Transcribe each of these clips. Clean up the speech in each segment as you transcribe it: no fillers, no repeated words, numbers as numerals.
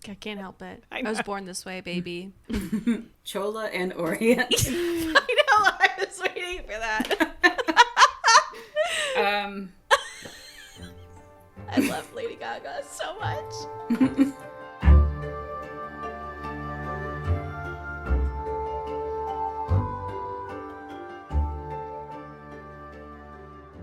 I can't help it. I I was born this way, baby. Chola and Orient. I know. I was waiting for that. I love Lady Gaga so much.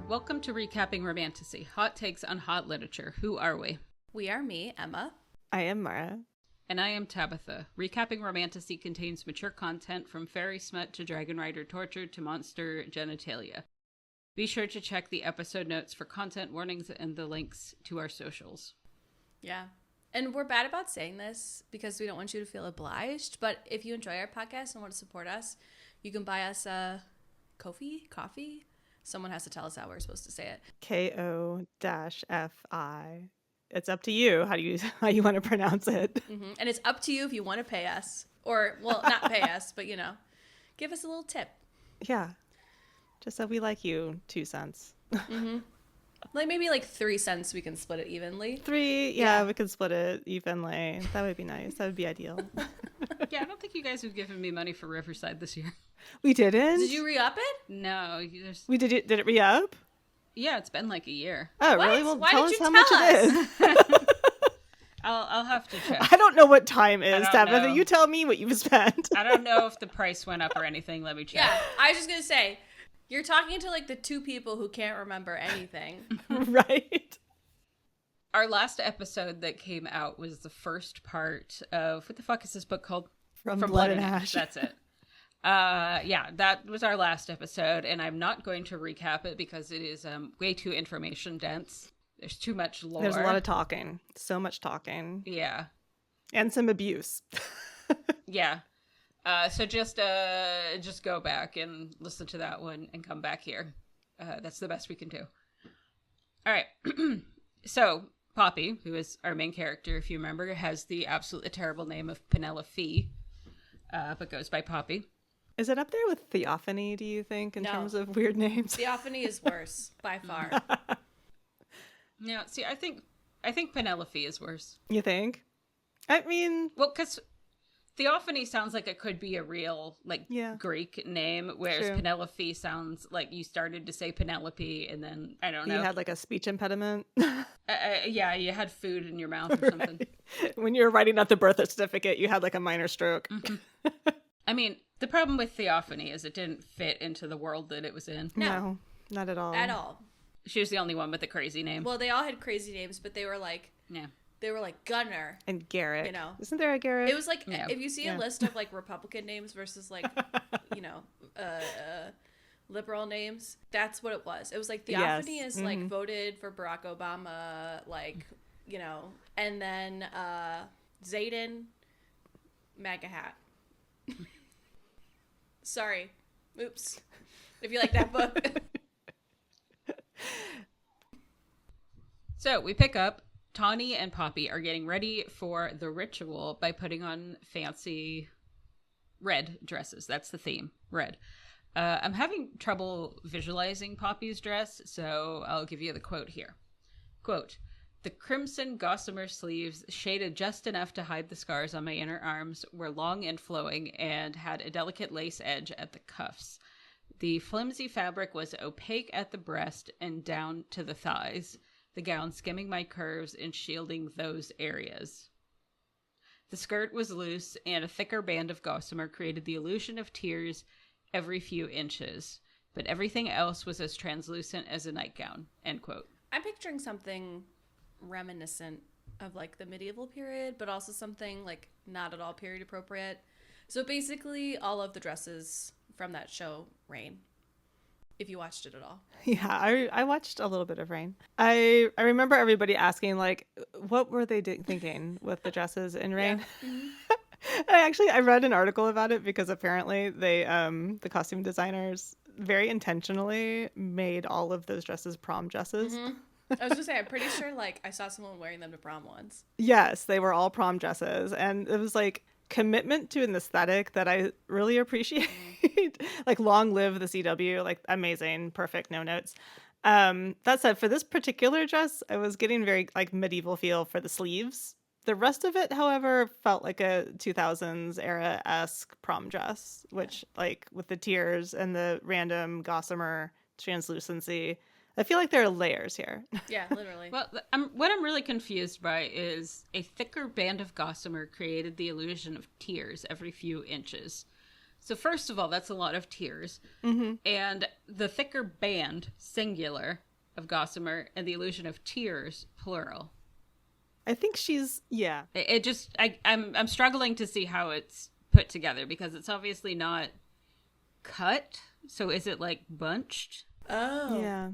Welcome to Recapping Romantasy, hot takes on hot literature. Who are we? We are me, Emma. I am Maura. And I am Tabitha. Recapping Romantasy contains mature content from fairy smut to dragon rider torture to monster genitalia. Be sure to check the episode notes for content warnings and the links to our socials. Yeah. And we're bad about saying this because we don't want you to feel obliged. But if you enjoy our podcast and want to support us, you can buy us a coffee. Someone has to tell us how we're supposed to say it. Ko-fi. It's up to you how you want to pronounce it. Mm-hmm. And it's up to you if you want to pay us. Or, well, not pay us, but, give us a little tip. Yeah. Just so we like you 2 cents. Mm-hmm. Like maybe like 3 cents we can split it evenly. 3, yeah, we can split it evenly. That would be nice. That would be ideal. Yeah, I don't think you guys have given me money for Riverside this year. We didn't? Did you re-up it? No. We did it re-up? Yeah, it's been like a year. Oh, What? really? Well, Why tell did us you how much tell it is. I'll have to check. I don't know what time is, don't Tabitha. know. You tell me what you've spent. I don't know if the price went up or anything. Let me check. Yeah, I was just going to say, you're talking to like the 2 people who can't remember anything. Right? Our last episode that came out was the first part of, what the fuck is this book called? From Blood and Ash. That's it. Yeah, that was our last episode, and I'm not going to recap it because it is way too information dense. There's too much lore. There's a lot of talking. So much talking. Yeah. And some abuse. Yeah. So just go back and listen to that one and come back here. That's the best we can do. All right. So Poppy, who is our main character, if you remember, has the absolutely terrible name of Penelope, but goes by Poppy. Is it up there with Theophany, do you think, in terms of weird names? Theophany is worse, by far. No, see, I think Penelope is worse. You think? I mean... Well, because Theophany sounds like it could be a real, Greek name, whereas True. Penelope sounds like you started to say Penelope, and then, I don't know. You had like a speech impediment. Yeah, you had food in your mouth or something. Right. When you were writing out the birth certificate, you had like a minor stroke. Mm-hmm. I mean, the problem with Theophany is it didn't fit into the world that it was in. No, not at all. At all. She was the only one with a crazy name. Well, they all had crazy names, but they were like... Yeah. They were like Gunner. And Garrett. You know. Isn't there a Garrett? It was like, Yeah. if you see a list of like Republican names versus like, liberal names, that's what it was. It was like Theophany is like voted for Barack Obama, like, and then Zayden, MAGA hat. Sorry. Oops. If you like that book. So we pick up. Tawny and Poppy are getting ready for the ritual by putting on fancy red dresses. That's the theme, red. I'm having trouble visualizing Poppy's dress, so I'll give you the quote here. Quote, "The crimson gossamer sleeves, shaded just enough to hide the scars on my inner arms, were long and flowing and had a delicate lace edge at the cuffs. The flimsy fabric was opaque at the breast and down to the thighs, the gown skimming my curves and shielding those areas. The skirt was loose, and a thicker band of gossamer created the illusion of tears every few inches, but everything else was as translucent as a nightgown." End quote. I'm picturing something reminiscent of like the medieval period, but also something like not at all period appropriate. So basically all of the dresses from that show, Rain, if you watched it at all. Yeah, I watched a little bit of Rain. I remember everybody asking, like, what were they thinking with the dresses in Rain? Yeah. Mm-hmm. I read an article about it because apparently they, the costume designers very intentionally made all of those dresses prom dresses. Mm-hmm. I was gonna say, I'm pretty sure like I saw someone wearing them to prom once. Yes, they were all prom dresses, and it was like commitment to an aesthetic that I really appreciate. Like, long live the CW, like amazing, perfect, no notes. That said, for this particular dress, I was getting very like medieval feel for the sleeves. The rest of it, however, felt like a 2000s era-esque prom dress, which, like, with the tears and the random gossamer translucency, I feel like there are layers here. Yeah, literally. Well, what I'm really confused by is a thicker band of gossamer created the illusion of tears every few inches. So first of all, that's a lot of tears. Mm-hmm. And the thicker band, singular, of gossamer and the illusion of tears, plural. I think she's, yeah. It just, I'm struggling to see how it's put together because it's obviously not cut. So is it like bunched? Oh. Yeah.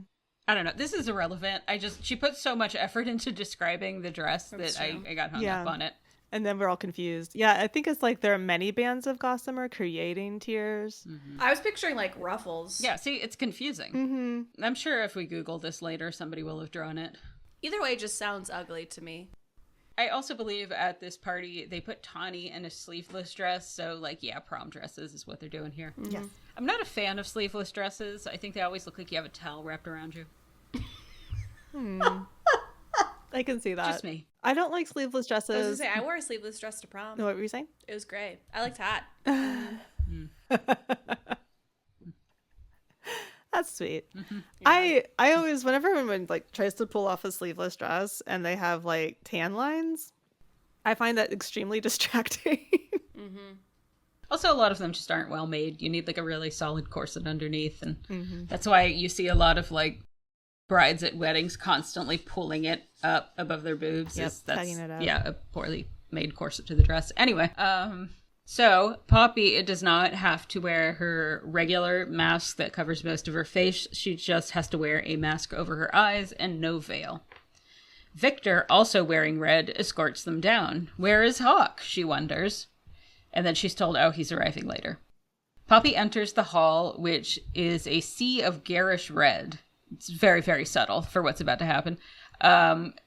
I don't know. This is irrelevant. She put so much effort into describing the dress that I got hung up on it. And then we're all confused. Yeah, I think it's like there are many bands of gossamer creating tears. Mm-hmm. I was picturing like ruffles. Yeah, see, it's confusing. Mm-hmm. I'm sure if we Google this later, somebody will have drawn it. Either way, it just sounds ugly to me. I also believe at this party, they put Tawny in a sleeveless dress. So, like, yeah, prom dresses is what they're doing here. Mm-hmm. Yes. I'm not a fan of sleeveless dresses. I think they always look like you have a towel wrapped around you. I can see that. Just me. I don't like sleeveless dresses. I was gonna say, I wore a sleeveless dress to prom. No, what were you saying? It was great. I liked hot. That's sweet. Yeah. I always, whenever everyone like tries to pull off a sleeveless dress and they have like tan lines, I find that extremely distracting. Mm-hmm. Also, a lot of them just aren't well made. You need like a really solid corset underneath. And that's why you see a lot of like brides at weddings constantly pulling it up above their boobs. Yep, That's, tugging it up. yeah, a poorly made corset to the dress. Anyway, so Poppy does not have to wear her regular mask that covers most of her face. She just has to wear a mask over her eyes and no veil. Victor, also wearing red, escorts them down. Where is Hawke? She wonders. And then she's told, oh, he's arriving later. Poppy enters the hall, which is a sea of garish red. It's very, very subtle for what's about to happen.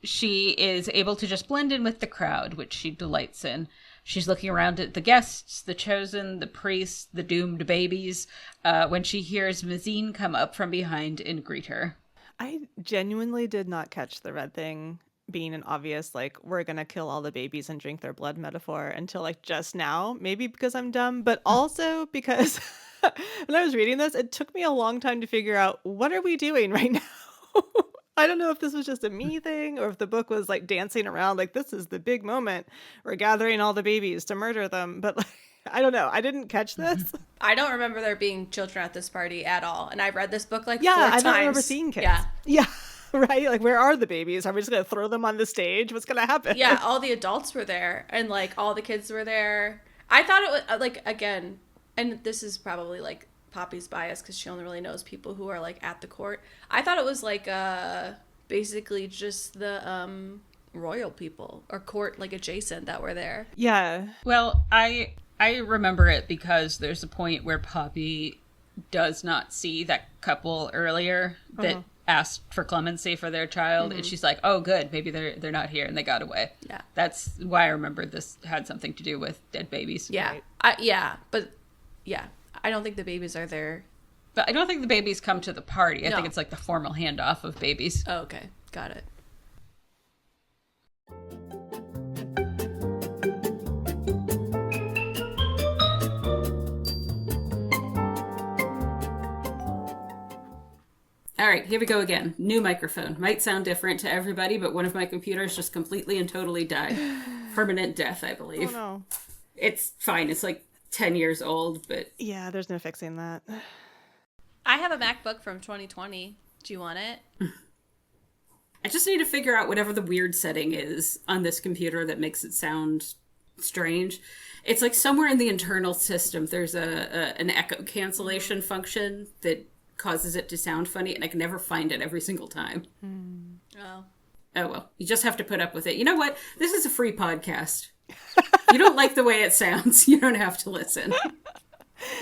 She is able to just blend in with the crowd, which she delights in. She's looking around at the guests, the chosen, the priests, the doomed babies, when she hears Mazine come up from behind and greet her. I genuinely did not catch the red thing being an obvious, like, we're gonna kill all the babies and drink their blood metaphor until like just now. Maybe because I'm dumb, but also because when I was reading this, it took me a long time to figure out, what are we doing right now? I don't know if this was just a me thing or if the book was like dancing around like, this is the big moment. We're gathering all the babies to murder them. But like, I don't know. I didn't catch this. I don't remember there being children at this party at all. And I've read this book like 4 Yeah, times. I don't remember seeing kids. Yeah. Yeah. Right? Like, where are the babies? Are we just going to throw them on the stage? What's going to happen? Yeah, all the adults were there and like all the kids were there. I thought it was like, again, and this is probably like Poppy's bias because she only really knows people who are like at the court. I thought it was like basically just the royal people or court like adjacent that were there. Yeah. Well, I remember it because there's a point where Poppy does not see that couple earlier that asked for clemency for their child, and she's like, oh good, maybe they're not here and they got away. Yeah. That's why I remember this had something to do with dead babies. Yeah. Right. But I don't think the babies are there. But I don't think the babies come to the party. I No. think it's like the formal handoff of babies. Oh, okay. Got it. All right, here we go again. New microphone. Might sound different to everybody, but one of my computers just completely and totally died. Permanent death, I believe. Oh, no. It's fine. It's like 10 years old, but Yeah, there's no fixing that. I have a MacBook from 2020. Do you want it? I just need to figure out whatever the weird setting is on this computer that makes it sound strange. It's like somewhere in the internal system, there's an echo cancellation function that causes it to sound funny, and I can never find it every single time. Oh. Oh well, you just have to put up with it. You know what? This is a free podcast. If you don't like the way it sounds, you don't have to listen.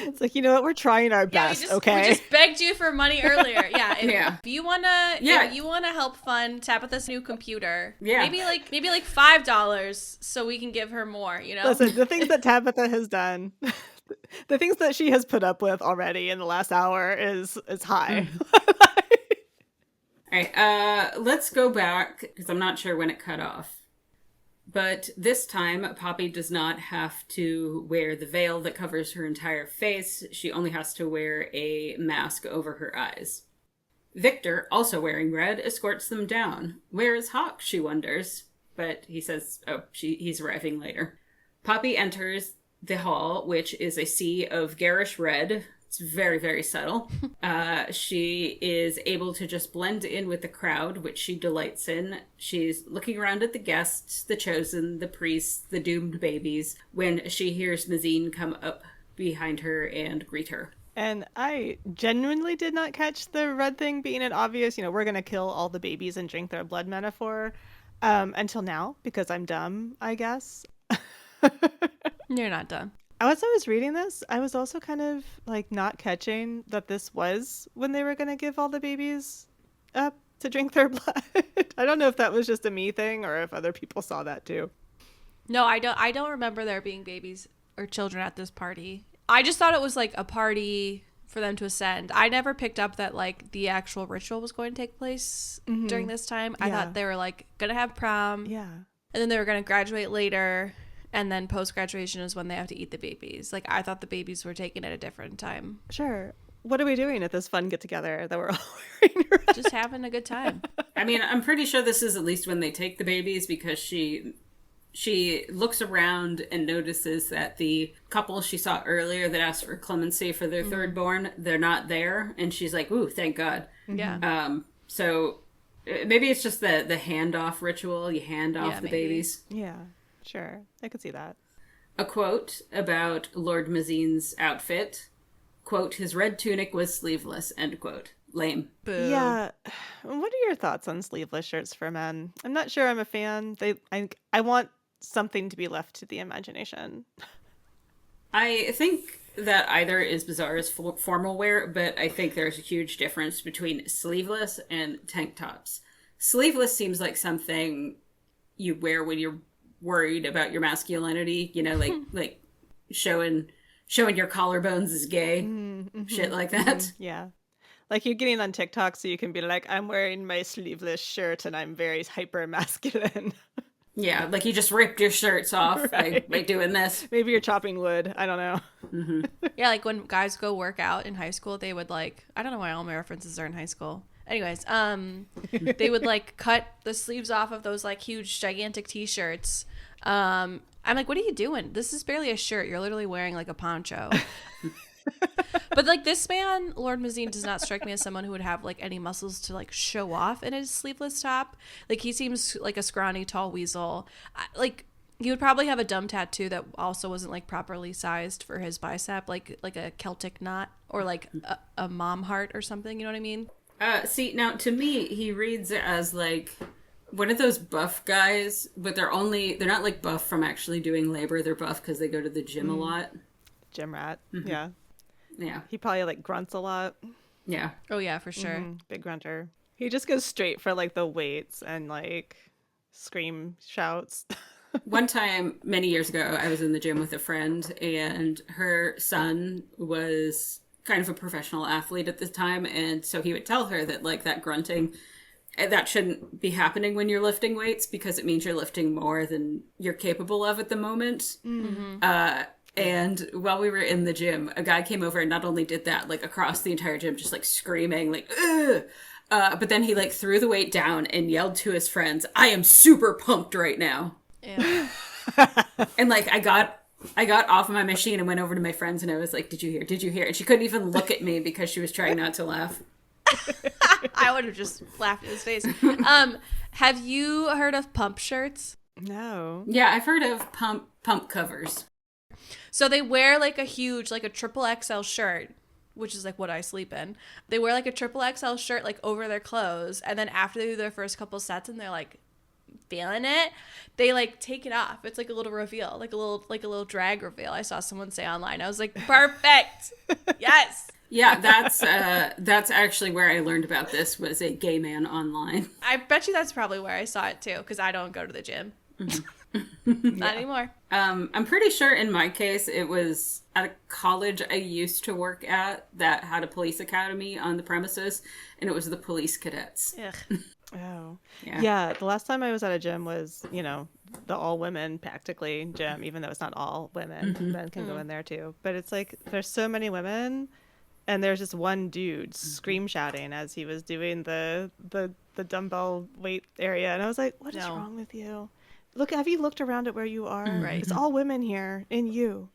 It's like, you know what? We're trying our best, okay? We just begged you for money earlier. Yeah. If you wanna Yeah. if you wanna help fund Tabitha's new computer, Yeah. maybe like $5 so we can give her more, you know? Listen, the things that Tabitha has done, the things that she has put up with already in the last hour is high. All right, let's go back, because I'm not sure when it cut off. But this time, Poppy does not have to wear the veil that covers her entire face. She only has to wear a mask over her eyes. Victor, also wearing red, escorts them down. Where is Hawke, she wonders. But he says, he's arriving later. Poppy enters the hall, which is a sea of garish red. It's very, very subtle. She is able to just blend in with the crowd, which she delights in. She's looking around at the guests, the chosen, the priests, the doomed babies, when she hears Mazine come up behind her and greet her. And I genuinely did not catch the red thing being an obvious, we're going to kill all the babies and drink their blood metaphor until now, because I'm dumb, I guess. You're not dumb. As I was reading this, I was also kind of not catching that this was when they were going to give all the babies up to drink their blood. I don't know if that was just a me thing or if other people saw that too. No, I don't remember there being babies or children at this party. I just thought it was a party for them to ascend. I never picked up that the actual ritual was going to take place during this time. I thought they were gonna have prom. Yeah. And then they were gonna graduate later. And then post-graduation is when they have to eat the babies. I thought the babies were taken at a different time. Sure. What are we doing at this fun get-together that we're all wearing red? Just having a good time. I mean, I'm pretty sure this is at least when they take the babies, because she looks around and notices that the couple she saw earlier that asked for clemency for their third born, they're not there. And she's like, ooh, thank God. Yeah. So maybe it's just the handoff ritual. You hand off the babies. Yeah. Sure, I could see that. A quote about Lord Mazine's outfit. Quote, his red tunic was sleeveless, end quote. Lame. Boo. Yeah. What are your thoughts on sleeveless shirts for men? I'm not sure I'm a fan. I want something to be left to the imagination. I think that either is bizarre as formal wear, but I think there's a huge difference between sleeveless and tank tops. Sleeveless seems like something you wear when you're worried about your masculinity, like showing your collarbones is gay, shit like that. Yeah. You're getting on TikTok so you can be like, I'm wearing my sleeveless shirt and I'm very hyper masculine. Yeah, you just ripped your shirts off by doing this. Maybe you're chopping wood. I don't know. Mm-hmm. Yeah, when guys go work out in high school, they would I don't know why all my references are in high school. Anyways, they would cut the sleeves off of those huge gigantic t-shirts. I'm like, what are you doing? This is barely a shirt. You're literally wearing a poncho. But this man, Lord Mazine, does not strike me as someone who would have any muscles to show off in his sleeveless top. He seems like a scrawny, tall weasel. He would probably have a dumb tattoo that also wasn't properly sized for his bicep, like a Celtic knot or a mom heart or something. You know what I mean? See, now to me, he reads as one of those buff guys, but they're not buff from actually doing labor. They're buff because they go to the gym a lot. Gym rat. Mm-hmm. Yeah. Yeah. He probably grunts a lot. Yeah. Oh yeah, for sure. Mm-hmm. Big grunter. He just goes straight for the weights and scream shouts. One time, many years ago, I was in the gym with a friend, and her son was kind of a professional athlete at the time, and so he would tell her that that grunting, that shouldn't be happening when you're lifting weights because it means you're lifting more than you're capable of at the moment. Mm-hmm. And while we were in the gym, a guy came over and not only did that across the entire gym, just screaming ugh! But then he threw the weight down and yelled to his friends, I am super pumped right now. Yeah. And I got off of my machine and went over to my friends and I was like, did you hear? And she couldn't even look at me because she was trying not to laugh. I would have just laughed in his face. Have you heard of pump shirts? No. Yeah, I've heard of pump covers. So they wear a huge, a triple XL shirt, which is what I sleep in. They wear a triple XL shirt over their clothes, and then after they do their first couple sets and they're feeling it, they take it off. It's a little reveal, a little drag reveal. I saw someone say online. I was like, perfect. Yes. Yeah, that's actually where I learned about this, was a gay man online. I bet you that's probably where I saw it too, because I don't go to the gym. Not anymore. I'm pretty sure in my case it was at a college I used to work at that had a police academy on the premises, and it was the police cadets. Ugh. Oh, Yeah. yeah. The last time I was at a gym was, the all women practically gym, even though it's not all women. Men can go in there too. But it's like there's so many women, and there's just one dude scream shouting as he was doing the dumbbell weight area, and I was like, "What is wrong with you? Look, have you looked around at where you are? Right. It's all women here, and you."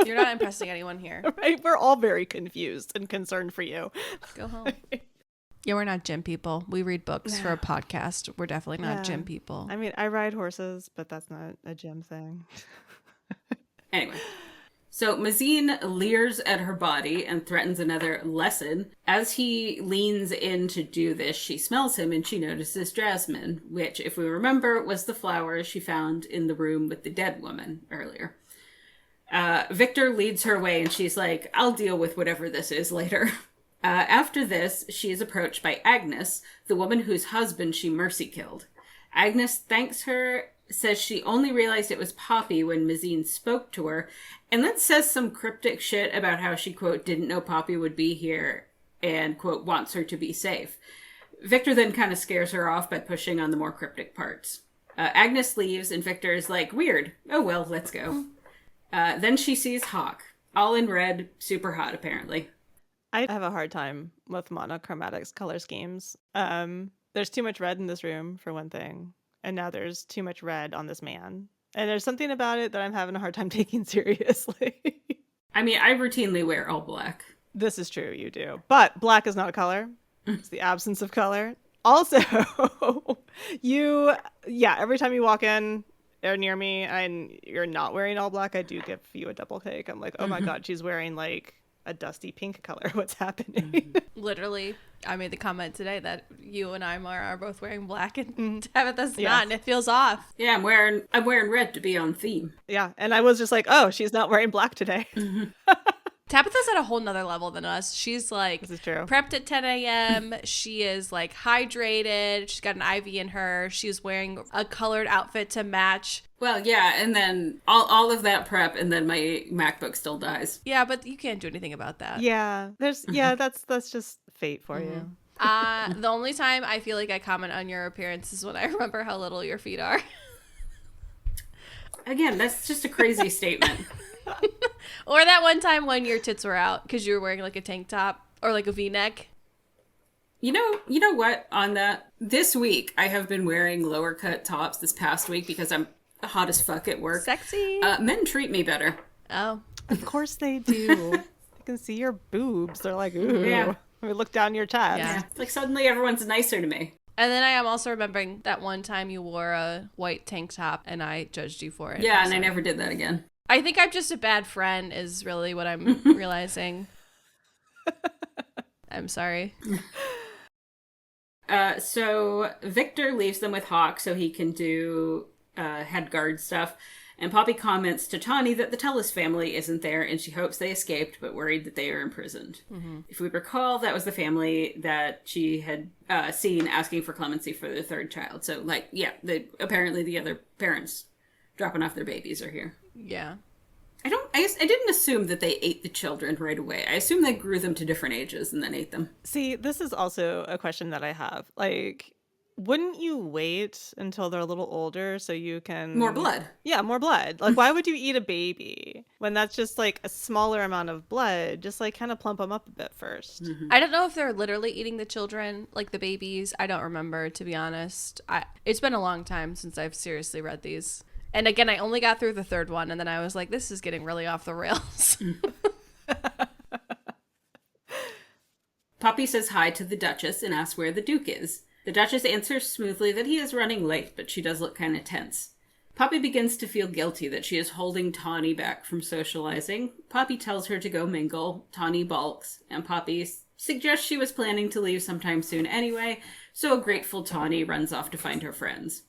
You're not impressing anyone here. Right? We're all very confused and concerned for you. Go home. Yeah, we're not gym people. We read books for a podcast. We're definitely not gym people. I mean, I ride horses, but that's not a gym thing. Anyway. So Mazine leers at her body and threatens another lesson. As he leans in to do this, she smells him and she notices Jasmine, which, if we remember, was the flower she found in the room with the dead woman earlier. Victor leads her away and she's like, I'll deal with whatever this is later. After this, she is approached by Agnes, the woman whose husband she mercy killed. Agnes thanks her, says she only realized it was Poppy when Mazine spoke to her, and then says some cryptic shit about how she, quote, didn't know Poppy would be here and, quote, wants her to be safe. Victor then kind of scares her off by pushing on the more cryptic parts. Agnes leaves, and Victor is like, weird. Oh, well, let's go. Then she sees Hawke, all in red, super hot, apparently. I have a hard time with monochromatic color schemes. There's too much red in this room, for one thing. And now there's too much red on this man. And there's something about it that I'm having a hard time taking seriously. I mean, I routinely wear all black. This is true, you do. But black is not a color. It's the absence of color. Also, every time you walk in or near me and you're not wearing all black, I do give you a double take. I'm like, oh my God, she's wearing like a dusty pink color. What's happening? Literally, I made the comment today that you and I, Maura, are both wearing black and Tabitha's not, and it feels off. Yeah, I'm wearing red to be on theme. Yeah, and I was just like, oh, she's not wearing black today. Tabitha's at a whole nother level than us. She's like, this is true. Prepped at 10 a.m. She is like hydrated. She's got an IV in her. She's wearing a colored outfit to match. Well, yeah, and then all of that prep, and then my MacBook still dies. Yeah, but you can't do anything about that. Yeah, that's just fate for you. The only time I feel like I comment on your appearance is when I remember how little your feet are. Again, that's just a crazy statement. Or that one time when your tits were out because you were wearing like a tank top or like a V-neck. You know what? On that, this week I have been wearing lower cut tops this past week because I'm hot as fuck at work. Sexy. Men treat me better. Oh. Of course they do. They can see your boobs. They're like, ooh. Yeah. We look down your chest. Yeah. It's like suddenly everyone's nicer to me. And then I am also remembering that one time you wore a white tank top and I judged you for it. Yeah, and I never did that again. I think I'm just a bad friend is really what I'm realizing. I'm sorry. So Victor leaves them with Hawke so he can do head guard stuff. And Poppy comments to Tawny that the Tellis family isn't there and she hopes they escaped but worried that they are imprisoned. Mm-hmm. If we recall, that was the family that she had seen asking for clemency for their third child. So, like, yeah, apparently the other parents dropping off their babies are here. Yeah. I didn't assume that they ate the children right away. I assumed they grew them to different ages and then ate them. See, this is also a question that I have. Like, wouldn't you wait until they're a little older so you can... More blood. Yeah, more blood. Like, why would you eat a baby when that's just, like, a smaller amount of blood? Just, like, kind of plump them up a bit first. Mm-hmm. I don't know if they're literally eating the children, like the babies. I don't remember, to be honest. It's been a long time since I've seriously read these. And again, I only got through the third one, and then I was like, this is getting really off the rails. Poppy says hi to the Duchess and asks where the Duke is. The Duchess answers smoothly that he is running late, but she does look kind of tense. Poppy begins to feel guilty that she is holding Tawny back from socializing. Poppy tells her to go mingle. Tawny balks, and Poppy suggests she was planning to leave sometime soon anyway, so a grateful Tawny runs off to find her friends.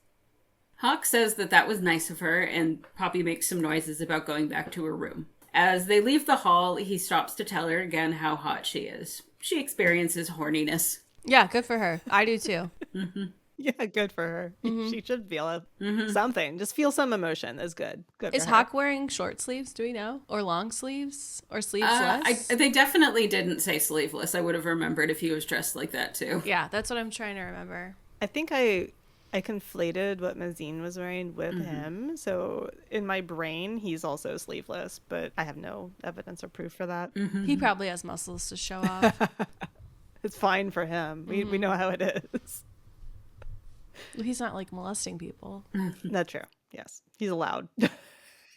Hawke says that was nice of her, and Poppy makes some noises about going back to her room. As they leave the hall, he stops to tell her again how hot she is. She experiences horniness. Yeah, good for her. I do too. Mm-hmm. Yeah, good for her. Mm-hmm. She should feel something. Just feel some emotion is good. Good. Is Hawke wearing short sleeves? Do we know? Or long sleeves? Or sleeveless? They definitely didn't say sleeveless. I would have remembered if he was dressed like that too. Yeah, that's what I'm trying to remember. I think I conflated what Mazine was wearing with him. So in my brain, he's also sleeveless, but I have no evidence or proof for that. He probably has muscles to show off. It's fine for him. We know how it is. He's not like molesting people. That's true. Yes. He's allowed.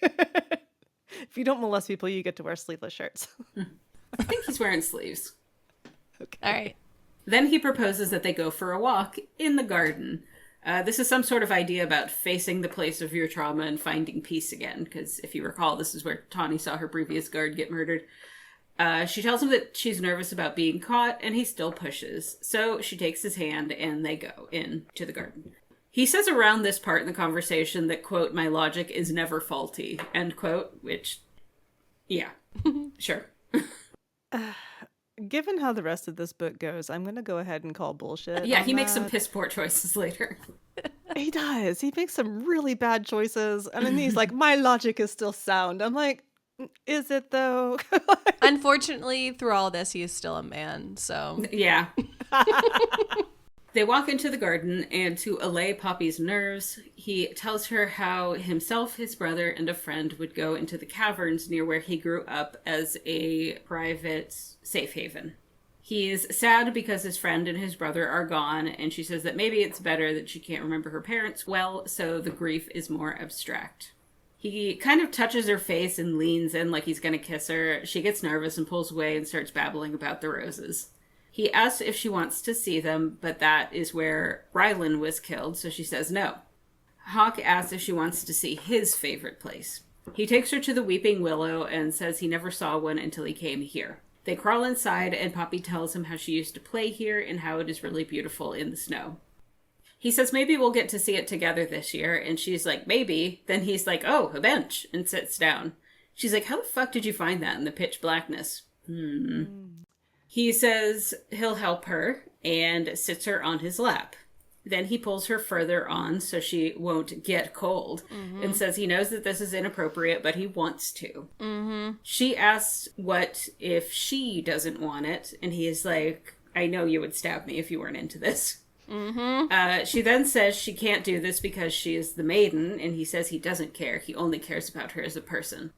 If you don't molest people, you get to wear sleeveless shirts. I think he's wearing sleeves. Okay. All right. Then he proposes that they go for a walk in the garden. This is some sort of idea about facing the place of your trauma and finding peace again, because if you recall, this is where Tawny saw her previous guard get murdered. She tells him that she's nervous about being caught, and he still pushes. So she takes his hand, and they go into the garden. He says around this part in the conversation that, quote, my logic is never faulty, end quote, which, yeah, sure. Given how the rest of this book goes, I'm going to go ahead and call bullshit. Yeah, on he makes some that. piss poor choices later. He does. He makes some really bad choices. And then he's like, my logic is still sound. I'm like, is it though? Unfortunately, through all this, he is still a man. So Yeah. They walk into the garden, and to allay Poppy's nerves, he tells her how himself, his brother, and a friend would go into the caverns near where he grew up as a private safe haven. He's sad because his friend and his brother are gone, and she says that maybe it's better that she can't remember her parents well, so the grief is more abstract. He kind of touches her face and leans in like he's going to kiss her. She gets nervous and pulls away and starts babbling about the roses. He asks if she wants to see them, but that is where Rylan was killed, so she says no. Hawke asks if she wants to see his favorite place. He takes her to the Weeping Willow and says he never saw one until he came here. They crawl inside, and Poppy tells him how she used to play here and how it is really beautiful in the snow. He says maybe we'll get to see it together this year, and she's like, maybe. Then he's like, oh, a bench, and sits down. She's like, how the fuck did you find that in the pitch blackness? He says he'll help her and sits her on his lap. Then he pulls her further on so she won't get cold and says he knows that this is inappropriate, but he wants to. She asks what if she doesn't want it, and he is like, I know you would stab me if you weren't into this. She then says she can't do this because she is the maiden, and he says he doesn't care. He only cares about her as a person.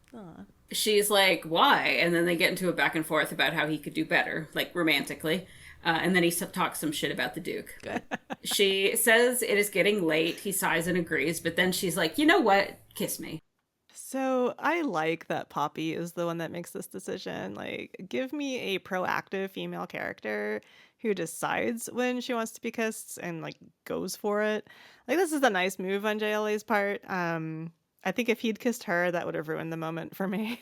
She's like, why? And then they get into a back and forth about how he could do better, like romantically. And then he talks some shit about the Duke. good. She says it is getting late. He sighs and agrees, but then she's like, you know what? Kiss me. So I like that Poppy is the one that makes this decision. Like, give me a proactive female character who decides when she wants to be kissed and like goes for it. Like, this is a nice move on JLA's part. I think if he'd kissed her, that would have ruined the moment for me.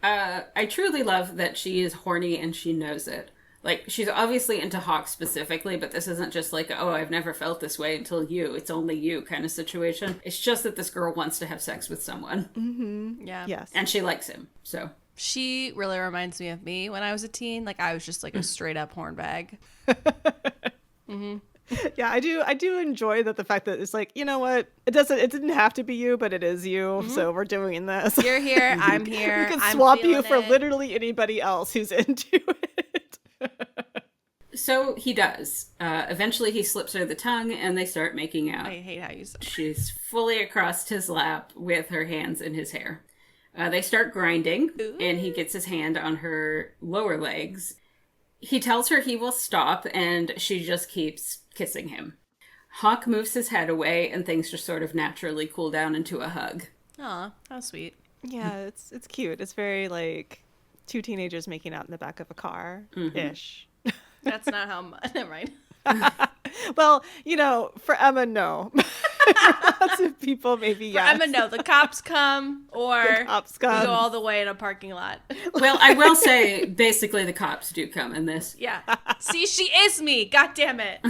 I truly love that she is horny and she knows it. Like, she's obviously into Hawke specifically, but this isn't just like, oh, I've never felt this way until you. It's only you kind of situation. It's just that this girl wants to have sex with someone. Yeah. Yes. And she likes him, so. She really reminds me of me when I was a teen. Like, I was just like a straight up horn bag. Yeah, I do enjoy that the fact that it's like, you know what? It didn't have to be you, but it is you. So we're doing this. You're here. I'm here. We can I'm swap you feeling for it. literally anybody else who's into it. So he does. Eventually he slips her the tongue and they start making out. I hate how you said She's fully across his lap with her hands in his hair. They start grinding, and he gets his hand on her lower legs. He tells her he will stop, and she just keeps kissing him. Hawke moves his head away, and things just sort of naturally cool down into a hug. Aw, how sweet. Yeah, it's cute. It's very like two teenagers making out in the back of a car ish. That's not how never mind. Well, you know, for Emma, no. Lots of people, maybe yes. Emma, no, the cops come or The cops come. we go all the way in a parking lot. Well, I will say, basically, the cops do come in this. Yeah. See, she is me. God damn it.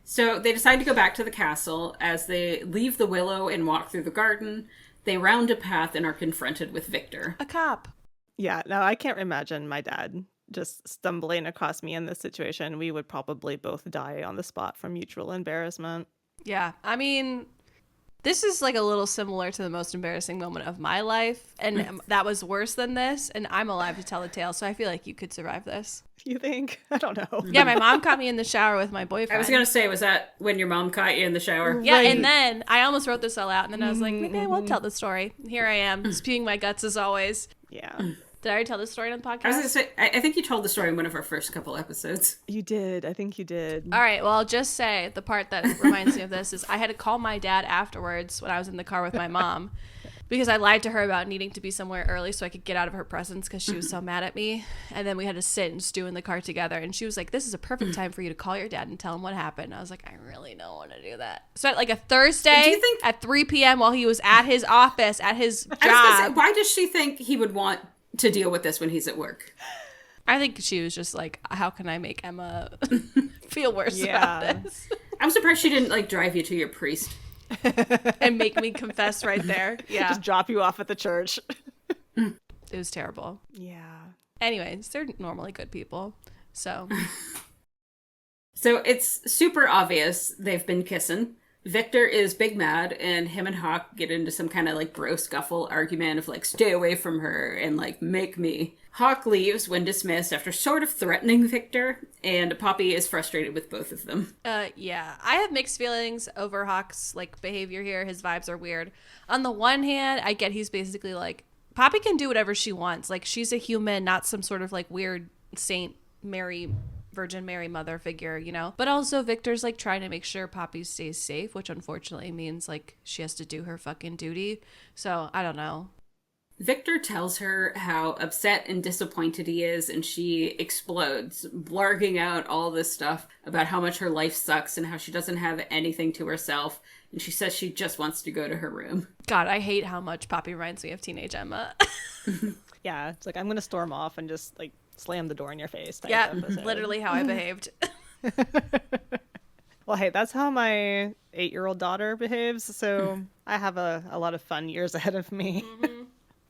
So they decide to go back to the castle. As they leave the willow and walk through the garden, they round a path and are confronted with Victor. A cop. Yeah, no, I can't imagine my dad just stumbling across me in this situation. We would probably both die on the spot from mutual embarrassment. Yeah. I mean, this is like a little similar to the most embarrassing moment of my life. And that was worse than this. And I'm alive to tell the tale. So I feel like you could survive this. You think? I don't know. Yeah, my mom caught me in the shower with my boyfriend. I was going to say, was that when your mom caught you in the shower? Yeah, Right. and then I almost wrote this all out, and then I was like, maybe I won't tell the story. Here I am, spewing my guts as always. Yeah. Did I already tell this story on the podcast? I was going to say, I think you told the story in one of our first couple episodes. You did. I think you did. All right, well, I'll just say the part that reminds me of this is I had to call my dad afterwards when I was in the car with my mom because I lied to her about needing to be somewhere early so I could get out of her presence because she was so mad at me. And then we had to sit and stew in the car together. And she was like, this is a perfect time for you to call your dad and tell him what happened. I was like, I really don't want to do that. So at like a Thursday at 3 p.m. while he was at his office, at his job. I was gonna say, why does she think he would want to deal with this when he's at work? I think she was just like, how can I make Emma feel worse about this? I'm surprised she didn't like drive you to your priest. And make me confess right there. Yeah. Just drop you off at the church. It was terrible. Yeah. Anyways, they're normally good people. So it's super obvious they've been kissing. Victor is big mad, and him and Hawke get into some kind of like bro scuffle argument of like, stay away from her and like make me. Hawke leaves when dismissed after sort of threatening Victor, and Poppy is frustrated with both of them. yeah, I have mixed feelings over Hawke's like behavior here. His vibes are weird. On the one hand, I get he's basically like, Poppy can do whatever she wants. Like, she's a human, not some sort of like weird Saint Mary, Virgin Mary mother figure, you know? But also Victor's like trying to make sure Poppy stays safe, which unfortunately means like she has to do her fucking duty. So I don't know. Victor tells her how upset and disappointed he is, and she explodes, blarging out all this stuff about how much her life sucks and how she doesn't have anything to herself, and she says she just wants to go to her room. God, I hate how much Poppy reminds me of teenage Emma. Yeah, it's like, I'm going to storm off and just like slam the door in your face. Yeah, literally how I behaved. Well, hey, that's how my 8-year-old daughter behaves, so I have a lot of fun years ahead of me. Mm-hmm.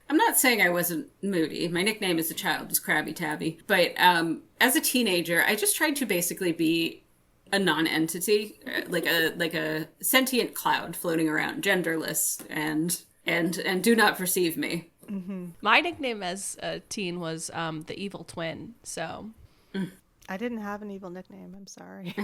I'm not saying I wasn't moody. My nickname as a child was Krabby Tabby. But as a teenager, I just tried to basically be a non-entity, like a sentient cloud floating around, genderless, and do not perceive me. Mm-hmm. My nickname as a teen was the evil twin, so... I didn't have an evil nickname, I'm sorry.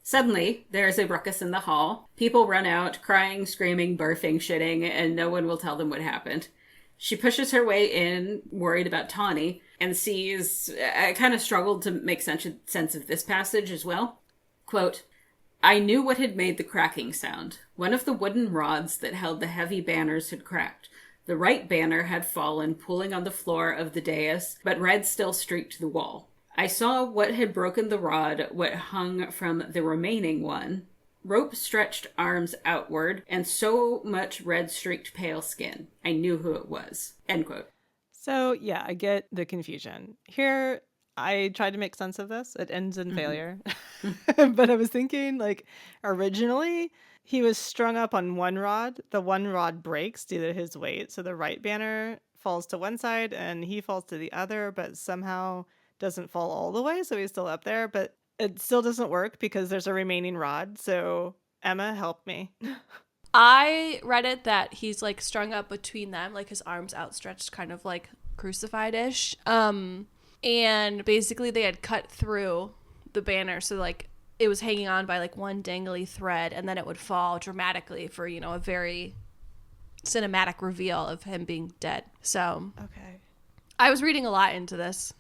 Suddenly, there is a ruckus in the hall. People run out, crying, screaming, barfing, shitting, and no one will tell them what happened. She pushes her way in, worried about Tawny, and sees... I kind of struggled to make sense of this passage as well. Quote, I knew what had made the cracking sound. One of the wooden rods that held the heavy banners had cracked. The right banner had fallen, pooling on the floor of the dais, but red still streaked the wall. I saw what had broken the rod, what hung from the remaining one. Rope stretched arms outward, and so much red-streaked pale skin. I knew who it was. End quote. So, yeah, I get the confusion. Here, I tried to make sense of this. It ends in failure. But I was thinking, like, originally, he was strung up on one rod. The one rod breaks due to his weight, so the right banner falls to one side, and he falls to the other, but somehow doesn't fall all the way, so he's still up there, but it still doesn't work because there's a remaining rod. So Emma, help me. I read it that he's like strung up between them, like his arms outstretched, kind of like crucified-ish. And basically they had cut through the banner, so like it was hanging on by like one dangly thread, and then it would fall dramatically for, you know, a very cinematic reveal of him being dead. So Okay. I was reading a lot into this.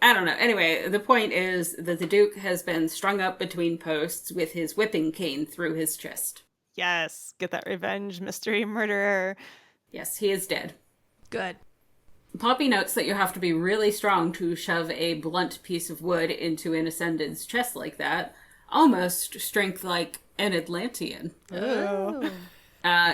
I don't know. Anyway, the point is that the Duke has been strung up between posts with his whipping cane through his chest. Yes, get that revenge, mystery murderer. Yes, he is dead. Good. Poppy notes that you have to be really strong to shove a blunt piece of wood into an Ascendant's chest like that. Almost strength like an Atlantean. Oh.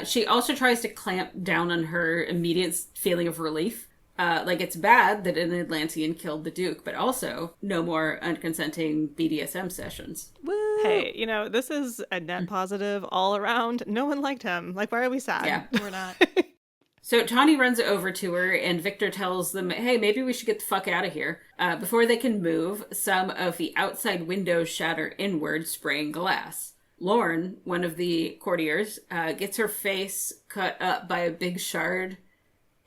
She also tries to clamp down on her immediate feeling of relief. Like, it's bad that an Atlantean killed the Duke, but also no more unconsenting BDSM sessions. Woo. Hey, you know, this is a net positive all around. No one liked him. Like, why are we sad? Yeah. We're not. So Tawny runs over to her, and Victor tells them, hey, maybe we should get the fuck out of here. Before they can move, some of the outside windows shatter inward, spraying glass. Lorne, one of the courtiers, gets her face cut up by a big shard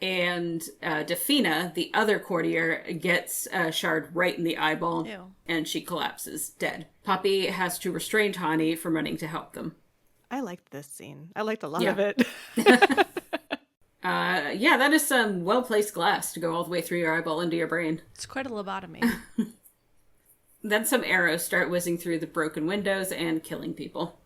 And Defina, the other courtier, gets a shard right in the eyeball. Ew. And she collapses, dead. Poppy has to restrain Tawny from running to help them. I liked this scene. I liked a lot of it. Yeah, that is some well-placed glass to go all the way through your eyeball into your brain. It's quite a lobotomy. Then some arrows start whizzing through the broken windows and killing people.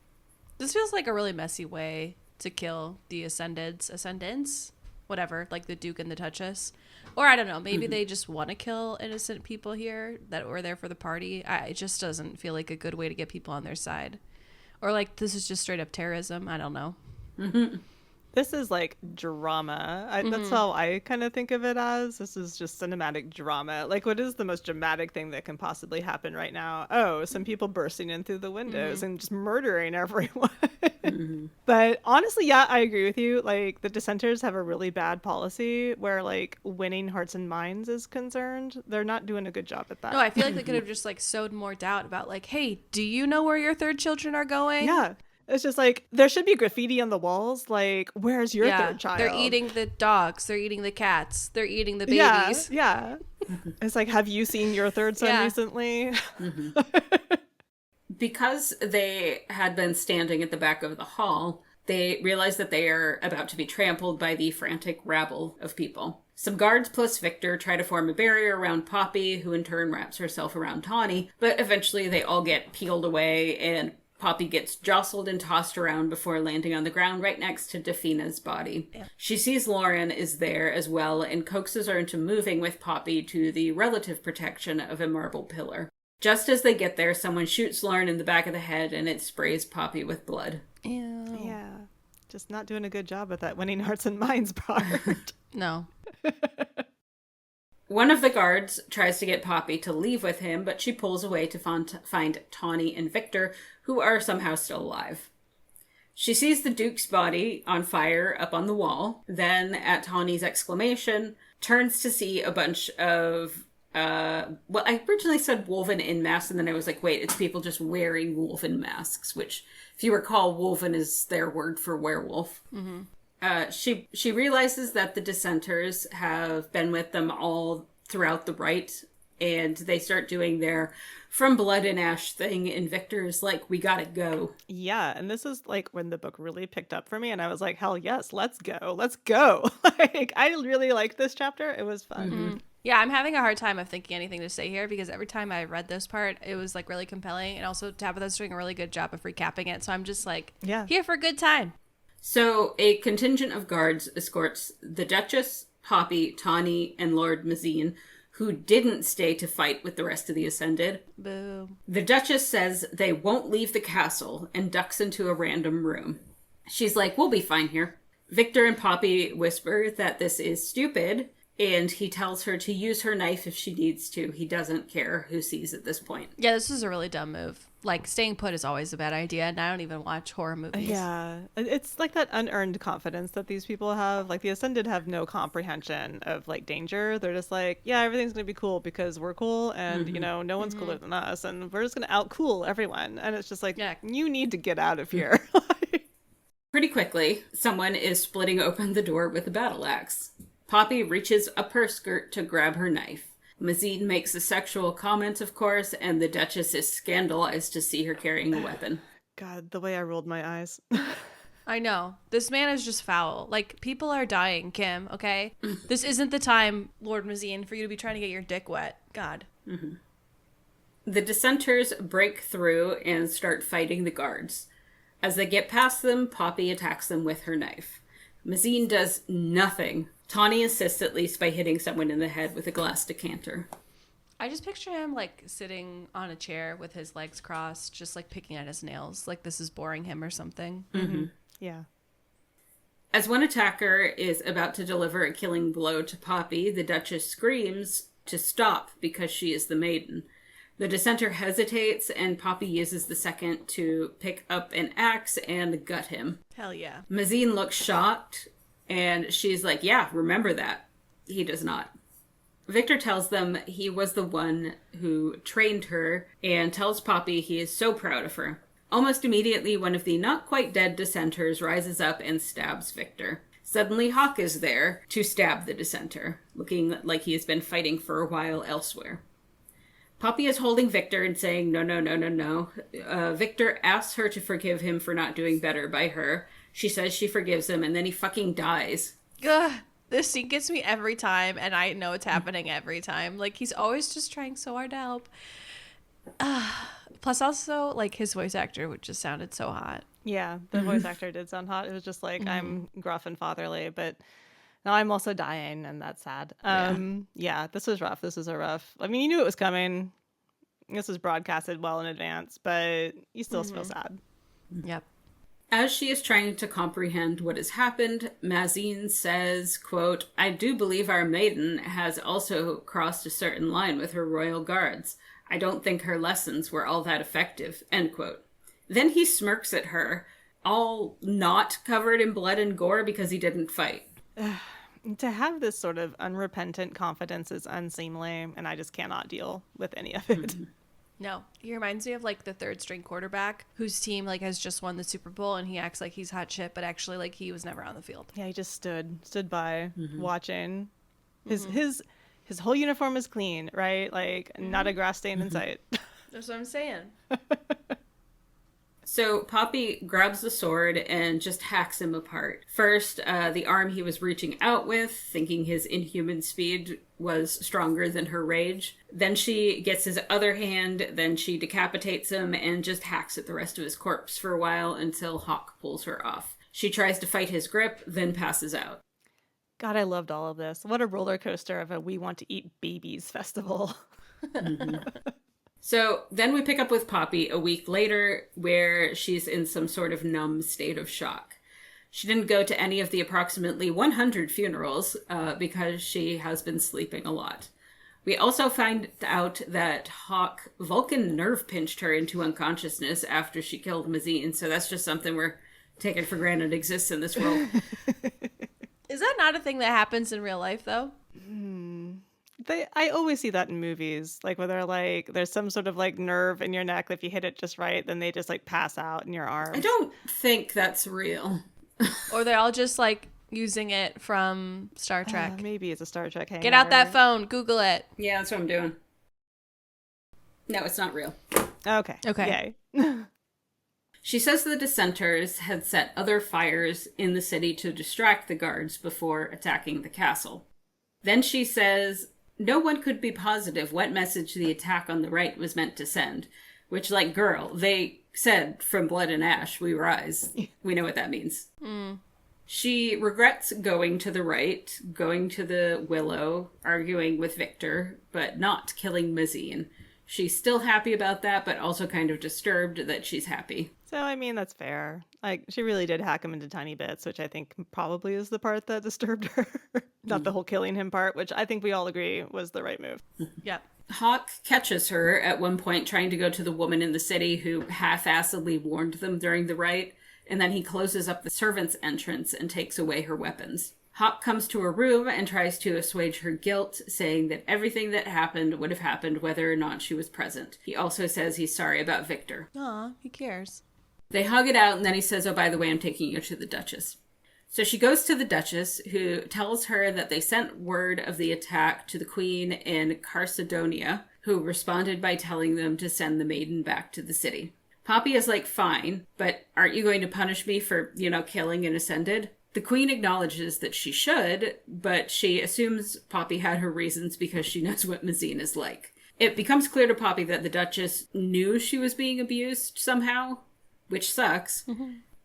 This feels like a really messy way to kill the ascendants, whatever, like the Duke and the Duchess. Or I don't know, maybe they just want to kill innocent people here that were there for the party. It just doesn't feel like a good way to get people on their side. Or like this is just straight up terrorism. I don't know. This is like drama. That's how I kind of think of it as. This is just cinematic drama. Like, what is the most dramatic thing that can possibly happen right now? Oh, some people bursting in through the windows and just murdering everyone. But honestly, yeah, I agree with you. Like, the dissenters have a really bad policy where, like, winning hearts and minds is concerned. They're not doing a good job at that. No, I feel like they could have just like sowed more doubt about like, hey, do you know where your third children are going? Yeah. It's just like, there should be graffiti on the walls. Like, where's your third child? They're eating the dogs. They're eating the cats. They're eating the babies. Yeah. It's like, have you seen your third son recently? Because they had been standing at the back of the hall, they realize that they are about to be trampled by the frantic rabble of people. Some guards plus Victor try to form a barrier around Poppy, who in turn wraps herself around Tawny, but eventually they all get peeled away and Poppy gets jostled and tossed around before landing on the ground right next to Defina's body. Yeah. She sees Lauren is there as well and coaxes her into moving with Poppy to the relative protection of a marble pillar. Just as they get there, someone shoots Lauren in the back of the head and it sprays Poppy with blood. Ew. Yeah. Just not doing a good job with that winning hearts and minds part. No. One of the guards tries to get Poppy to leave with him, but she pulls away to find Tawny and Victor, who are somehow still alive. She sees the Duke's body on fire up on the wall, then, at Tawny's exclamation, turns to see a bunch of, well, I originally said woven in masks, and then I was like, wait, it's people just wearing woven masks, which, if you recall, woven is their word for werewolf. Mm-hmm. She realizes that the dissenters have been with them all throughout the rite, and they start doing their from blood and ash thing, and Victor's like, we gotta go. Yeah, and this is like when the book really picked up for me, and I was like, hell yes, let's go. Like, I really liked this chapter. It was fun. Mm-hmm. Yeah, I'm having a hard time of thinking anything to say here because every time I read this part, it was like really compelling, and also Tabitha's doing a really good job of recapping it, so I'm just like, here for a good time. So, a contingent of guards escorts the Duchess, Poppy, Tawny, and Lord Mazine, who didn't stay to fight with the rest of the Ascended. Boo. The Duchess says they won't leave the castle and ducks into a random room. She's like, we'll be fine here. Victor and Poppy whisper that this is stupid, and he tells her to use her knife if she needs to. He doesn't care who sees at this point. Yeah, this is a really dumb move. Like, staying put is always a bad idea, and I don't even watch horror movies. Yeah. It's like that unearned confidence that these people have. Like, the Ascended have no comprehension of, like, danger. They're just like, yeah, everything's going to be cool because we're cool, and, you know, no one's cooler than us, and we're just going to out-cool everyone. And it's just like, you need to get out of here. Pretty quickly, someone is splitting open the door with a battle axe. Poppy reaches up her skirt to grab her knife. Mazine makes a sexual comment, of course, and the Duchess is scandalized to see her carrying a weapon. God, the way I rolled my eyes. I know. This man is just foul. Like, people are dying, Kim, okay? This isn't the time, Lord Mazine, for you to be trying to get your dick wet. God. Mm-hmm. The dissenters break through and start fighting the guards. As they get past them, Poppy attacks them with her knife. Mazine does nothing. Tawny assists at least by hitting someone in the head with a glass decanter. I just picture him, like, sitting on a chair with his legs crossed, just, like, picking at his nails. Like, this is boring him or something. Mm-hmm. Yeah. As one attacker is about to deliver a killing blow to Poppy, the Duchess screams to stop because she is the maiden. The dissenter hesitates, and Poppy uses the second to pick up an axe and gut him. Hell yeah. Mazine looks shocked, and she's like, yeah, remember that. He does not. Victor tells them he was the one who trained her, and tells Poppy he is so proud of her. Almost immediately, one of the not-quite-dead dissenters rises up and stabs Victor. Suddenly Hawke is there to stab the dissenter, looking like he has been fighting for a while elsewhere. Poppy is holding Victor and saying, no, no, no, no, no. Victor asks her to forgive him for not doing better by her. She says she forgives him, and then he fucking dies. Ugh, this scene gets me every time, and I know it's happening every time. Like, he's always just trying so hard to help. Plus, also, like, his voice actor just sounded so hot. Yeah, the voice actor did sound hot. It was just like, I'm gruff and fatherly, but now I'm also dying, and that's sad. Yeah, this was rough. This is a rough. I mean, you knew it was coming. This was broadcasted well in advance, but you still feel sad. Yep. As she is trying to comprehend what has happened, Mazine says, quote, I do believe our maiden has also crossed a certain line with her royal guards. I don't think her lessons were all that effective, end quote. Then he smirks at her, all not covered in blood and gore because he didn't fight. To have this sort of unrepentant confidence is unseemly, and I just cannot deal with any of it. No, he reminds me of like the third string quarterback whose team like has just won the Super Bowl and he acts like he's hot shit, but actually like he was never on the field. Yeah, he just stood by watching. His whole uniform is clean, right? Like not a grass stain in sight. That's what I'm saying. So Poppy grabs the sword and just hacks him apart. First, the arm he was reaching out with, thinking his inhuman speed was stronger than her rage. Then she gets his other hand, then she decapitates him and just hacks at the rest of his corpse for a while until Hawke pulls her off. She tries to fight his grip, then passes out. God, I loved all of this. What a roller coaster of a we want to eat babies festival. So then we pick up with Poppy a week later, where she's in some sort of numb state of shock. She didn't go to any of the approximately 100 funerals because she has been sleeping a lot. We also find out that Hawke Vulcan nerve pinched her into unconsciousness after she killed Mazine, so that's just something we're taking for granted exists in this world. Is that not a thing that happens in real life, though? I always see that in movies, like where they're like, there's some sort of like nerve in your neck. If you hit it just right, then they just like pass out in your arm. I don't think that's real. Or they're all just like using it from Star Trek. Maybe it's a Star Trek hangover. Get out that phone. Google it. Yeah, that's what I'm doing. No, it's not real. Okay. Yay. She says the dissenters had set other fires in the city to distract the guards before attacking the castle. Then she says no one could be positive what message the attack on the right was meant to send. Which, like, girl, they said, from blood and ash we rise. We know what that means. She regrets going to the right, going to the Willow, arguing with Victor, but not killing Mazine. She's still happy about that, but also kind of disturbed that she's happy. So, I mean, that's fair. Like, she really did hack him into tiny bits, which I think probably is the part that disturbed her. Not the whole killing him part, which I think we all agree was the right move. Yep. Hawke catches her at one point trying to go to the woman in the city who half-assedly warned them during the riot, and then he closes up the servants' entrance and takes away her weapons. Hawke comes to her room and tries to assuage her guilt, saying that everything that happened would have happened whether or not she was present. He also says he's sorry about Victor. Aw, he cares. They hug it out, and then he says, oh, by the way, I'm taking you to the Duchess. So she goes to the Duchess, who tells her that they sent word of the attack to the Queen in Carcedonia, who responded by telling them to send the maiden back to the city. Poppy is like, fine, but aren't you going to punish me for, killing an Ascended? The Queen acknowledges that she should, but she assumes Poppy had her reasons because she knows what Mazine is like. It becomes clear to Poppy that the Duchess knew she was being abused somehow, which sucks.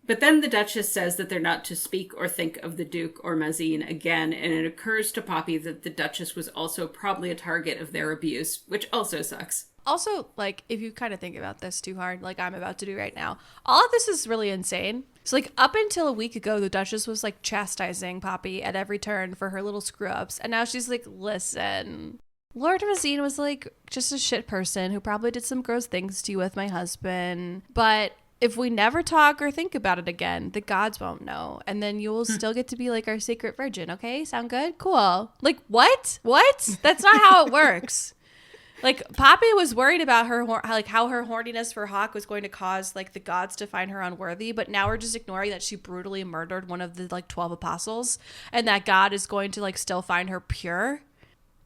But then the Duchess says that they're not to speak or think of the Duke or Mazine again, and it occurs to Poppy that the Duchess was also probably a target of their abuse, which also sucks. Also, like, if you kind of think about this too hard, like I'm about to do right now, all of this is really insane. So, like, up until a week ago, the Duchess was, like, chastising Poppy at every turn for her little screw-ups. And now she's like, listen, Lord Mazine was, like, just a shit person who probably did some gross things to you with my husband. But if we never talk or think about it again, the gods won't know. And then you will still get to be, like, our sacred virgin, okay? Sound good? Cool. Like, what? What? That's not how it works. Like, Poppy was worried about her, like, how her horniness for Hawke was going to cause, like, the gods to find her unworthy, but now we're just ignoring that she brutally murdered one of the, like, 12 apostles, and that God is going to, like, still find her pure.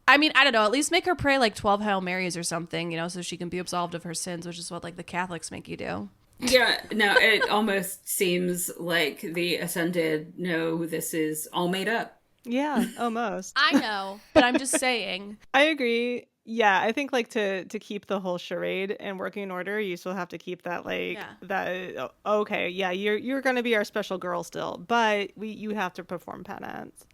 I mean, I don't know, at least make her pray, like, 12 Hail Marys or something, you know, so she can be absolved of her sins, which is what, like, the Catholics make you do. Yeah, no, it almost seems like the Ascended know this is all made up. Yeah, almost. I know, but I'm just saying. I agree. Yeah, I think like to keep the whole charade in working order, you still have to keep that like okay, yeah, you're going to be our special girl still, but you have to perform penance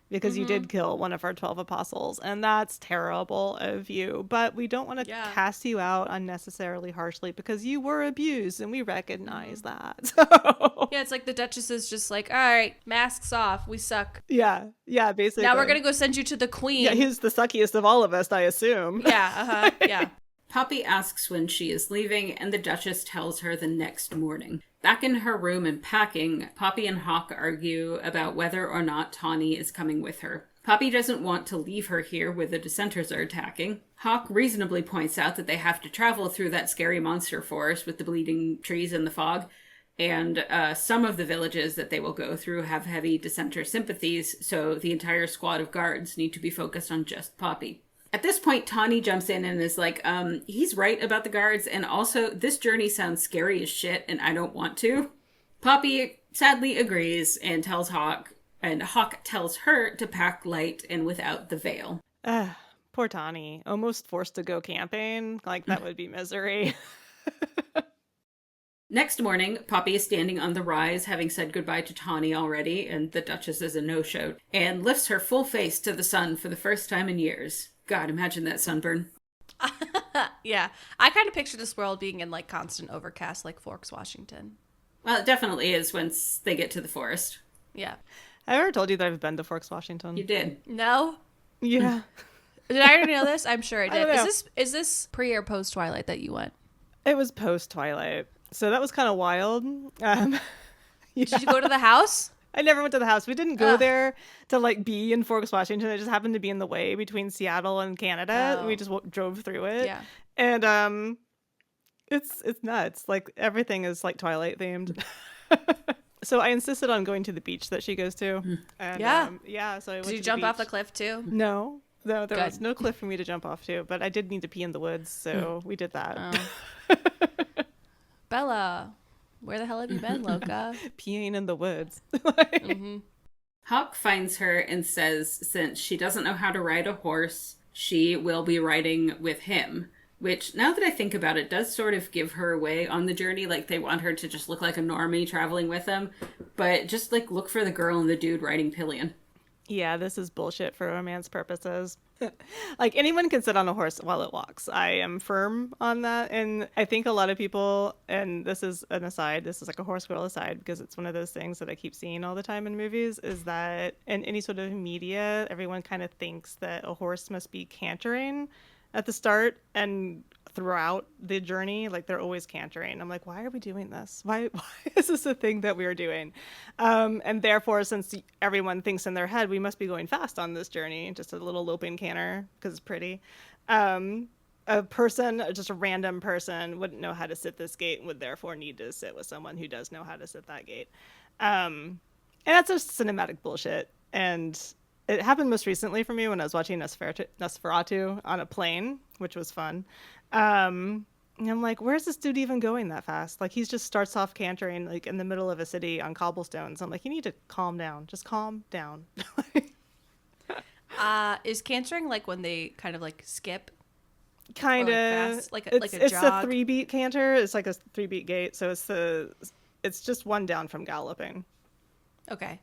because you did kill one of our 12 apostles, and that's terrible of you, but we don't want to cast you out unnecessarily harshly because you were abused and we recognize that. So Yeah, it's like the Duchess is just like, all right, masks off, we suck. yeah, basically. Now we're going to go send you to the queen. Yeah, he's the suckiest of all of us, I assume. Yeah, yeah. Poppy asks when she is leaving, and the Duchess tells her the next morning. Back in her room and packing, Poppy and Hawke argue about whether or not Tawny is coming with her. Poppy doesn't want to leave her here where the dissenters are attacking. Hawke reasonably points out that they have to travel through that scary monster forest with the bleeding trees and the fog, and some of the villages that they will go through have heavy dissenter sympathies, so the entire squad of guards need to be focused on just Poppy. At this point, Tawny jumps in and is like, he's right about the guards, and also, this journey sounds scary as shit, and I don't want to. Poppy sadly agrees and tells Hawke, and Hawke tells her to pack light and without the veil. Poor Tawny. Almost forced to go camping. Like, that would be misery. Next morning, Poppy is standing on the rise, having said goodbye to Tawny already, and the Duchess is a no-show, and lifts her full face to the sun for the first time in years. God, imagine that sunburn. Yeah. I kind of picture this world being in, like, constant overcast, like Forks, Washington. Well, it definitely is once they get to the forest. Yeah. I ever told you that I've been to Forks, Washington? You did. No? Yeah. Did I already know this? I'm sure I I did. don't know. Is this pre or post Twilight that you went? It was post-Twilight. So that was kind of wild. Yeah. Did you go to the house? I never went to the house. We didn't go there to like be in Forks, Washington. It just happened to be in the way between Seattle and Canada. Oh. We just drove through it. Yeah. And it's nuts. Like everything is like Twilight themed. So I insisted on going to the beach that she goes to. And, Yeah. So I went Did you to jump the off the beach. cliff too? No, there Good. was no cliff for me to jump off to, but I did need to pee in the woods, so we did that. Oh. Bella, where the hell have you been, Loca? Peeing in the woods. Hawke finds her and says since she doesn't know how to ride a horse, she will be riding with him. Which, now that I think about it, does sort of give her away on the journey. Like, they want her to just look like a normie traveling with them. But just, like, look for the girl and the dude riding pillion. Yeah, this is bullshit for romance purposes. Like, anyone can sit on a horse while it walks. I am firm on that. And I think a lot of people, and this is an aside, this is like a horse girl aside, because it's one of those things that I keep seeing all the time in movies, is that in any sort of media, everyone kind of thinks that a horse must be cantering at the start and throughout the journey. Like, they're always cantering. I'm like, why are we doing this? Why is this a thing that we are doing? And therefore, since everyone thinks in their head we must be going fast on this journey, just a little loping canter because it's pretty, a person, just a random person, wouldn't know how to sit this gait and would therefore need to sit with someone who does know how to sit that gait. And that's just cinematic bullshit. And it happened most recently for me when I was watching Nosferatu on a plane, which was fun. And I'm like, where's this dude even going that fast? Like, he just starts off cantering like in the middle of a city on cobblestones. I'm like, you need to calm down. Just calm down. Is cantering like when they kind of like skip? Kind of. Like It's a jog? a 3-beat canter. It's like a 3-beat gait. So it's just one down from galloping. Okay.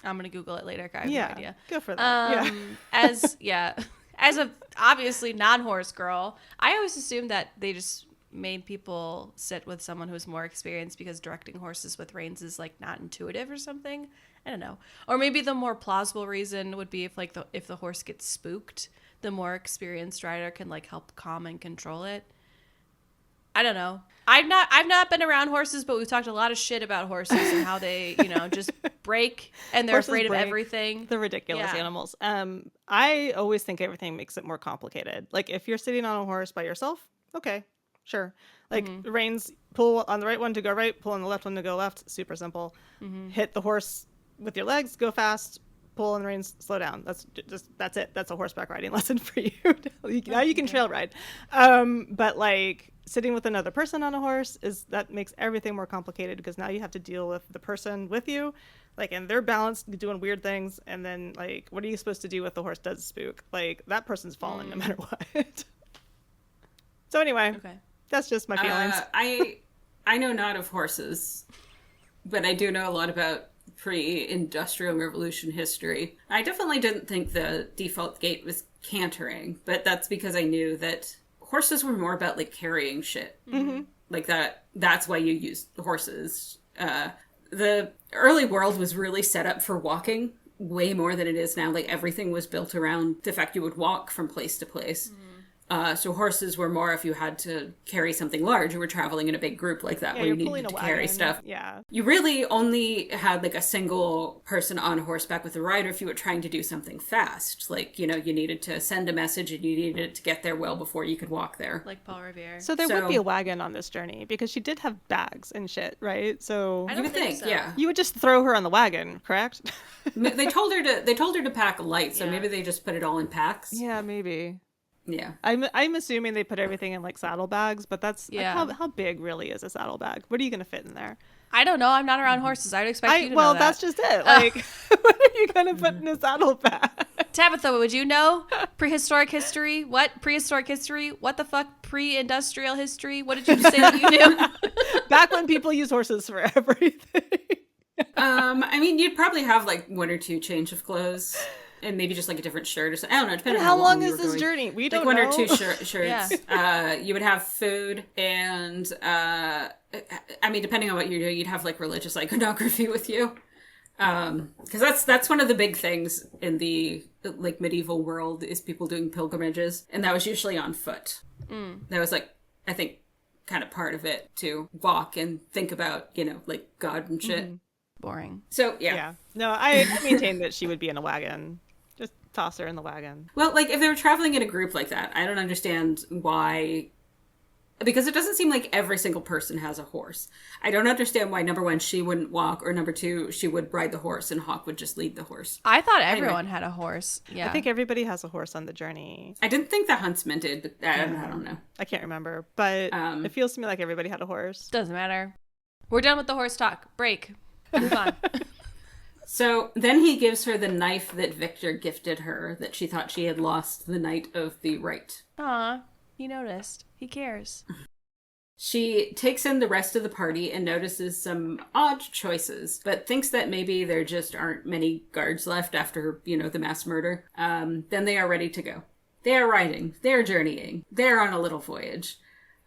I'm gonna Google it later. I have no idea. Go for that. As a obviously non-horse girl, I always assumed that they just made people sit with someone who's more experienced because directing horses with reins is like not intuitive or something. I don't know. Or maybe the more plausible reason would be if the horse gets spooked, the more experienced rider can like help calm and control it. I don't know. I've not been around horses, but we've talked a lot of shit about horses and how they, just break and they're Horses afraid break. of everything. The ridiculous Yeah. animals. I always think everything makes it more complicated. Like if you're sitting on a horse by yourself, okay, sure. Like reins, pull on the right one to go right, pull on the left one to go left. Super simple. Hit the horse with your legs, go fast. Pull on the reins, slow down. That's it. That's a horseback riding lesson for you. Now you can trail ride. But like sitting with another person on a horse that makes everything more complicated because now you have to deal with the person with you, like, and they're balanced doing weird things. And then like, what are you supposed to do if the horse does spook? Like that person's falling no matter what. So anyway, that's just my feelings. I know not of horses, but I do know a lot about pre-industrial revolution history. I definitely didn't think the default gait was cantering, but that's because I knew that horses were more about like carrying shit. Like that's why you used horses. The early world was really set up for walking way more than it is now. Like everything was built around the fact you would walk from place to place. So horses were more if you had to carry something large, you were traveling in a big group like that, where you needed to carry stuff. Yeah. You really only had like a single person on horseback with a rider if you were trying to do something fast. Like, you needed to send a message and you needed to get there well before you could walk there. Like Paul Revere. So there would be a wagon on this journey because she did have bags and shit, right? So I You don't would think think, so. yeah. you would just throw her on the wagon, correct? They told her to pack light, so Yeah. maybe they just put it all in packs. Yeah, maybe. Yeah. I'm assuming they put everything in like saddlebags, but that's like, Yeah. how big really is a saddlebag? What are you going to fit in there? I don't know. I'm not around horses. I would expect you to know that. That's just it. Like, what are you going to put in a saddlebag? Tabitha, would you know? Prehistoric history? What? Prehistoric history? What the fuck? Pre-industrial history? What did you say that you knew? Back when people use horses for everything. I mean, you'd probably have like one or two change of clothes. And maybe just like a different shirt or something. I don't know. Depending And on how long you is were this going. journey? We Like don't one know. or two shirts. Yeah. You would have food, and I mean, depending on what you're doing, you'd have like religious iconography with you, because that's one of the big things in the like medieval world is people doing pilgrimages, and that was usually on foot. That was like, I think, kind of part of it to walk and think about, like God and shit. Boring. So yeah. Yeah. No, I maintain that she would be in a wagon. Just toss her in the wagon. Well, like, if they were traveling in a group like that, I don't understand why... Because it doesn't seem like every single person has a horse. I don't understand why, number one, she wouldn't walk, or number two, she would ride the horse and Hawke would just lead the horse. I thought everyone had a horse. Yeah. I think everybody has a horse on the journey. I didn't think the huntsman did, but I don't know. I can't remember, but it feels to me like everybody had a horse. Doesn't matter. We're done with the horse talk. Break. Move on. So then he gives her the knife that Victor gifted her that she thought she had lost the night of the rite. Aw, he noticed. He cares. She takes in the rest of the party and notices some odd choices, but thinks that maybe there just aren't many guards left after, the mass murder. Then they are ready to go. They are riding. They are journeying. They are on a little voyage.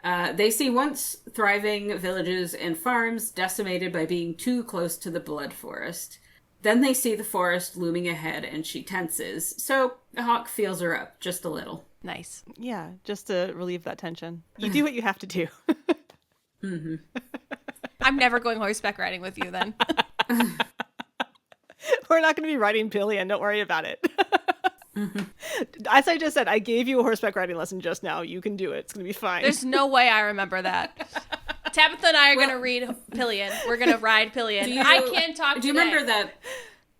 They see once thriving villages and farms decimated by being too close to the blood forest. Then they see the forest looming ahead and she tenses. So Hawke feels her up just a little. Nice. Yeah, just to relieve that tension. You do what you have to do. Mm-hmm. I'm never going horseback riding with you then. We're not going to be riding pillion. Don't worry about it. As I just said, I gave you a horseback riding lesson just now. You can do it. It's going to be fine. There's no way I remember that. Tabitha and I are going to read pillion. We're going to ride pillion. I can't talk Do you today. remember that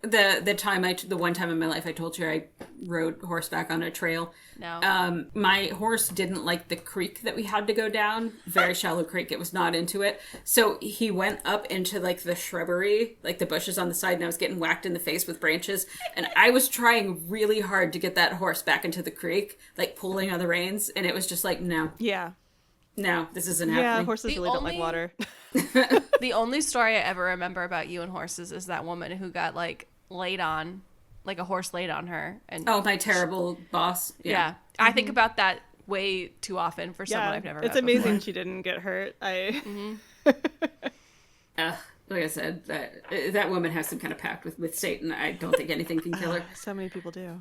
the one time in my life I told you I rode horseback on a trail? No. My horse didn't like the creek that we had to go down. Very shallow creek. It was not into it. So he went up into like the shrubbery, like the bushes on the side, and I was getting whacked in the face with branches. And I was trying really hard to get that horse back into the creek, like pulling on the reins. And it was just like, no, this isn't happening. Yeah, horses really don't like water. The only story I ever remember about you and horses is that woman who got like laid on, like a horse laid on her. And Oh, my terrible boss. yeah. I think about that way too often for someone I've never met. It's amazing before. she didn't get hurt. Like I said, that woman has some kind of pact with Satan. I don't think anything can kill her. So many people do.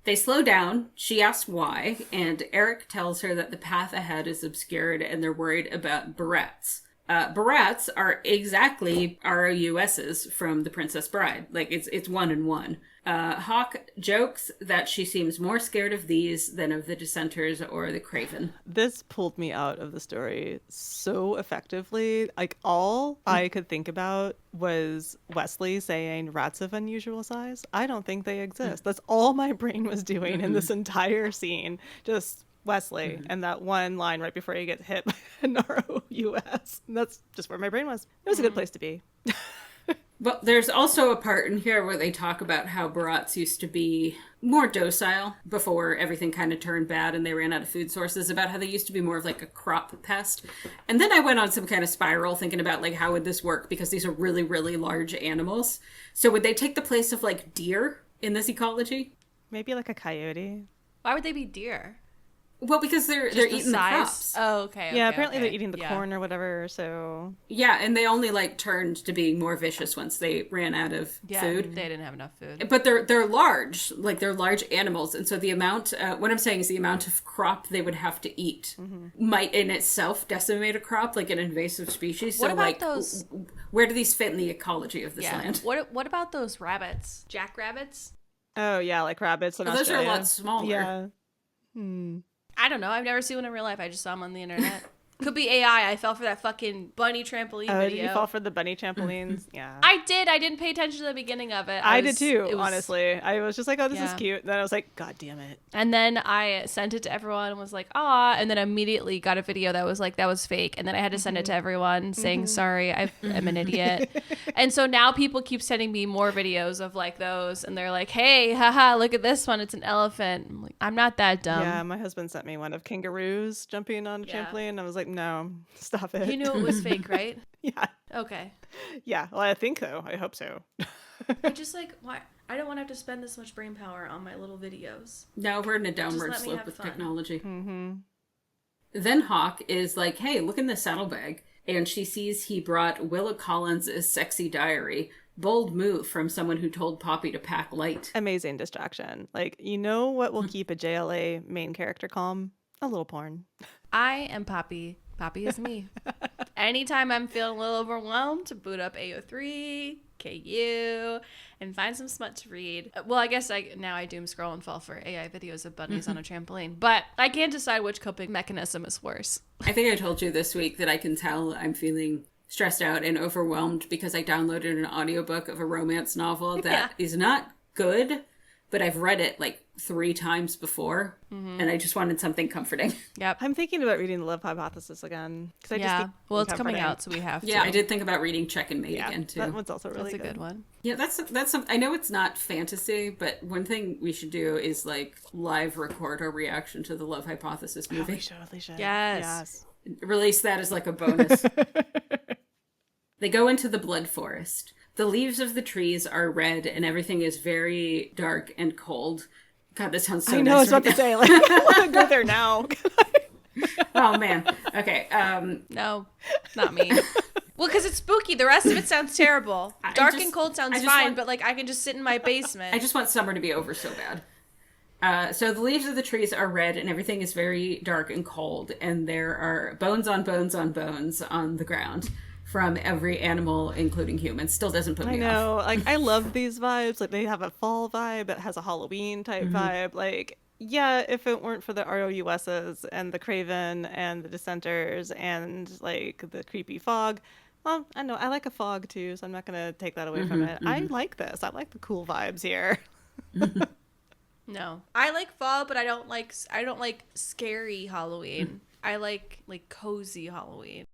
They slow down. She asks why, and Eric tells her that the path ahead is obscured and they're worried about barrettes. Barrettes are exactly ROUSs from The Princess Bride. Like, it's one and one. Hawke jokes that she seems more scared of these than of the dissenters or the Craven. This pulled me out of the story so effectively. Like, all I could think about was Wesley saying rats of unusual size. I don't think they exist. That's all my brain was doing in this entire scene. Just Wesley and that one line right before he gets hit by an ROUS. And that's just where my brain was. It was a good place to be. But there's also a part in here where they talk about how barrettes used to be more docile before everything kind of turned bad and they ran out of food sources, about how they used to be more of like a crop pest. And then I went on some kind of spiral thinking about like, how would this work? Because these are really, really large animals. So would they take the place of like deer in this ecology? Maybe like a coyote. Why would they be deer? Well, because they're eating the crops. Oh, okay. Yeah, okay, apparently okay. they're eating the corn or whatever, so... Yeah, and they only like turned to being more vicious once they ran out of food. They didn't have enough food. But they're large, like they're large animals, and so the amount, what I'm saying is the amount of crop they would have to eat might in itself decimate a crop, like an invasive species. What So about like, those? where do these fit in the ecology of this land? What about those rabbits? Jackrabbits? Oh, yeah, like rabbits in Those are a Australia. lot smaller. Yeah. I don't know. I've never seen one in real life. I just saw them on the internet. Could be AI. I fell for that fucking bunny trampoline Oh, video. did you fall for the bunny trampolines? Yeah. I did. I didn't pay attention to the beginning of it. I did too, honestly. I was just like, oh, this is Yeah. cute. Then I was like, God damn it. And then I sent it to everyone and was like, ah, and then immediately got a video that was like, that was fake. And then I had to send it to everyone saying, sorry, I'm an idiot. And so now people keep sending me more videos of like those. And they're like, hey, haha, look at this one. It's an elephant. I'm like, I'm not that dumb. Yeah, my husband sent me one of kangaroos jumping on a trampoline. I was like, no, stop it. You knew it was fake, right? Yeah. Okay. Yeah. Well, I think so. I hope so. I just like, why? I don't want to have to spend this much brain power on my little videos. No, we're in a downward let me slope have with fun. technology. Then Hawke is like, hey, look in the saddlebag. And she sees he brought Willa Collins' sexy diary. Bold move from someone who told Poppy to pack light. Amazing distraction. Like, you know what will keep a JLA main character calm? A little porn. I am Poppy. Poppy is me. Anytime I'm feeling a little overwhelmed, to boot up AO3, KU, and find some smut to read. Well, I guess now I doom scroll and fall for AI videos of bunnies on a trampoline, but I can't decide which coping mechanism is worse. I think I told you this week that I can tell I'm feeling stressed out and overwhelmed because I downloaded an audiobook of a romance novel that is not good, but I've read it like 3 times before, and I just wanted something comforting. Yep. I'm thinking about reading The Love Hypothesis again. I just think Well, it's coming comforting. out, so we have to. Yeah, I did think about reading Check and Mate Yeah, again, too. that one's also really That's a good one. Yeah, that's some. I know it's not fantasy, but one thing we should do is like live record our reaction to the Love Hypothesis Oh, movie. we should. Yes. Release that as like a bonus. They go into the blood forest. The leaves of the trees are red, and everything is very dark and cold. God, this sounds so. I know. I nice was about right to say, like, I want to go there now. now. Oh man. Okay. No, not me. Well, because it's spooky. The rest of it sounds terrible. Dark and cold sounds fine, but like I can just sit in my basement. I just want summer to be over so bad. So the leaves of the trees are red, and everything is very dark and cold, and there are bones on bones on bones on the ground from every animal, including humans. Still doesn't put me I know. off. Like, I love these vibes. Like, they have a fall vibe. It has a Halloween type vibe. Like, yeah, if it weren't for the ROUSs and the Craven and the Dissenters and, like, the creepy fog. Well, I know. I like a fog, too, so I'm not going to take that away from it. I like this. I like the cool vibes here. No, I like fall, but I don't like scary Halloween. I like cozy Halloween.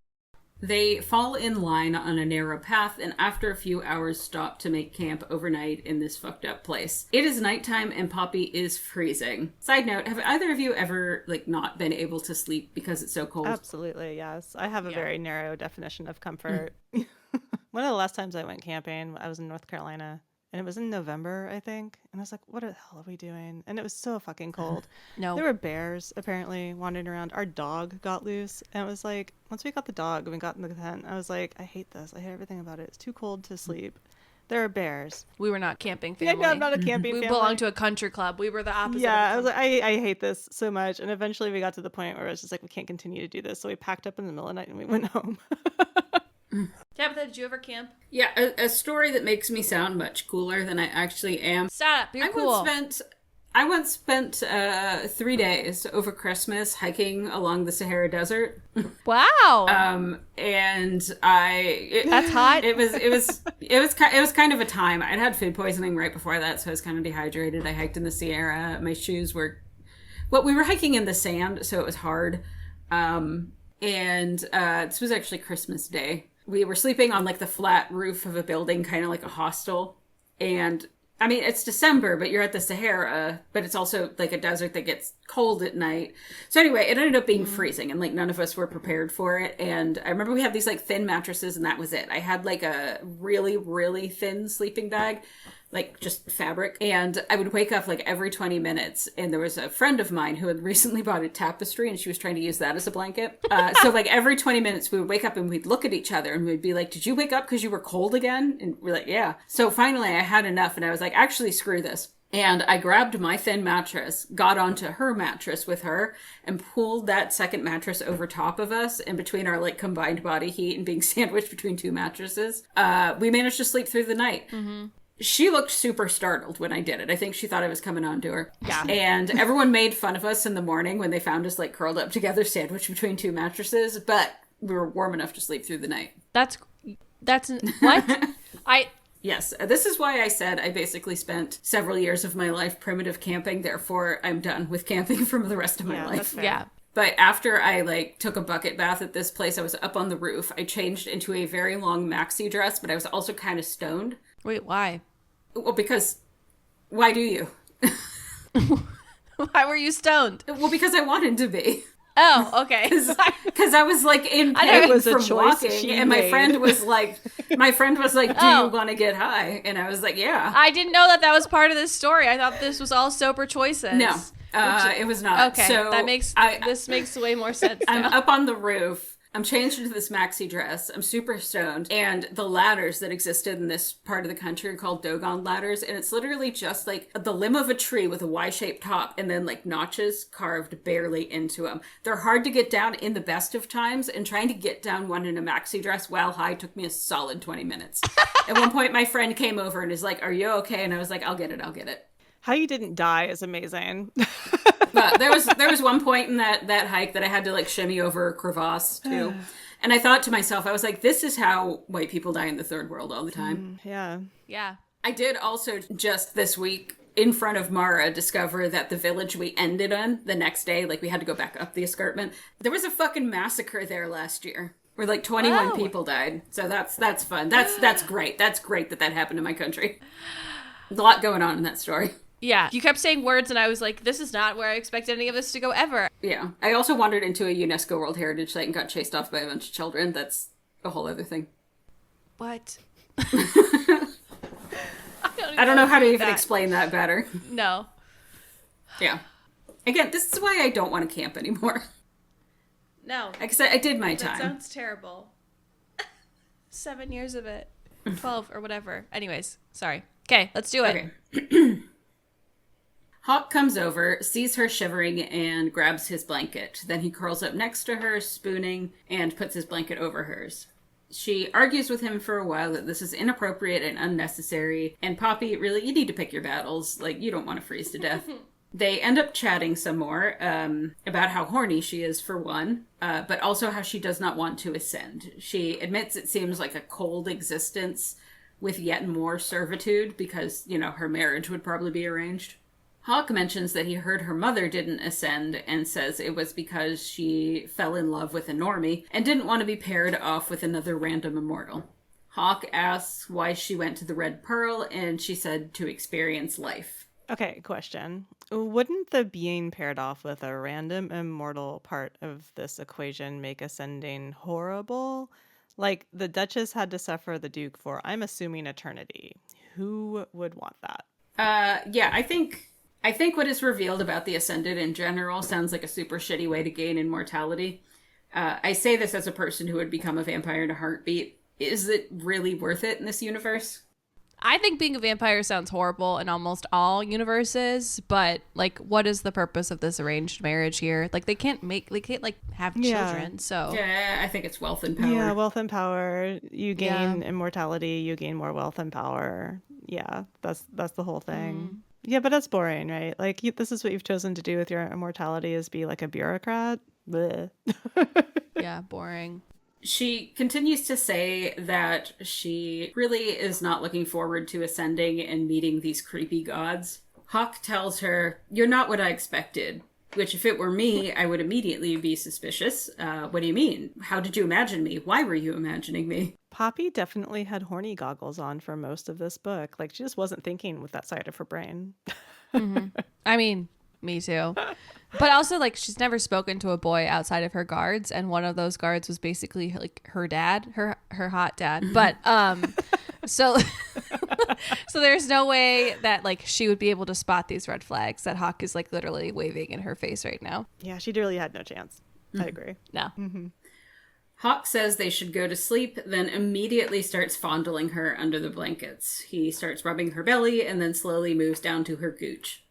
They fall in line on a narrow path, and after a few hours stop to make camp overnight in this fucked up place. It is nighttime, and Poppy is freezing. Side note, have either of you ever, like, not been able to sleep because it's so cold? Absolutely, yes. I have a very narrow definition of comfort. One of the last times I went camping, I was in North Carolina. And it was in November, I think. And I was like, what the hell are we doing? And it was so fucking cold. No. There were bears, apparently, wandering around. Our dog got loose. And it was like, once we got the dog and we got in the tent, I was like, I hate this. I hate everything about it. It's too cold to sleep. There are bears. We were not camping Yeah, family. no, I'm not a camping We family. belonged to a country club. We were the opposite. Yeah, I of was a like, I hate this so much. And eventually we got to the point where it was just like, we can't continue to do this. So we packed up in the middle of the night and we went home. Tabitha, did you ever camp? Yeah, a story that makes me sound much cooler than I actually am. Stop. You're cool. I once spent 3 days over Christmas hiking along the Sahara Desert. Wow. And That's hot. It was kind of a time. I'd had food poisoning right before that, so I was kind of dehydrated. I hiked in the Sierra. My shoes were, we were hiking in the sand, so it was hard. And this was actually Christmas Day. We were sleeping on like the flat roof of a building, kind of like a hostel. And I mean, it's December, but you're at the Sahara, but it's also like a desert that gets cold at night. So anyway, it ended up being freezing and like none of us were prepared for it. And I remember we had these like thin mattresses and that was it. I had like a really, really thin sleeping bag, like just fabric. And I would wake up like every 20 minutes. And there was a friend of mine who had recently bought a tapestry and she was trying to use that as a blanket. So like every 20 minutes we would wake up and we'd look at each other and we'd be like, did you wake up because you were cold again? And we're like, yeah. So finally I had enough and I was like, actually screw this. And I grabbed my thin mattress, got onto her mattress with her, and pulled that second mattress over top of us. And between our like combined body heat and being sandwiched between two mattresses, we managed to sleep through the night. Mm-hmm. She looked super startled when I did it. I think she thought I was coming on to her. Yeah. And everyone made fun of us in the morning when they found us like curled up together, sandwiched between two mattresses. But we were warm enough to sleep through the night. That's what? Yes, this is why I said I basically spent several years of my life primitive camping. Therefore, I'm done with camping for the rest of my life. Yeah. But after I like took a bucket bath at this place, I was up on the roof. I changed into a very long maxi dress, but I was also kind of stoned. Wait, why? Well, because why do you? Why were you stoned? Well, because I wanted to be. Oh, okay. Because I was like in pain from walking, and my friend was like, "Do you want to get high?" And I was like, "Yeah." I didn't know that was part of this story. I thought this was all sober choices. No, it was not. Okay, so that makes this makes way more sense. I'm now. up on the roof. I'm changed into this maxi dress. I'm super stoned. And the ladders that existed in this part of the country are called Dogon ladders. And it's literally just like the limb of a tree with a Y-shaped top and then like notches carved barely into them. They're hard to get down in the best of times. And trying to get down one in a maxi dress while high took me a solid 20 minutes. At one point, my friend came over and is like, "Are you okay?" And I was like, I'll get it. How you didn't die is amazing. But there was one point in that hike that I had to like shimmy over a crevasse too. And I thought to myself, I was like, this is how white people die in the third world all the time. Yeah. Yeah. I did also just this week in front of Maura discover that the village we ended on the next day, like we had to go back up the escarpment. There was a fucking massacre there last year where like 21 people died. So that's fun. That's great. That's great that happened in my country. A lot going on in that story. Yeah. You kept saying words and I was like, this is not where I expected any of this to go ever. Yeah. I also wandered into a UNESCO World Heritage Site and got chased off by a bunch of children. That's a whole other thing. What? I don't know how to even explain that better. No. Yeah. Again, this is why I don't want to camp anymore. No. Like I said, I did my time. That sounds terrible. 7 years of it. 12 or whatever. Anyways, sorry. Okay, let's do it. Okay. Hawke comes over, sees her shivering, and grabs his blanket. Then he curls up next to her, spooning, and puts his blanket over hers. She argues with him for a while that this is inappropriate and unnecessary, and Poppy, really, you need to pick your battles. Like, you don't want to freeze to death. They end up chatting some more about how horny she is, for one, but also how she does not want to ascend. She admits it seems like a cold existence with yet more servitude because, her marriage would probably be arranged. Hawke mentions that he heard her mother didn't ascend and says it was because she fell in love with a normie and didn't want to be paired off with another random immortal. Hawke asks why she went to the Red Pearl, and she said to experience life. Okay, question. Wouldn't the being paired off with a random immortal part of this equation make ascending horrible? Like, the Duchess had to suffer the Duke for, I'm assuming, eternity. Who would want that? Yeah, I think what is revealed about the Ascended in general sounds like a super shitty way to gain immortality. I say this as a person who would become a vampire in a heartbeat. Is it really worth it in this universe? I think being a vampire sounds horrible in almost all universes, but like, what is the purpose of this arranged marriage here? Like, they can't like have children. So Yeah, I think it's wealth and power. Yeah, wealth and power. You gain immortality, you gain more wealth and power. Yeah, that's the whole thing. Yeah, but that's boring, right? Like, this is what you've chosen to do with your immortality, is be like a bureaucrat. Bleh. yeah, boring. She continues to say that she really is not looking forward to ascending and meeting these creepy gods. Hawke tells her, "You're not what I expected," which if it were me, I would immediately be suspicious. What do you mean? How did you imagine me? Why were you imagining me? Poppy definitely had horny goggles on for most of this book. Like, she just wasn't thinking with that side of her brain. I mean, me too. But also, like, she's never spoken to a boy outside of her guards, and one of those guards was basically like her dad, her hot dad. But so so there's no way that like she would be able to spot these red flags that Hawke is like literally waving in her face right now. Yeah, she really had no chance. I agree. No. Hawke says they should go to sleep, then immediately starts fondling her under the blankets. He starts rubbing her belly and then slowly moves down to her gooch.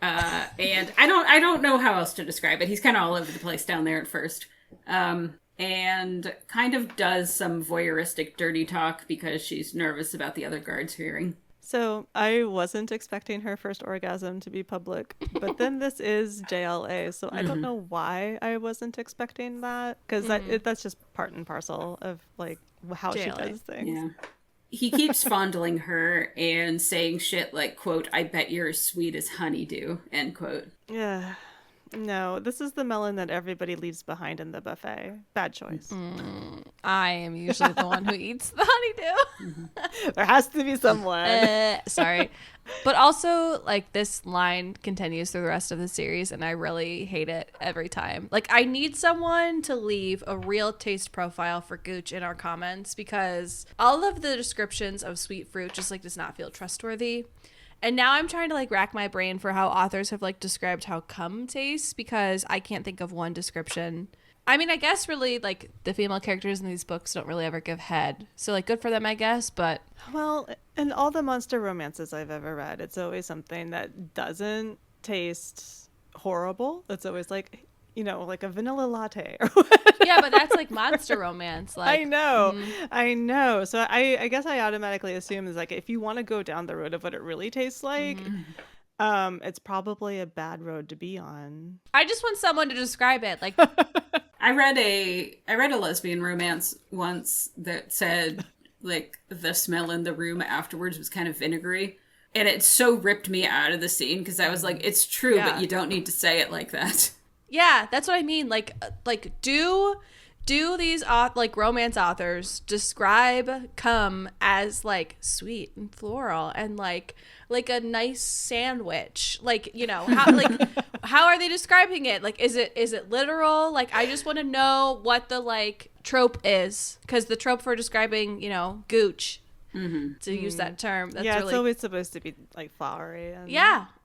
And I don't know how else to describe it. He's kind of all over the place down there at first. And kind of does some voyeuristic dirty talk because she's nervous about the other guards hearing. So I wasn't expecting her first orgasm to be public, but then this is JLA, so I don't know why I wasn't expecting that, because that's just part and parcel of like how JLA. she does things. Yeah. He keeps fondling her and saying shit like, quote, "I bet you're as sweet as honeydew," end quote. Yeah. No, this is the melon that everybody leaves behind in the buffet. Bad choice. I am usually the one who eats the honeydew. There has to be someone. Sorry. But also, like, this line continues through the rest of the series, and I really hate it every time. Like, I need someone to leave a real taste profile for Gooch in our comments, because all of the descriptions of sweet fruit just, like, does not feel trustworthy. And now I'm trying to like rack my brain for how authors have like described how cum tastes, because I can't think of one description. I mean, I guess really like the female characters in these books don't really ever give head. So like good for them, I guess. But Well, in all the monster romances I've ever read, it's always something that doesn't taste horrible. It's always like, you know, like a vanilla latte or whatever. yeah, but that's like monster romance. Like I know. So I guess I automatically assume is like, if you want to go down the road of what it really tastes like, it's probably a bad road to be on. I just want someone to describe it. Like I read a lesbian romance once that said like the smell in the room afterwards was kind of vinegary, and it so ripped me out of the scene because I was like, it's true, but you don't need to say it like that. yeah, that's what I mean. Like do these like romance authors describe cum as like sweet and floral and like a nice sandwich? Like, you know, how are they describing it? Like, is it literal? Like, I just want to know what the like trope is, because the trope for describing, you know, gooch, to use that term, that's yeah, really, it's always supposed to be like flowery and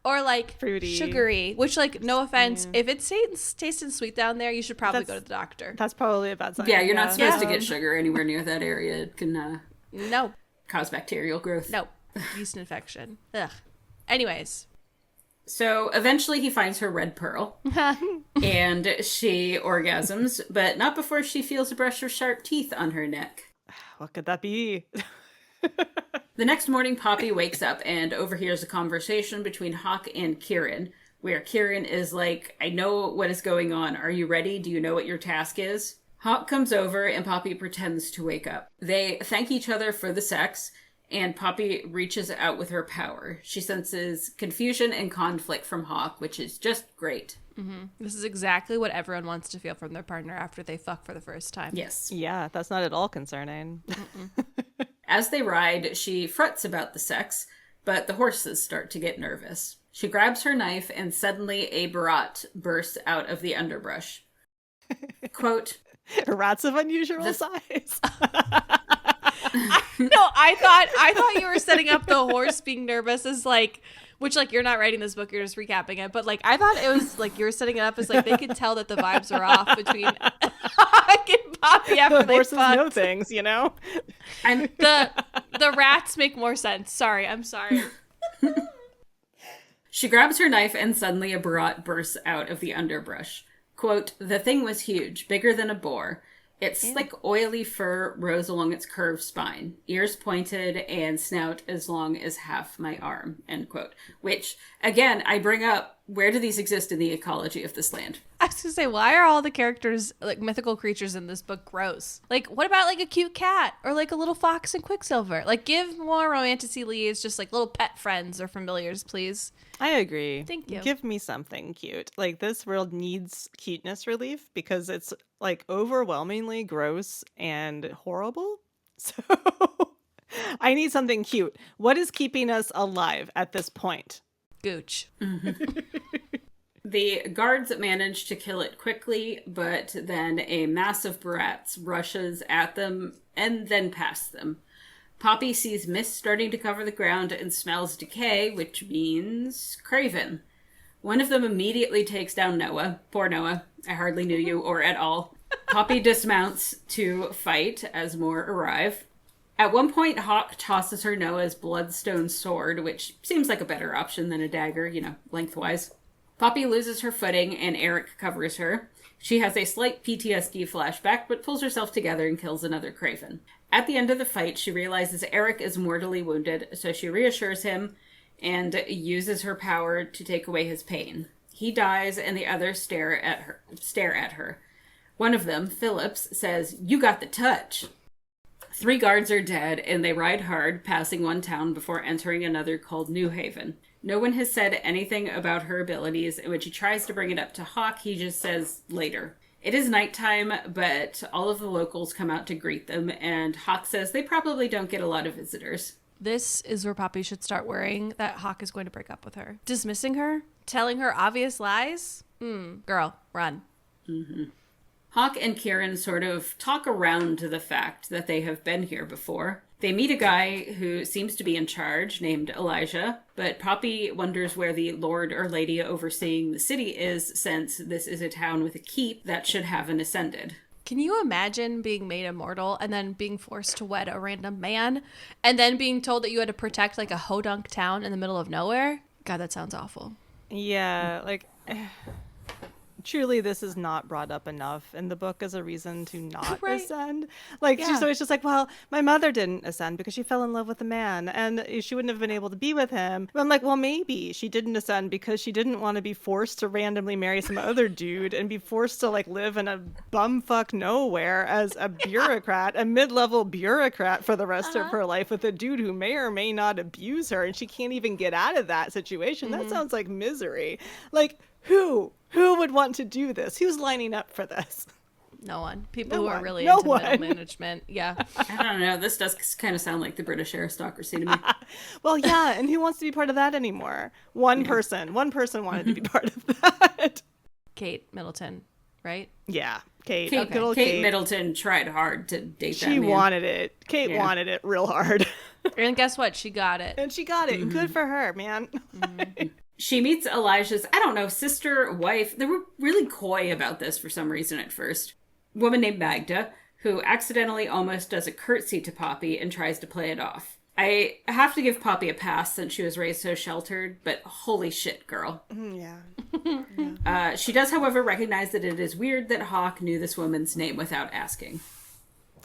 or like fruity, sugary, which like, no offense, if it's tasting sweet down there, you should probably go to the doctor. That's probably a bad sign. Yeah, you're not supposed to get sugar anywhere near that area. It can No. cause bacterial growth. No. Yeast infection. Ugh. Anyways. So eventually he finds her red pearl and she orgasms, but not before she feels a brush of sharp teeth on her neck. What could that be? The next morning, Poppy wakes up and overhears a conversation between Hawke and Kieran, where Kieran is like, "I know what is going on. Are you ready? Do you know what your task is?" Hawke comes over and Poppy pretends to wake up. They thank each other for the sex, and Poppy reaches out with her power. She senses confusion and conflict from Hawke, which is just great. This is exactly what everyone wants to feel from their partner after they fuck for the first time. Yes. Yeah, that's not at all concerning. As they ride, she frets about the sex, but the horses start to get nervous. She grabs her knife and suddenly a barat bursts out of the underbrush. Quote, Rats of unusual size. No, I thought you were setting up the horse being nervous as like, which like you're not writing this book, you're just recapping it. But like I thought it was like you were setting it up as like they could tell that the vibes are off between Hawke and Poppy after they Horses fucked. know things, you know. I'm The rats make more sense. Sorry, I'm sorry. She grabs her knife and suddenly a brat bursts out of the underbrush. Quote, the thing was huge, bigger than a boar. Its slick, oily fur rose along its curved spine, ears pointed, and snout as long as half my arm, end quote. Which, again, I bring up, where do these exist in the ecology of this land? I was gonna say, why are all the characters, like mythical creatures in this book, gross? Like, what about like a cute cat or like a little fox and Quicksilver? Like, give more Romantasy leads, just like little pet friends or familiars, please. I agree. Thank you. Give me something cute. Like, this world needs cuteness relief because it's like overwhelmingly gross and horrible. So I need something cute. What is keeping us alive at this point? Gooch. The guards manage to kill it quickly, but then a mass of brats rushes at them and then past them. Poppy sees mist starting to cover the ground and smells decay, which means Craven. One of them immediately takes down Noah. Poor Noah. I hardly knew you or at all. Poppy dismounts to fight as more arrive. At one point, Hawke tosses her Noah's bloodstone sword, which seems like a better option than a dagger, you know, lengthwise. Poppy loses her footing and Eric covers her. She has a slight PTSD flashback, but pulls herself together and kills another Craven. At the end of the fight, she realizes Eric is mortally wounded, so she reassures him and uses her power to take away his pain. He dies, and the others stare at her. One of them, Phillips, says, "You got the touch." 3 guards are dead, and they ride hard, passing one town before entering another called New Haven. No one has said anything about her abilities, and when she tries to bring it up to Hawke, he just says, later. It is nighttime, but all of the locals come out to greet them, and Hawke says they probably don't get a lot of visitors. This is where Poppy should start worrying that Hawke is going to break up with her. Dismissing her? Telling her obvious lies? Girl, run. Mm-hmm. Hawke and Kieran sort of talk around to the fact that they have been here before. They meet a guy who seems to be in charge, named Elijah, but Poppy wonders where the lord or lady overseeing the city is, since this is a town with a keep that should have an ascended. Can you imagine being made immortal and then being forced to wed a random man and then being told that you had to protect like a hodunk town in the middle of nowhere? God, that sounds awful. Yeah, like... Truly, this is not brought up enough in the book as a reason to not Right. ascend. Like, Yeah. she's always just like, well, my mother didn't ascend because she fell in love with a man and she wouldn't have been able to be with him. But I'm like, well, maybe she didn't ascend because she didn't want to be forced to randomly marry some other dude and be forced to, like, live in a bumfuck nowhere as a bureaucrat, a mid-level bureaucrat for the rest of her life with a dude who may or may not abuse her, and she can't even get out of that situation. That sounds like misery. Like, who would want to do this? Who's lining up for this? No one. People No who are one. really No into middle one. management. Yeah. I don't know, this does kind of sound like the British aristocracy to me. Well, yeah, and who wants to be part of that anymore? One person wanted to be part of that. Kate Middleton, right? Yeah, Kate. Kate, Good old Kate Middleton tried hard to date that She man. wanted it. Kate Yeah. wanted it real hard. And guess what? She got it. And she got it. Good for her, man. She meets Elijah's, I don't know, sister, wife. They were really coy about this for some reason at first. Woman named Magda, who accidentally almost does a curtsy to Poppy and tries to play it off. I have to give Poppy a pass since she was raised so sheltered, but holy shit, girl. Yeah. She does, however, recognize that it is weird that Hawke knew this woman's name without asking.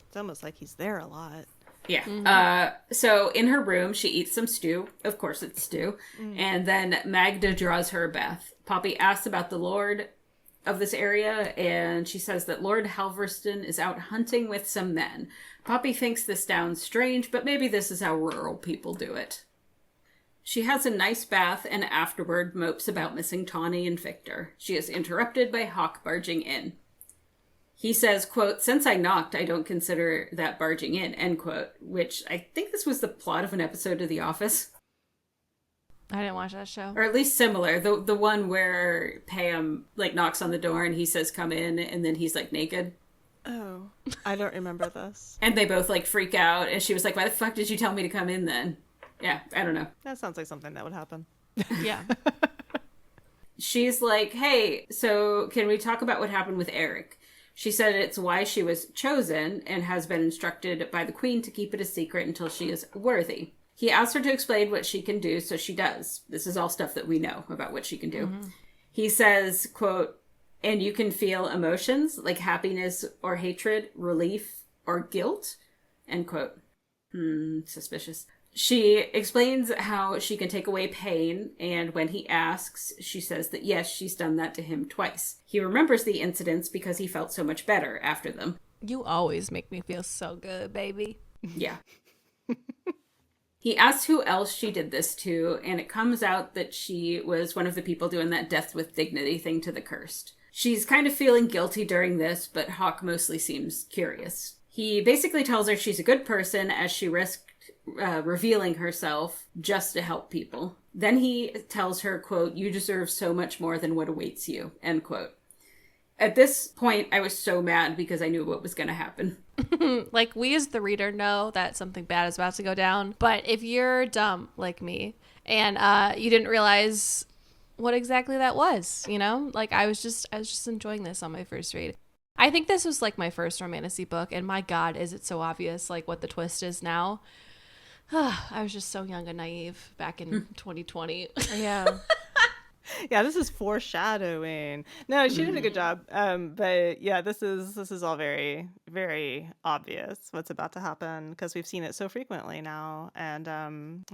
It's almost like he's there a lot. Yeah. So in her room, she eats some stew. Of course it's stew. And then Magda draws her a bath. Poppy asks about the lord of this area, and she says that Lord Halverston is out hunting with some men. Poppy thinks this sounds strange, but maybe this is how rural people do it. She has a nice bath and afterward mopes about missing Tawny and Victor. She is interrupted by Hawke barging in. He says, quote, "Since I knocked, I don't consider that barging in," end quote, which I think this was the plot of an episode of The Office. I didn't watch that show. Or at least similar. The one where Pam, like, knocks on the door and he says, "Come in," and then he's, like, naked. Oh, I don't remember this. And they both like freak out, and she was like, why the fuck did you tell me to come in then? Yeah, I don't know. That sounds like something that would happen. Yeah. She's like, hey, so can we talk about what happened with Eric? She said it's why she was chosen and has been instructed by the queen to keep it a secret until she is worthy. He asked her to explain what she can do, so she does. This is all stuff that we know about what she can do. Mm-hmm. He says, quote, and you can feel emotions like happiness or hatred, relief or guilt, end quote. Suspicious. She explains how she can take away pain, and when he asks, she says that yes, she's done that to him twice. He remembers the incidents because he felt so much better after them. You always make me feel so good, baby. Yeah. He asks who else she did this to, and it comes out that she was one of the people doing that death with dignity thing to the cursed. She's kind of feeling guilty during this, but Hawke mostly seems curious. He basically tells her she's a good person as she risked revealing herself just to help people. Then he tells her, quote, you deserve so much more than what awaits you, end quote. At this point, I was so mad because I knew what was going to happen. Like, we as the reader know that something bad is about to go down. But if you're dumb like me and you didn't realize what exactly that was, you know? Like, I was just enjoying this on my first read. I think this was like my first Romantasy book, and my God, is it so obvious like what the twist is now. I was just so young and naive back in 2020. Yeah. Yeah, this is foreshadowing. No, she did a good job. But yeah, this is all very, very obvious what's about to happen because we've seen it so frequently now, and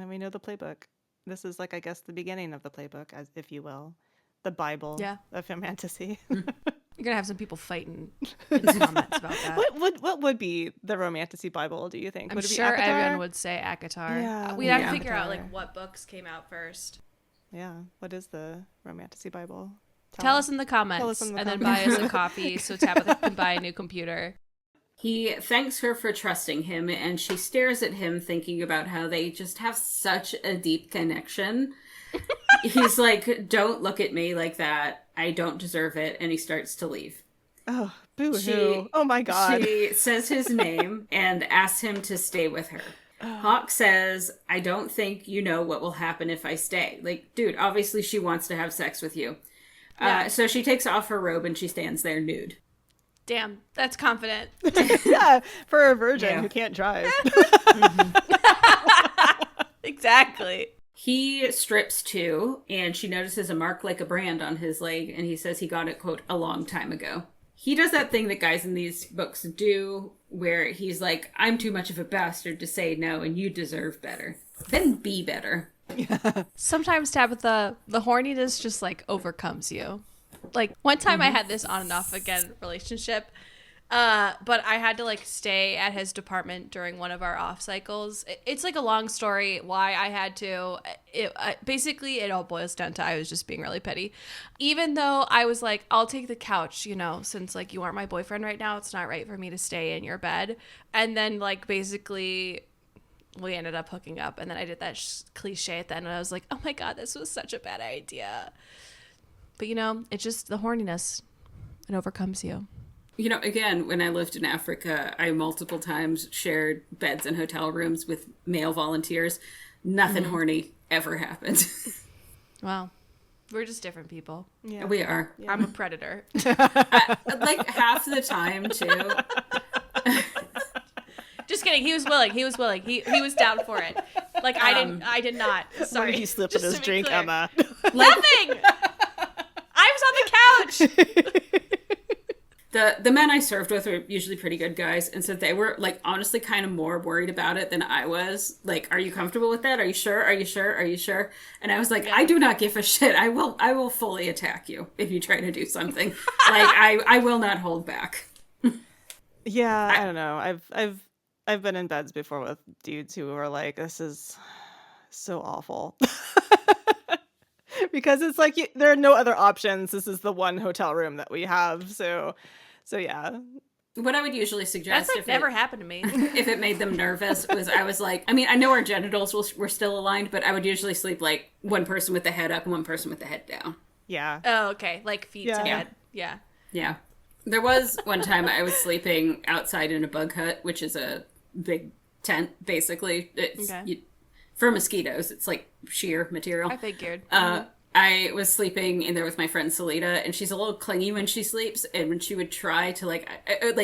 we know the playbook. This is like, I guess, the beginning of the playbook, as if you will, the Bible of Romantasy. You're gonna have some people fighting in the comments about that. What would be the Romantasy Bible, do you think? I'm would it be sure ACOTAR? everyone would say ACOTAR. Yeah, We'd have to yeah. figure out ACOTAR. like what books came out first. Yeah. What is the Romantasy Bible? Tell us in the comments, in the and then comments. buy us a coffee so Tabitha can buy a new computer. He thanks her for trusting him, and she stares at him thinking about how they just have such a deep connection. He's like, don't look at me like that. I don't deserve it. And he starts to leave. Oh, boo-hoo. Oh my God. She says his name and asks him to stay with her. Hawke says, I don't think you know what will happen if I stay. Like, dude, obviously she wants to have sex with you. Yeah. So she takes off her robe and she stands there nude. Damn, that's confident. Yeah, for a virgin who can't drive. Exactly. He strips too, and she notices a mark like a brand on his leg, and he says he got it, quote, a long time ago. He does that thing that guys in these books do, where he's like, I'm too much of a bastard to say no, and you deserve better. Then be better. Yeah. Sometimes, Tabitha, the horniness just like overcomes you. Like, one time I had this on and off again relationship, but I had to like stay at his department during one of our off cycles. It's like a long story why I had to. Basically, it all boils down to I was just being really petty. Even though I was like, I'll take the couch, you know, since like you aren't my boyfriend right now, it's not right for me to stay in your bed. And then like basically we ended up hooking up, and then I did that cliche at the end, and I was like, oh my God, this was such a bad idea. But, you know, it's just the horniness. It overcomes you. You know, again, when I lived in Africa, I multiple times shared beds and hotel rooms with male volunteers. Nothing horny ever happened. Wow. We're just different people. Yeah. We are. Yeah. I'm a predator. Like half the time, too. Just kidding. He was willing. He was down for it. Like, I did not. Sorry. Where did he slip in Just his to be drink, clear. Emma? Nothing! I was on the couch! The men I served with were usually pretty good guys, and so they were, like, honestly kind of more worried about it than I was. Like, are you comfortable with that? Are you sure? Are you sure? Are you sure? And I was like, I do not give a shit. I will fully attack you if you try to do something. Like, I will not hold back. Yeah, I don't know. I've been in beds before with dudes who were like, this is so awful. Because it's like there are no other options. This is the one hotel room that we have. So yeah. What I would usually suggest That's like never happened to me. if it made them nervous was I was like, I mean, I know our genitals were still aligned, but I would usually sleep like one person with the head up and one person with the head down. Yeah. Oh, okay. Like feet to Yeah. head. Yeah. Yeah. There was one time I was sleeping outside in a bug hut, which is a big tent, basically. It's for mosquitoes. It's like sheer material. I figured. I was sleeping in there with my friend Salita, and she's a little clingy when she sleeps. And when she would try to like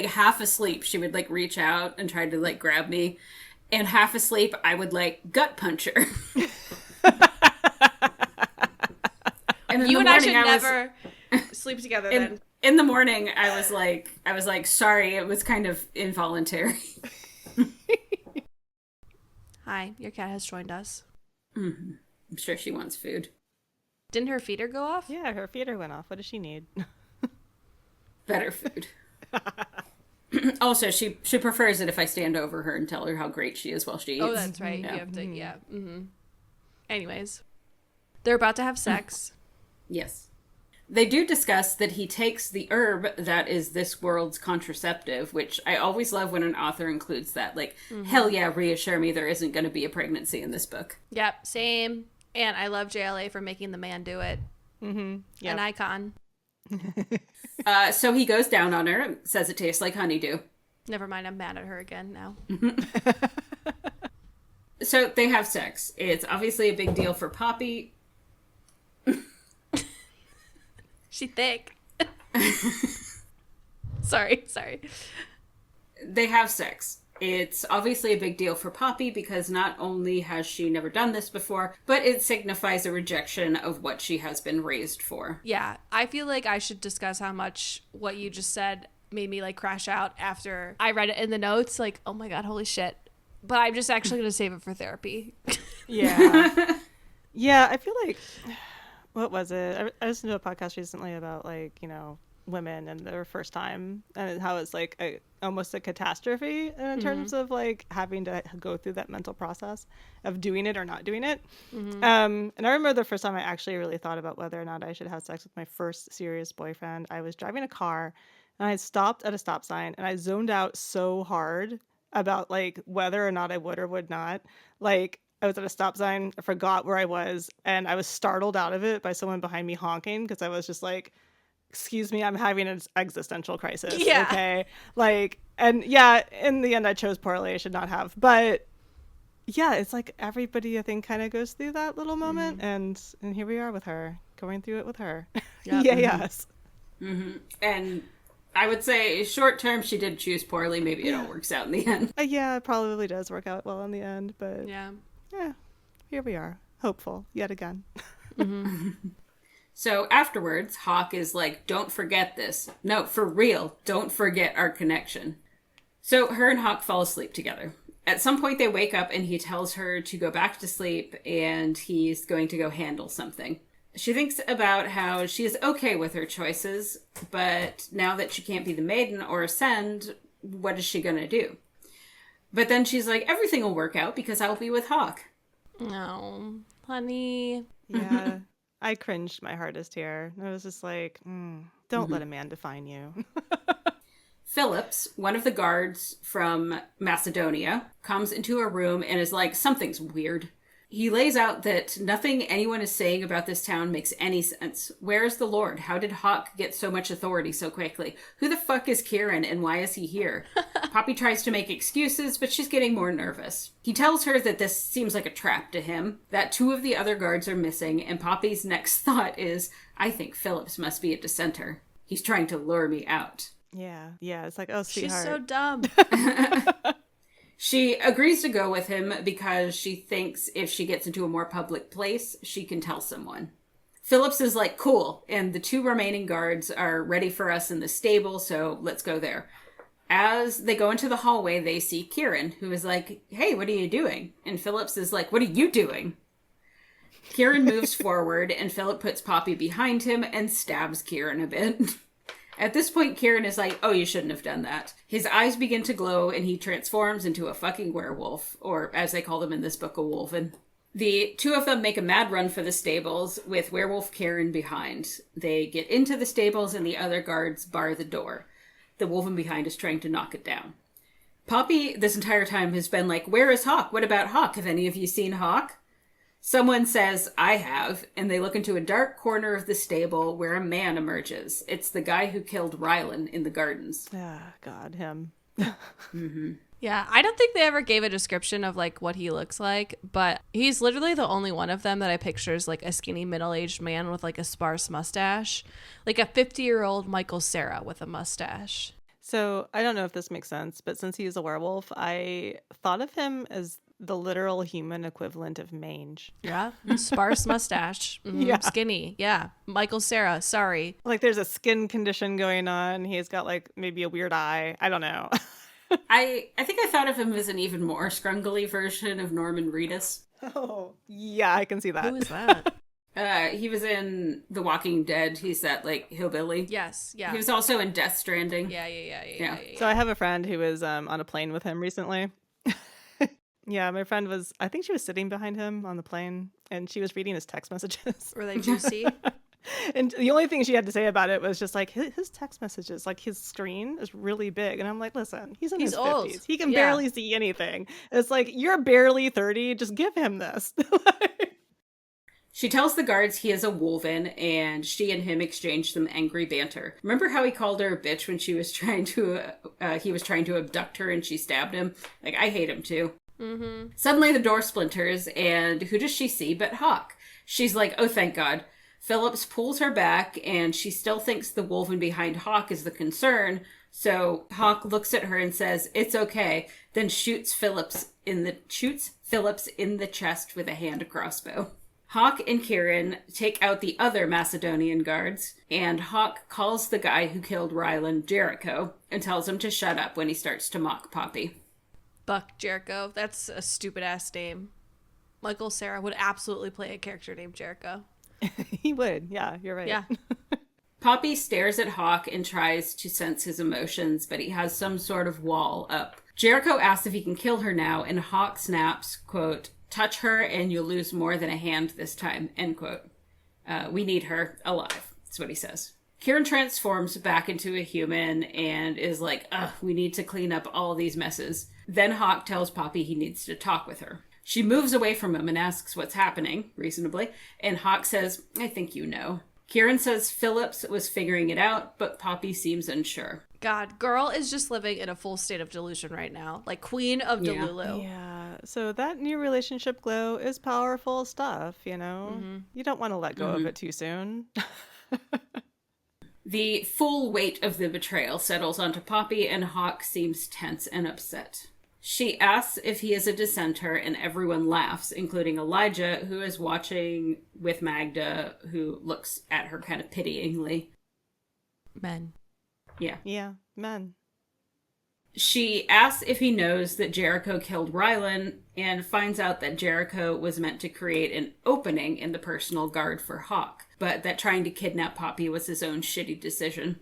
half asleep, she would like reach out and try to like grab me. And half asleep, I would like gut punch her. And you and I should never sleep together then. In the morning, I was like, sorry, it was kind of involuntary. Hi, your cat has joined us. Mm-hmm. I'm sure she wants food. Didn't her feeder go off? Yeah, her feeder went off. What does she need? Better food. Also, she prefers it if I stand over her and tell her how great she is while she eats. Oh, that's right. Yeah. You have to, Mm-hmm. Anyways, they're about to have sex. Yes. They do discuss that he takes the herb that is this world's contraceptive, which I always love when an author includes that. Like, hell yeah, reassure me there isn't going to be a pregnancy in this book. Yep, same. And I love JLA for making the man do it. Mm-hmm. Yep. An icon. So he goes down on her, says it tastes like honeydew. Never mind, I'm mad at her again now. So they have sex. It's obviously a big deal for Poppy. She thick. Sorry. They have sex. It's obviously a big deal for Poppy because not only has she never done this before, but it signifies a rejection of what she has been raised for. Yeah, I feel like I should discuss how much what you just said made me like crash out after I read it in the notes. Like, oh my God, holy shit. But I'm just actually going to save it for therapy. Yeah. Yeah, I feel like, what was it? I listened to a podcast recently about like, women and their first time and how it's like almost a catastrophe in terms of like having to go through that mental process of doing it or not doing it. And I remember the first time I actually really thought about whether or not I should have sex with my first serious boyfriend. I was driving a car and I stopped at a stop sign and I zoned out so hard about like whether or not I would or would not. Like I was at a stop sign, I forgot where I was, and I was startled out of it by someone behind me honking because I was just like, excuse me, I'm having an existential crisis. Yeah. Okay. Like, and yeah, in the end I chose poorly. I should not have. But yeah, it's like everybody I think kind of goes through that little moment and here we are with her, going through it with her. Yep. Yeah, yes. Mm-hmm. And I would say short term she did choose poorly. Maybe it all works out in the end. Yeah, it probably does work out well in the end, but Yeah. Here we are. Hopeful yet again. So afterwards, Hawke is like, don't forget this. No, for real, don't forget our connection. So her and Hawke fall asleep together. At some point they wake up and he tells her to go back to sleep and he's going to go handle something. She thinks about how she is okay with her choices, but now that she can't be the maiden or ascend, what is she going to do? But then she's like, everything will work out because I'll be with Hawke. No, honey. Yeah. I cringed my hardest here. I was just like, don't let a man define you. Phillips, one of the guards from Macedonia, comes into a room and is like, something's weird. He lays out that nothing anyone is saying about this town makes any sense. Where is the Lord? How did Hawke get so much authority so quickly? Who the fuck is Kieran and why is he here? Poppy tries to make excuses, but she's getting more nervous. He tells her that this seems like a trap to him, that 2 of the other guards are missing, and Poppy's next thought is, I think Phillips must be a dissenter. He's trying to lure me out. Yeah. It's like, oh, sweetheart. She's so dumb. She agrees to go with him because she thinks if she gets into a more public place, she can tell someone. Phillips is like, cool, and the 2 remaining guards are ready for us in the stable, so let's go there. As they go into the hallway, they see Kieran, who is like, hey, what are you doing? And Phillips is like, what are you doing? Kieran moves forward, and Philip puts Poppy behind him and stabs Kieran a bit. At this point, Kieran is like, oh, you shouldn't have done that. His eyes begin to glow, and he transforms into a fucking werewolf, or as they call them in this book, a wolven. The 2 of them make a mad run for the stables, with werewolf Kieran behind. They get into the stables, and the other guards bar the door. The wolven behind is trying to knock it down. Poppy, this entire time, has been like, where is Hawke? What about Hawke? Have any of you seen Hawke? Someone says, I have, and they look into a dark corner of the stable where a man emerges. It's the guy who killed Rylan in the gardens. Ah, God, him. Yeah, I don't think they ever gave a description of like what he looks like, but he's literally the only one of them that I picture as like a skinny middle-aged man with like a sparse mustache, like a 50-year-old Michael Cera with a mustache. So I don't know if this makes sense, but since he's a werewolf, I thought of him as the literal human equivalent of mange. Yeah, sparse mustache, Yeah. skinny. Yeah, Michael Cera. Sorry. Like there's a skin condition going on. He's got like maybe a weird eye. I don't know. I think I thought of him as an even more scrungly version of Norman Reedus. Oh, yeah, I can see that. Who is that? He was in The Walking Dead. He's that, like, hillbilly. Yes. Yeah. He was also in Death Stranding. Yeah. So I have a friend who was on a plane with him recently. Yeah, my friend was, I think she was sitting behind him on the plane and she was reading his text messages. Were they juicy? And the only thing she had to say about it was just like his text messages, like his screen is really big. And I'm like, listen, he's in his old. 50s. He can Yeah. barely see anything. It's like, you're barely 30. Just give him this. She tells the guards he is a wolven, and she and him exchange some angry banter. Remember how he called her a bitch when he was trying to abduct her and she stabbed him? Like, I hate him too. Mm-hmm. Suddenly the door splinters, and who does she see but Hawke? She's like, oh, thank God. Phillips pulls her back, and she still thinks the wolven behind Hawke is the concern, so Hawke looks at her and says, it's okay, then shoots Phillips in the chest with a hand crossbow. Hawke and Kieran take out the other Macedonian guards, and Hawke calls the guy who killed Rylan Jericho and tells him to shut up when he starts to mock Poppy. Buck Jericho. That's a stupid ass name. Michael Cera would absolutely play a character named Jericho. He would. Yeah, you're right. Yeah. Poppy stares at Hawke and tries to sense his emotions, but he has some sort of wall up. Jericho asks if he can kill her now, and Hawke snaps, quote, touch her and you'll lose more than a hand this time, end quote. We need her alive. That's what he says. Kieran transforms back into a human and is like, ugh, we need to clean up all these messes. Then Hawke tells Poppy he needs to talk with her. She moves away from him and asks what's happening, reasonably, and Hawke says, I think you know. Kieran says Phillips was figuring it out, but Poppy seems unsure. God, girl is just living in a full state of delusion right now. Like Queen of Yeah. Delulu. Yeah. So that new relationship glow is powerful stuff, you know? Mm-hmm. You don't want to let go of it too soon. The full weight of the betrayal settles onto Poppy, and Hawke seems tense and upset. She asks if he is a dissenter, and everyone laughs, including Elijah, who is watching with Magda, who looks at her kind of pityingly. Men. Yeah. Yeah, men. She asks if he knows that Jericho killed Rylan, and finds out that Jericho was meant to create an opening in the personal guard for Hawke, but that trying to kidnap Poppy was his own shitty decision.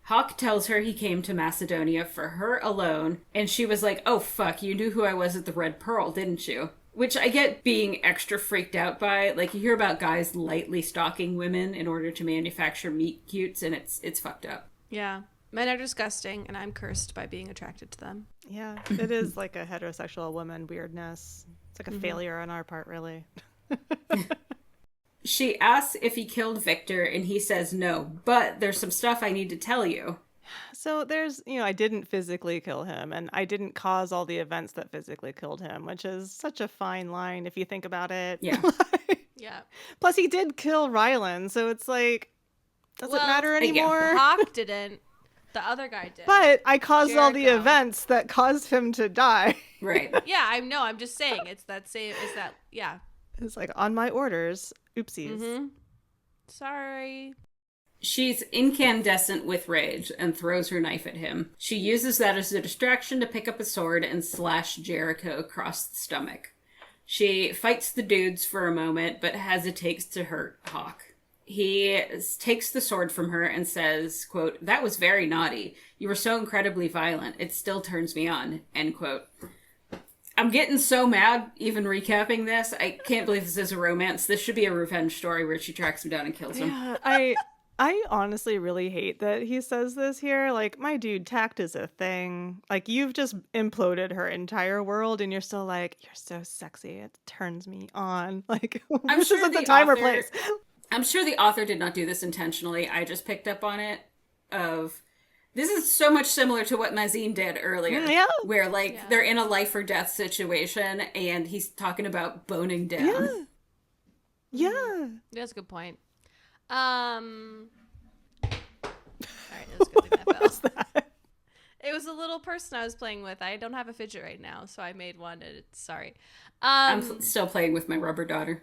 Hawke tells her he came to Macedonia for her alone, and she was like, oh fuck, you knew who I was at the Red Pearl, didn't you? Which I get being extra freaked out by. Like, you hear about guys lightly stalking women in order to manufacture meet cutes, and it's fucked up. Yeah. Men are disgusting, and I'm cursed by being attracted to them. Yeah, it is like a heterosexual woman weirdness. It's like a failure on our part, really. She asks if he killed Victor, and he says no, but there's some stuff I need to tell you. So there's, I didn't physically kill him, and I didn't cause all the events that physically killed him, which is such a fine line if you think about it. Yeah. Yeah. Plus, he did kill Rylan, so it's like, does it matter yeah. anymore? Hawke didn't. The other guy did. But I caused all the Jericho. events that caused him to die. Right. Yeah, I'm just saying. It's that same, yeah. It's like, on my orders. Oopsies. Mm-hmm. Sorry. She's incandescent with rage and throws her knife at him. She uses that as a distraction to pick up a sword and slash Jericho across the stomach. She fights the dudes for a moment, but hesitates to hurt Hawke. He takes the sword from her and says, quote, that was very naughty. You were so incredibly violent. It still turns me on, end quote. I'm getting so mad, even recapping this. I can't believe this is a romance. This should be a revenge story where she tracks him down and kills him. Yeah, I honestly really hate that he says this here. Like, my dude, tact is a thing. Like, you've just imploded her entire world, and you're still like, you're so sexy. It turns me on. Like, I'm this sure isn't the the time or author- place. I'm sure the author did not do this intentionally. I just picked up on it of this is so much similar to what Mazin did earlier. Yeah. Where they're in a life or death situation and he's talking about boning down. Yeah. That's a good point. All right, it was a good thing that What's fell. that? It was a little person I was playing with. I don't have a fidget right now, so I made one. And sorry. I'm still playing with my rubber daughter.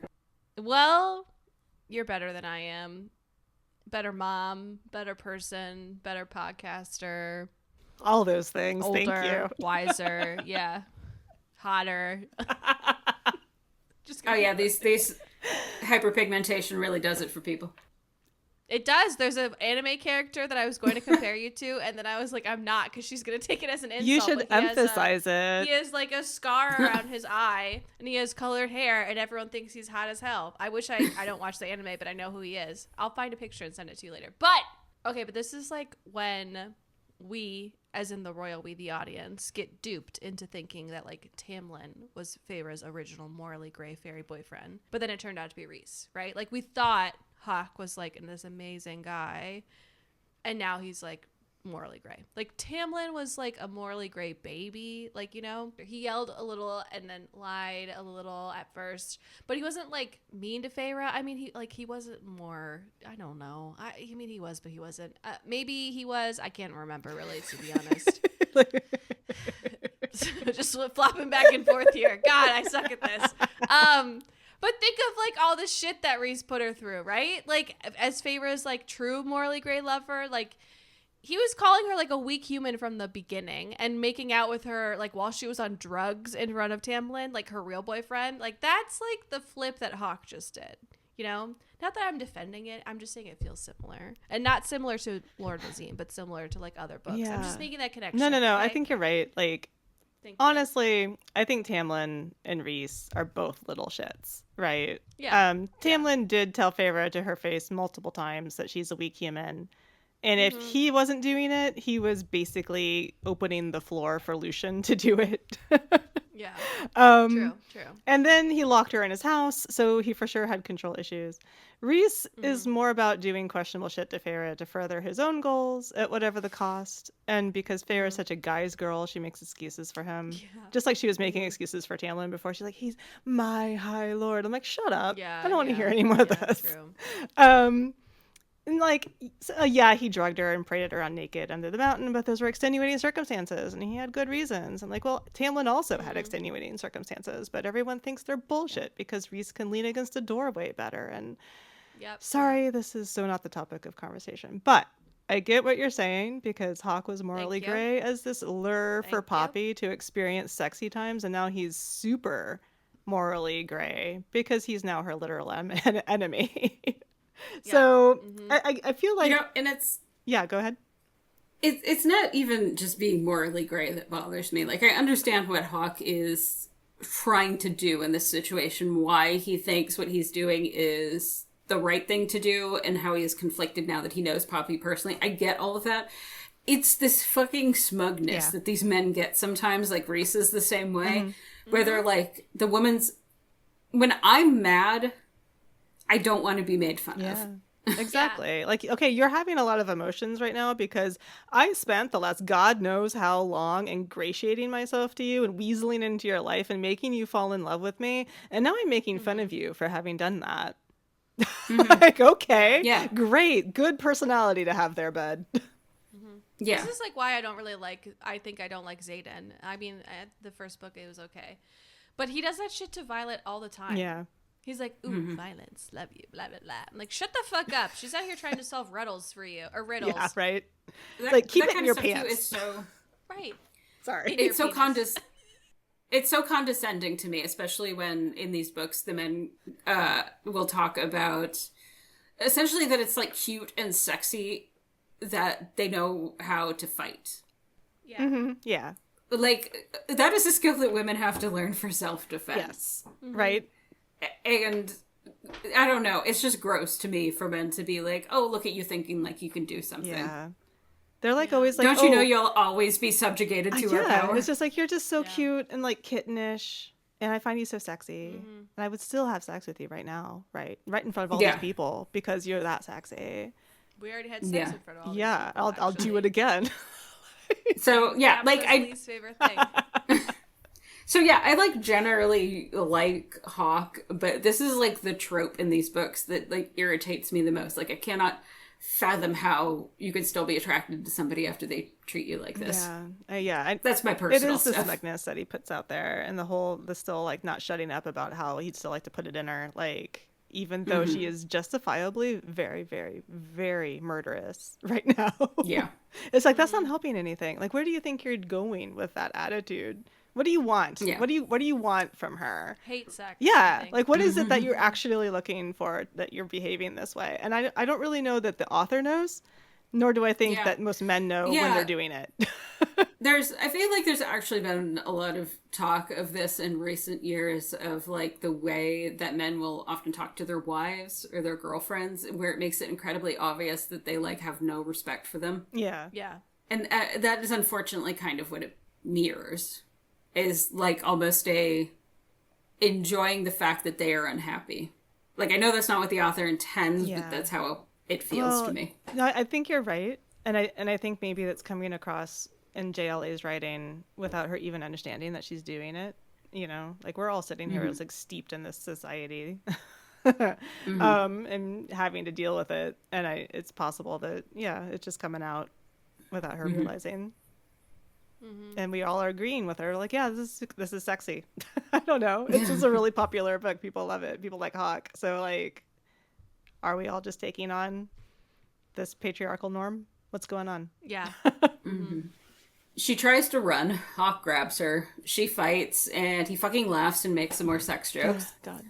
Well, you're better than I am. Better mom, better person, better podcaster, All those things. older, Thank you. wiser, yeah, hotter. Just Oh yeah, these hyperpigmentation really does it for people. It does. There's an anime character that I was going to compare you to, and then I was like, I'm not, because she's going to take it as an insult. You should but emphasize it. He has like a scar around his eye, and he has colored hair, and everyone thinks he's hot as hell. I wish I don't watch the anime, but I know who he is. I'll find a picture and send it to you later. But, okay, but this is like when we, as in the royal we, the audience, get duped into thinking that like Tamlin was Feyre's original morally gray fairy boyfriend, but then it turned out to be Rhys, right? Like we thought Hawke was like this amazing guy, and now he's like morally gray. Like Tamlin was like a morally gray baby, like, you know, he yelled a little and then lied a little at first, but he wasn't like mean to Feyre. I mean, he wasn't more, I don't know. I mean, he was, but he wasn't. Maybe he was. I can't remember really, to be honest. Just flopping back and forth here. God, I suck at this. But think of like all the shit that Rhys put her through, right? Like as Feyre's like true morally gray lover, like he was calling her like a weak human from the beginning and making out with her like while she was on drugs in front of Tamlin, like her real boyfriend. Like that's like the flip that Hawke just did, you know? Not that I'm defending it. I'm just saying it feels similar. And not similar to Lord Mazin, but similar to like other books. Yeah. I'm just making that connection. No. Okay? I think you're right. Like, Thank you. honestly, I think Tamlin and Rhys are both little shits, right? Yeah. Tamlin did tell Feyre to her face multiple times that she's a weak human. And if he wasn't doing it, he was basically opening the floor for Lucian to do it. Yeah. True. True. And then he locked her in his house, so he for sure had control issues. Rhys is more about doing questionable shit to Feyre to further his own goals at whatever the cost. And because Feyre is such a guy's girl, she makes excuses for him. Yeah. Just like she was making excuses for Tamlin before. She's like, he's my high lord. I'm like, shut up. Yeah. I don't want to yeah. hear any more of Yeah, this. True. And like, yeah, he drugged her and paraded around naked under the mountain, but those were extenuating circumstances, and he had good reasons. I'm like, well, Tamlin also had extenuating circumstances, but everyone thinks they're bullshit because Rhys can lean against a doorway better. And Yep. sorry, this is so not the topic of conversation, but I get what you're saying because Hawke was morally Thank you. gray as this lure for Thank you. Poppy to experience sexy times, and now he's super morally gray because he's now her literal enemy. So I feel like, You know, and it's yeah, go ahead. it's not even just being morally gray that bothers me. Like I understand what Hawke is trying to do in this situation, why he thinks what he's doing is the right thing to do, and how he is conflicted now that he knows Poppy personally. I get all of that. It's this fucking smugness that these men get sometimes, like Rhys is the same way, where they're like, the woman's... When I'm mad, I don't want to be made fun of. Exactly. Like, okay, you're having a lot of emotions right now because I spent the last God knows how long ingratiating myself to you and weaseling into your life and making you fall in love with me. And now I'm making fun of you for having done that. Like, okay, Yeah. great. Good personality to have there, bud. Yeah. This is like why I don't like Xaden. I mean, at the first book it was okay, but he does that shit to Violet all the time. Yeah. He's like, ooh, violence, love you, blah blah blah. I'm like, shut the fuck up. She's out here trying to solve riddles for you, or riddles. Yeah, right. That, Like, keep that it in kind your of stuff, too, pants. is so... Right. Sorry. It's so penis. It's so condescending to me, especially when in these books the men will talk about essentially that it's like cute and sexy that they know how to fight. Yeah. Yeah. Like that is a skill that women have to learn for self-defense. Yes. Right. And I don't know. It's just gross to me for men to be like, oh, look at you thinking like you can do something. Yeah. They're like always like, don't you know you'll always be subjugated to our power? It's just like, you're just so cute and like kittenish. And I find you so sexy. And I would still have sex with you right now. Right in front of all these people because you're that sexy. We already had sex in front of all these Yeah. people, I'll do it again. So yeah, like my least favorite thing. So yeah, I like generally like Hawke, but this is like the trope in these books that like irritates me the most. Like I cannot fathom how you could still be attracted to somebody after they treat you like this. That's my personal stuff. It is the stuff. smugness that he puts out there, and the still like not shutting up about how he'd still like to put it in her, like even though she is justifiably very, very, very murderous right now. Yeah, it's like that's not helping anything. Like, where do you think you're going with that attitude? What do you want? Yeah. What do you want from her? Hate sex. Yeah. Like, what is it that you're actually looking for that you're behaving this way? And I don't really know that the author knows, nor do I think that most men know when they're doing it. I feel like there's actually been a lot of talk of this in recent years of like the way that men will often talk to their wives or their girlfriends, where it makes it incredibly obvious that they like have no respect for them. Yeah. Yeah. And that is unfortunately kind of what it mirrors. Is like almost enjoying the fact that they are unhappy. Like I know that's not what the author intends, but that's how it feels to me. No, I think you're right, and I think maybe that's coming across in JLA's writing without her even understanding that she's doing it. You know, like we're all sitting here as like steeped in this society, and having to deal with it, and it's possible that it's just coming out without her realizing. And we all are agreeing with her, like, this is sexy. I don't know. It's just a really popular book. People love it. People like Hawke. So, like, are we all just taking on this patriarchal norm? What's going on? Yeah. She tries to run. Hawke grabs her. She fights, and he fucking laughs and makes some more sex jokes. God.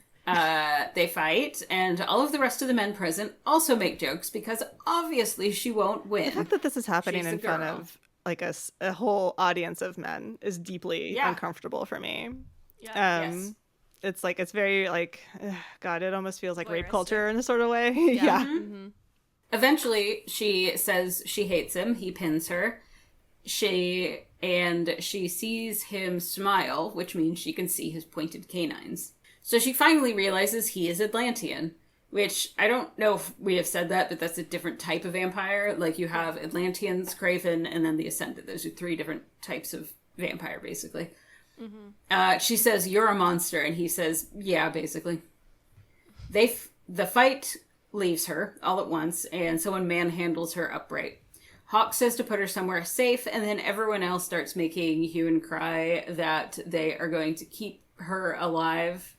They fight, and all of the rest of the men present also make jokes because obviously she won't win. The fact that this is happening in front of like a whole audience of men is deeply uncomfortable for me. Yes. It's like, it's very like, God, it almost feels like rape Voyeuristic. culture in a sort of way. Eventually, she says she hates him. He pins her. She sees him smile, which means she can see his pointed canines. So she finally realizes he is Atlantean. Which, I don't know if we have said that, but that's a different type of vampire. Like, you have Atlanteans, Craven, and then the Ascended. Those are 3 different types of vampire, basically. She says, you're a monster, and he says, yeah, basically. The fight leaves her all at once, and someone manhandles her upright. Hawke says to put her somewhere safe, and then everyone else starts making hue and cry that they are going to keep her alive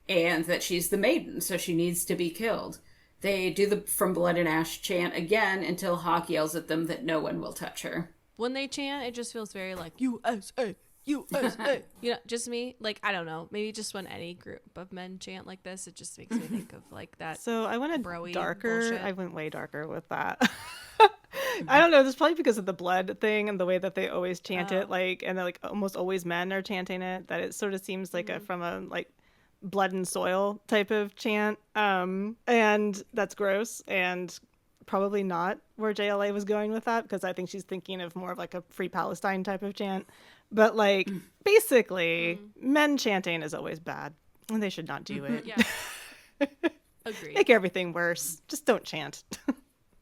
and that she's the maiden, so she needs to be killed. They do the From Blood and Ash chant again until Hawke yells at them that no one will touch her. When they chant, it just feels very like USA, USA. You know, just me. Like, I don't know. Maybe just when any group of men chant like this, it just makes me think of like that. So I went bro-y darker. bullshit. I went way darker with that. I don't know. This is probably because of the blood thing and the way that they always chant it. Like, and they're like almost always men are chanting it. That it sort of seems like from a like blood and soil type of chant. And that's gross and probably not where JLA was going with that, because I think she's thinking of more of like a Free Palestine type of chant. But like basically men chanting is always bad and they should not do it. Yeah. Agreed. Make everything worse. Just don't chant.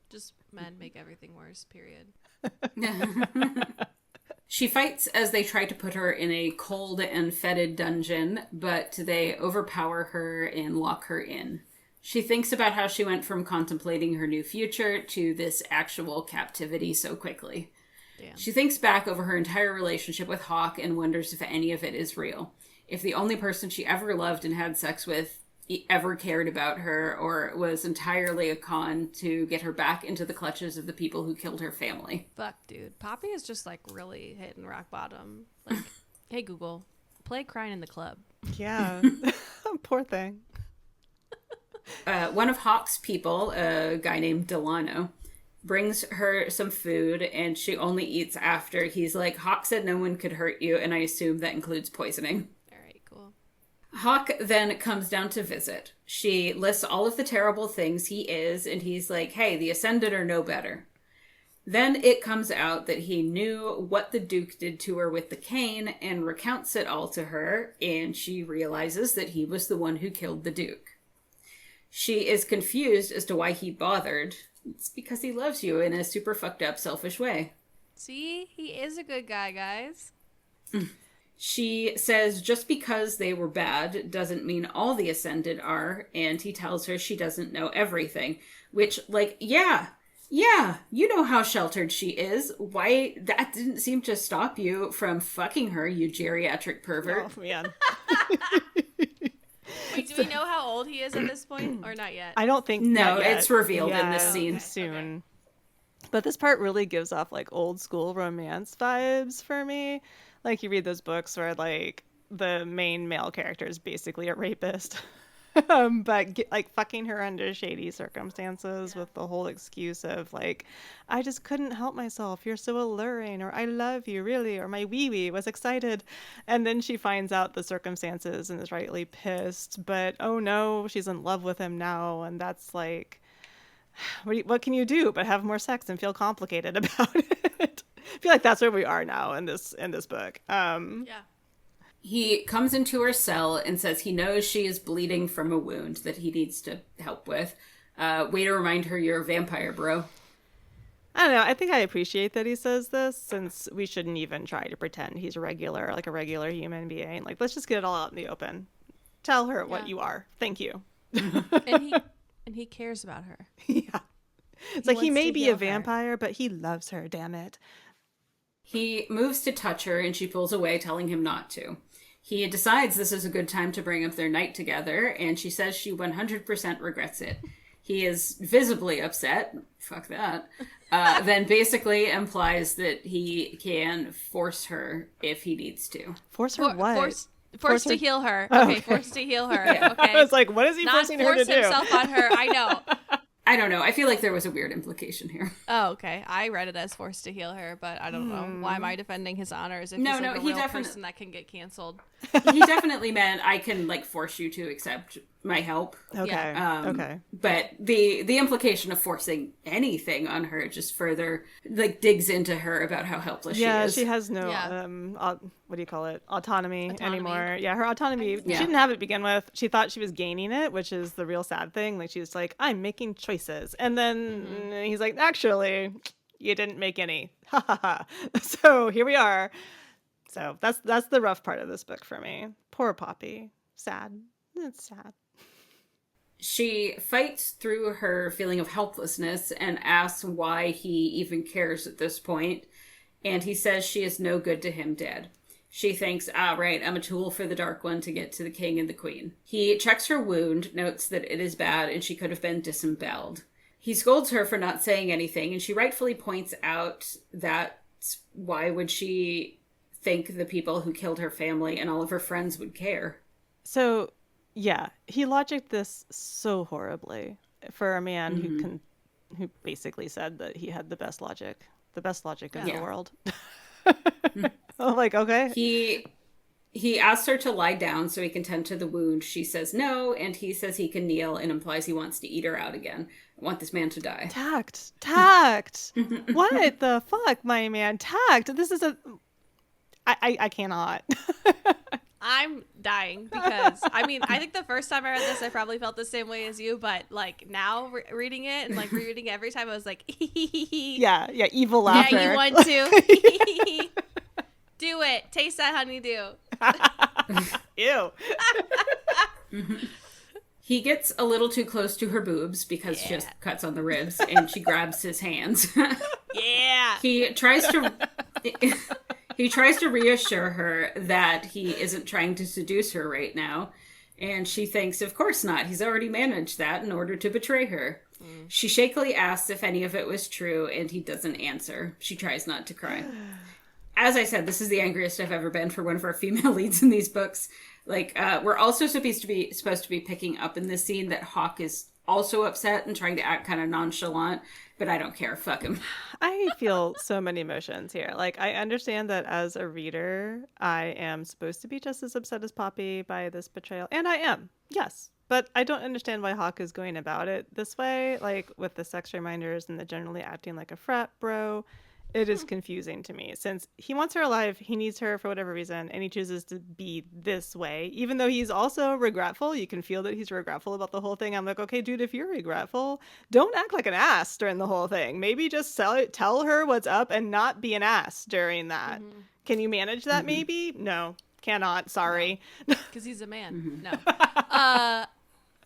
Just men make everything worse, period. She fights as they try to put her in a cold and fetid dungeon, but they overpower her and lock her in. She thinks about how she went from contemplating her new future to this actual captivity so quickly. Damn. She thinks back over her entire relationship with Hawke and wonders if any of it is real. If the only person she ever loved and had sex with ever cared about her, or was entirely a con to get her back into the clutches of the people who killed her family. Fuck, dude. Poppy is just like really hitting rock bottom. Like, hey Google, play Crying in the Club. Yeah. Poor thing. One of Hawke's people, a guy named Delano, brings her some food, and she only eats after he's like, Hawke said no one could hurt you, and I assume that includes poisoning. All right, cool. Hawke then comes down to visit. She lists all of the terrible things he is, and he's like, hey, the Ascended are no better. Then it comes out that he knew what the Duke did to her with the cane and recounts it all to her, and she realizes that he was the one who killed the Duke. She is confused as to why he bothered. It's because he loves you in a super fucked up, selfish way. See? He is a good guy, guys. She says just because they were bad doesn't mean all the Ascended are, and he tells her she doesn't know everything. Which, like, yeah, you know how sheltered she is. Why, that didn't seem to stop you from fucking her, you geriatric pervert. Oh, man. Wait, do we know how old he is at this point, or not yet? I don't think No, not yet. it's revealed in this scene. Soon. Okay. But this part really gives off like old school romance vibes for me. Like you read those books where like the main male character is basically a rapist. But like fucking her under shady circumstances with the whole excuse of like, I just couldn't help myself. You're so alluring, or I love you really, or my wee wee was excited. And then she finds out the circumstances and is rightly pissed. But oh no, she's in love with him now. And that's like, what can you do but have more sex and feel complicated about it? I feel like that's where we are now in this book. Yeah. He comes into her cell and says he knows she is bleeding from a wound that he needs to help with. Way to remind her you're a vampire, bro. I don't know. I think I appreciate that he says this, since we shouldn't even try to pretend he's a regular human being. Like, let's just get it all out in the open. Tell her what you are. Thank you. And he cares about her. Yeah. It's like he may wants to be heal a vampire, but he loves her, damn it. He moves to touch her and she pulls away, telling him not to. He decides this is a good time to bring up their night together, and she says she 100% regrets it. He is visibly upset. Fuck that. Then basically implies that he can force her if he needs to. Force her what? Force to heal her. Oh, Okay, force to heal her. Yeah. Okay. I was like, what is he Not forcing her to force do? himself on her. I know. I don't know. I feel like there was a weird implication here. Oh, okay. I read it as forced to heal her, but I don't know. Why am I defending his honors if No, he's no, like a he real definitely- person that can get canceled? He definitely meant I can like force you to accept my help. Okay. Yeah. Okay. But the implication of forcing anything on her just further like digs into her about how helpless she is. She has no Yeah. what do you call it? Autonomy Autonomy. anymore. Yeah, her autonomy. Yeah. She didn't have it to begin with. She thought she was gaining it, which is the real sad thing. Like she's like, I'm making choices, and then he's like, actually, you didn't make any. Ha ha ha. So here we are. So that's the rough part of this book for me. Poor Poppy. Sad. It's sad. She fights through her feeling of helplessness and asks why he even cares at this point. And he says she is no good to him dead. She thinks, right, I'm a tool for the Dark One to get to the king and the queen. He checks her wound, notes that it is bad and she could have been disemboweled. He scolds her for not saying anything, and she rightfully points out that why would she think the people who killed her family and all of her friends would care? So, yeah, he logicked this so horribly for a man who basically said that he had the best logic in the world. I'm like, okay. He asks her to lie down so he can tend to the wound. She says no, and he says he can kneel and implies he wants to eat her out again. I want this man to die. Tact. What the fuck, my man? Tact. This is I cannot. I'm dying because, I mean, I think the first time I read this, I probably felt the same way as you, but like now reading it and like rereading it every time, I was like, Yeah, evil laughter. Yeah, you want to. Do it. Taste that honeydew. Ew. He gets a little too close to her boobs because she has cuts on the ribs, and she grabs his hands. Yeah. He tries to reassure her that he isn't trying to seduce her right now, and she thinks, of course not. He's already managed that in order to betray her. She shakily asks if any of it was true, and he doesn't answer. She tries not to cry. As I said, this is the angriest I've ever been for one of our female leads in these books. Like, we're also supposed to be picking up in this scene that Hawke is also upset and trying to act kind of nonchalant, but I don't care. Fuck him. I feel so many emotions here. Like, I understand that as a reader, I am supposed to be just as upset as Poppy by this betrayal. And I am, yes. But I don't understand why Hawke is going about it this way, like with the sex reminders and the generally acting like a frat bro. It is confusing to me, since he wants her alive, he needs her for whatever reason, and he chooses to be this way, even though he's also regretful. You can feel that he's regretful about the whole thing. I'm like, okay, dude, if you're regretful, don't act like an ass during the whole thing. Maybe just tell her what's up and not be an ass during that. Mm-hmm. Can you manage that? Maybe? No, cannot. Sorry. Because he's a man. No.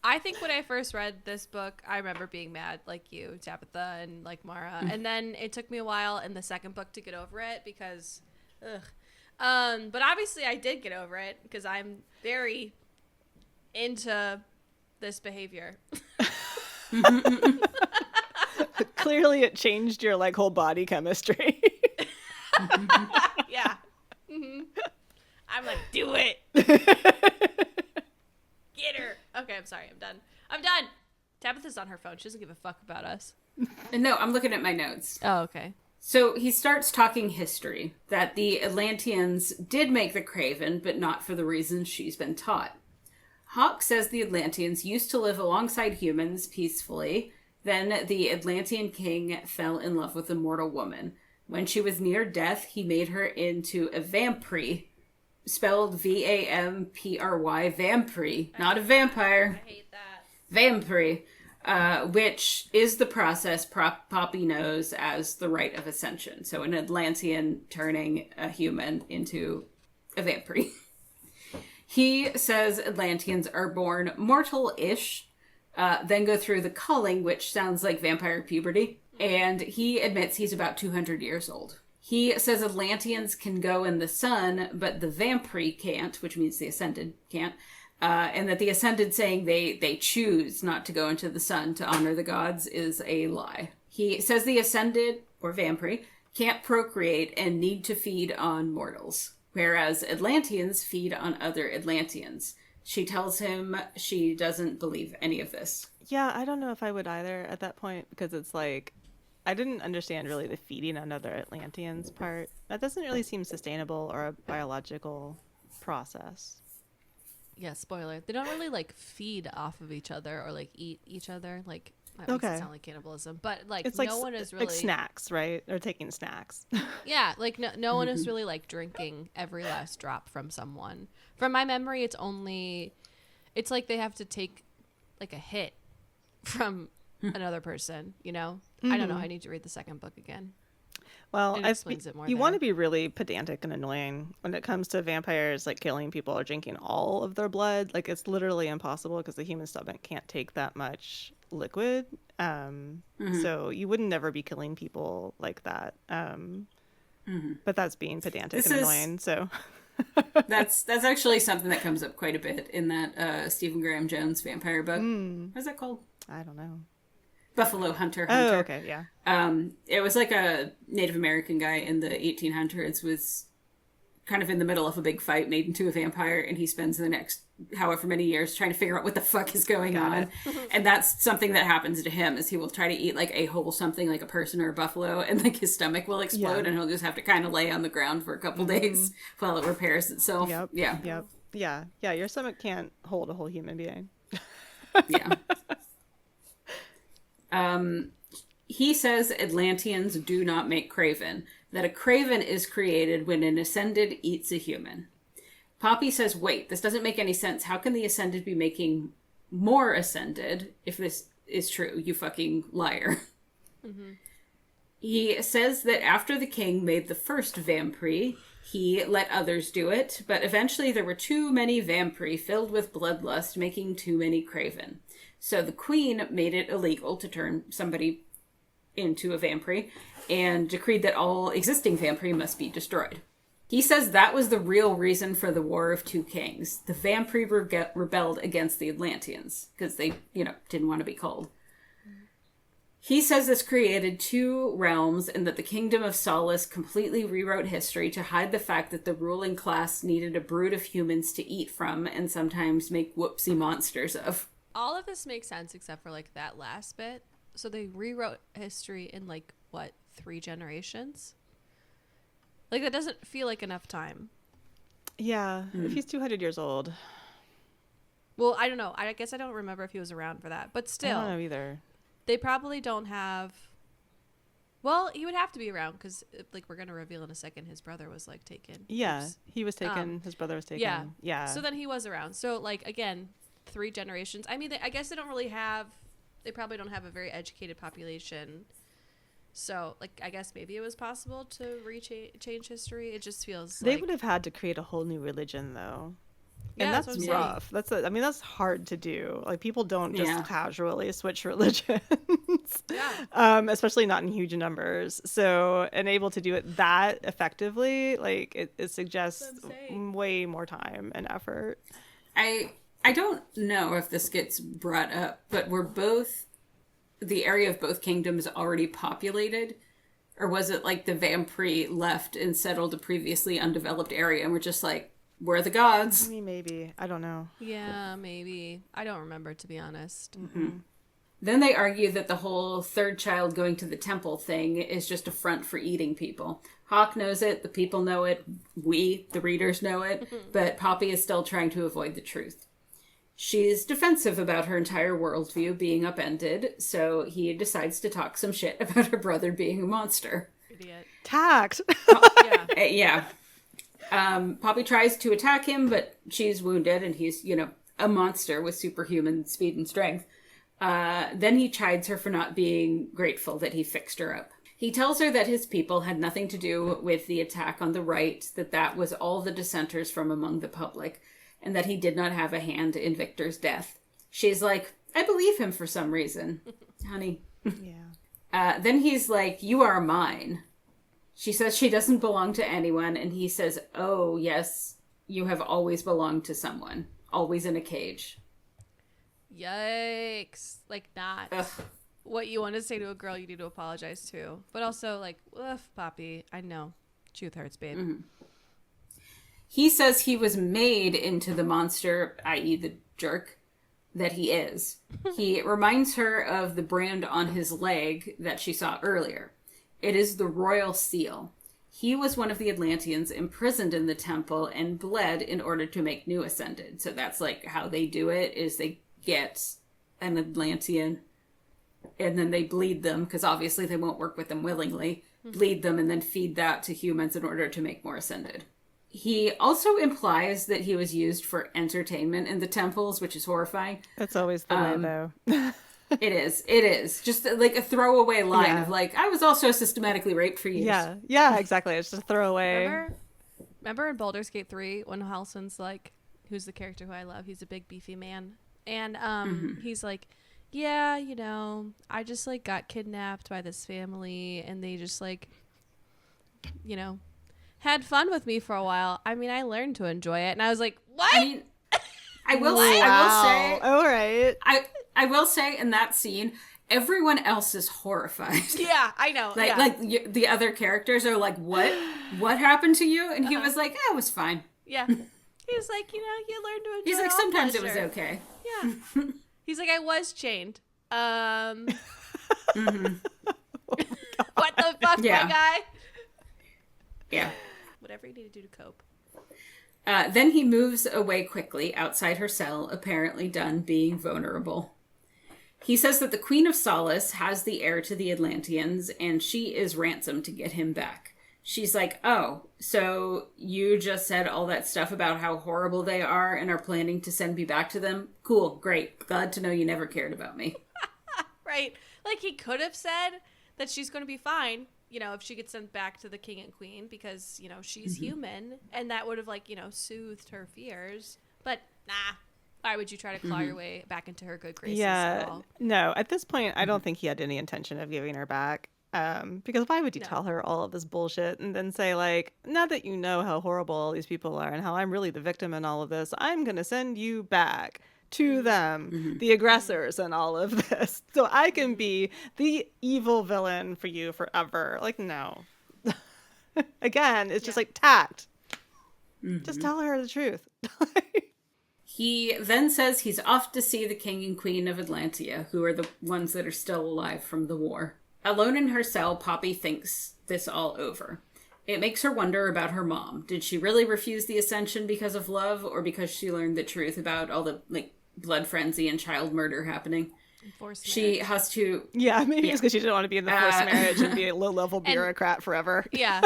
I think when I first read this book, I remember being mad like you, Tabitha, and like Maura. And then it took me a while in the second book to get over it because, but obviously I did get over it because I'm very into this behavior. Clearly it changed your like whole body chemistry. Yeah. Mm-hmm. I'm like, do it. Get her. Okay, I'm sorry. I'm done. Tabitha's on her phone. She doesn't give a fuck about us. No, I'm looking at my notes. Oh, okay. So he starts talking history, that the Atlanteans did make the Craven, but not for the reasons she's been taught. Hawke says the Atlanteans used to live alongside humans peacefully. Then the Atlantean king fell in love with a mortal woman. When she was near death, he made her into a vampire. Spelled Vampry, vampire, not a vampire. I hate that. Vampire, which is the process Poppy knows as the rite of ascension. So an Atlantean turning a human into a vampire. He says Atlanteans are born mortal-ish, then go through the culling, which sounds like vampire puberty, and he admits he's about 200 years old. He says Atlanteans can go in the sun, but the vampire can't, which means the Ascended can't. And that the Ascended saying they choose not to go into the sun to honor the gods is a lie. He says the Ascended, or vampire, can't procreate and need to feed on mortals, whereas Atlanteans feed on other Atlanteans. She tells him she doesn't believe any of this. Yeah, I don't know if I would either at that point, because it's like, I didn't understand really the feeding on other Atlanteans part. That doesn't really seem sustainable or a biological process. Yeah, spoiler. They don't really like feed off of each other or like eat each other. Like that makes it sound like cannibalism, but like it's no one is really like snacks, right? Or taking snacks. Yeah, like no one is really like drinking every last drop from someone. From my memory, it's like they have to take like a hit from another person, you know? I don't know. I need to read the second book again. Well, it explains it more. You want to be really pedantic and annoying when it comes to vampires, like killing people or drinking all of their blood. Like, it's literally impossible because the human stomach can't take that much liquid. So you would never be killing people like that. But that's being pedantic and annoying. So that's actually something that comes up quite a bit in that Stephen Graham Jones vampire book. What's that called? I don't know. Buffalo Hunter. Oh, okay, yeah. It was like a Native American guy in the 1800s was kind of in the middle of a big fight, made into a vampire, and he spends the next however many years trying to figure out what the fuck is going on. And that's something that happens to him, is he will try to eat like a whole something, like a person or a buffalo, and like his stomach will explode, and he'll just have to kind of lay on the ground for a couple days while it repairs itself. Yeah, your stomach can't hold a whole human being. Yeah. He says Atlanteans do not make Craven, that a Craven is created when an Ascended eats a human. Poppy says, wait, this doesn't make any sense. How can the Ascended be making more Ascended if this is true, you fucking liar? He says that after the king made the first vampire, he let others do it, but eventually there were too many vampire filled with bloodlust, making too many Craven. So the queen made it illegal to turn somebody into a vampire and decreed that all existing vampire must be destroyed. He says that was the real reason for the War of Two Kings. The vampire rebelled against the Atlanteans because they, didn't want to be cold. He says this created two realms and that the Kingdom of Solace completely rewrote history to hide the fact that the ruling class needed a brood of humans to eat from and sometimes make whoopsie monsters of. all of this makes sense except for like that last bit. So they rewrote history in like what, 3 generations? Like that doesn't feel like enough time. Yeah, if he's 200 years old. Well, I don't know. I guess I don't remember if he was around for that. But I still, don't know either. they probably don't have. Well, he would have to be around because, like, we're gonna reveal in a second, his brother was like taken. Yeah, Oops. he was taken. His brother was taken. Yeah. Yeah. So then he was around. So like again, 3 generations. I mean, I guess they don't really have. They probably don't have a very educated population. So like, I guess maybe it was possible to change history. It just feels. They like, would have had to create a whole new religion, though. Yeah, And that's that's what I'm saying. rough. I mean, that's hard to do. Like, people don't just Yeah. casually switch religions. Yeah. Especially not in huge numbers. So, and able to do it that effectively, like, it suggests That's what I'm saying. way more time and effort. I don't know if this gets brought up, but were the area of both kingdoms already populated? Or was it like the Vampire left and settled a previously undeveloped area and we're just like, we're the gods? I mean, maybe. I don't know. Yeah, maybe. I don't remember, to be honest. Then they argue that the whole third child going to the temple thing is just a front for eating people. Hawke knows it, the people know it, we, the readers, know it, but Poppy is still trying to avoid the truth. She's defensive about her entire worldview being upended, so he decides to talk some shit about her brother being a monster. Idiot. Tact. Yeah. Yeah. Poppy tries to attack him, but she's wounded, and he's, a monster with superhuman speed and strength. Then he chides her for not being grateful that he fixed her up. He tells her that his people had nothing to do with the attack on the right, that was all the dissenters from among the public, and that he did not have a hand in Victor's death. She's like, I believe him for some reason, honey. Yeah. Then he's like, you are mine. She says she doesn't belong to anyone, and he says, oh, yes, you have always belonged to someone. Always in a cage. Yikes. Like, not Ugh. what you want to say to a girl you need to apologize to. But also, like, oof, Poppy, I know. Truth hurts, babe. Mm-hmm. He says he was made into the monster, i.e. the jerk, that he is. He reminds her of the brand on his leg that she saw earlier. It is the royal seal. He was one of the Atlanteans imprisoned in the temple and bled in order to make new ascended. So that's like how they do it, is they get an Atlantean and then they bleed them, because obviously they won't work with them willingly, bleed them and then feed that to humans in order to make more ascended. He also implies that he was used for entertainment in the temples, which is horrifying. That's always the way, though. It is. Just like a throwaway line Yeah. of like, I was also systematically raped for years. Yeah, exactly. It's just a throwaway. Remember in Baldur's Gate 3 when Halsin's like, who's the character who I love? He's a big beefy man. And he's like, yeah, I just like got kidnapped by this family and they just like, had fun with me for a while. I mean, I learned to enjoy it. And I was like, what? I mean, I will Wow. say, All right. I will say in that scene, everyone else is horrified. Yeah, I know. Like, yeah. the other characters are like, what happened to you? And he was like, it was fine. Yeah. He's like, you learn to enjoy He's like, all sometimes it pleasure. was okay. Yeah. He's like, I was chained. What the fuck, Yeah. my guy? Yeah. Whatever you need to do to cope. Then he moves away quickly outside her cell, apparently done being vulnerable. He says that the Queen of Solace has the heir to the Atlanteans, and she is ransomed to get him back. She's like, oh, so you just said all that stuff about how horrible they are and are planning to send me back to them? Cool, great. Glad to know you never cared about me. Right. Like, he could have said that she's going to be fine, if she gets sent back to the king and queen because, she's human. And that would have, soothed her fears. But, nah. Why would you try to claw your way back into her good graces at Yeah. all? No, at this point, I don't think he had any intention of giving her back. Because why would you tell her all of this bullshit and then say, like, now that you know how horrible all these people are and how I'm really the victim in all of this, I'm going to send you back to them, the aggressors and all of this, so I can be the evil villain for you forever. Like, no. Again, it's just like tact. Just tell her the truth. He then says he's off to see the king and queen of Atlantia, who are the ones that are still alive from the war. Alone in her cell, Poppy thinks this all over. It makes her wonder about her mom. Did she really refuse the ascension because of love, or because she learned the truth about all the, blood frenzy and child murder happening? She has to... Yeah, maybe it's because she didn't want to be in the forced marriage and be a low-level bureaucrat forever. Yeah.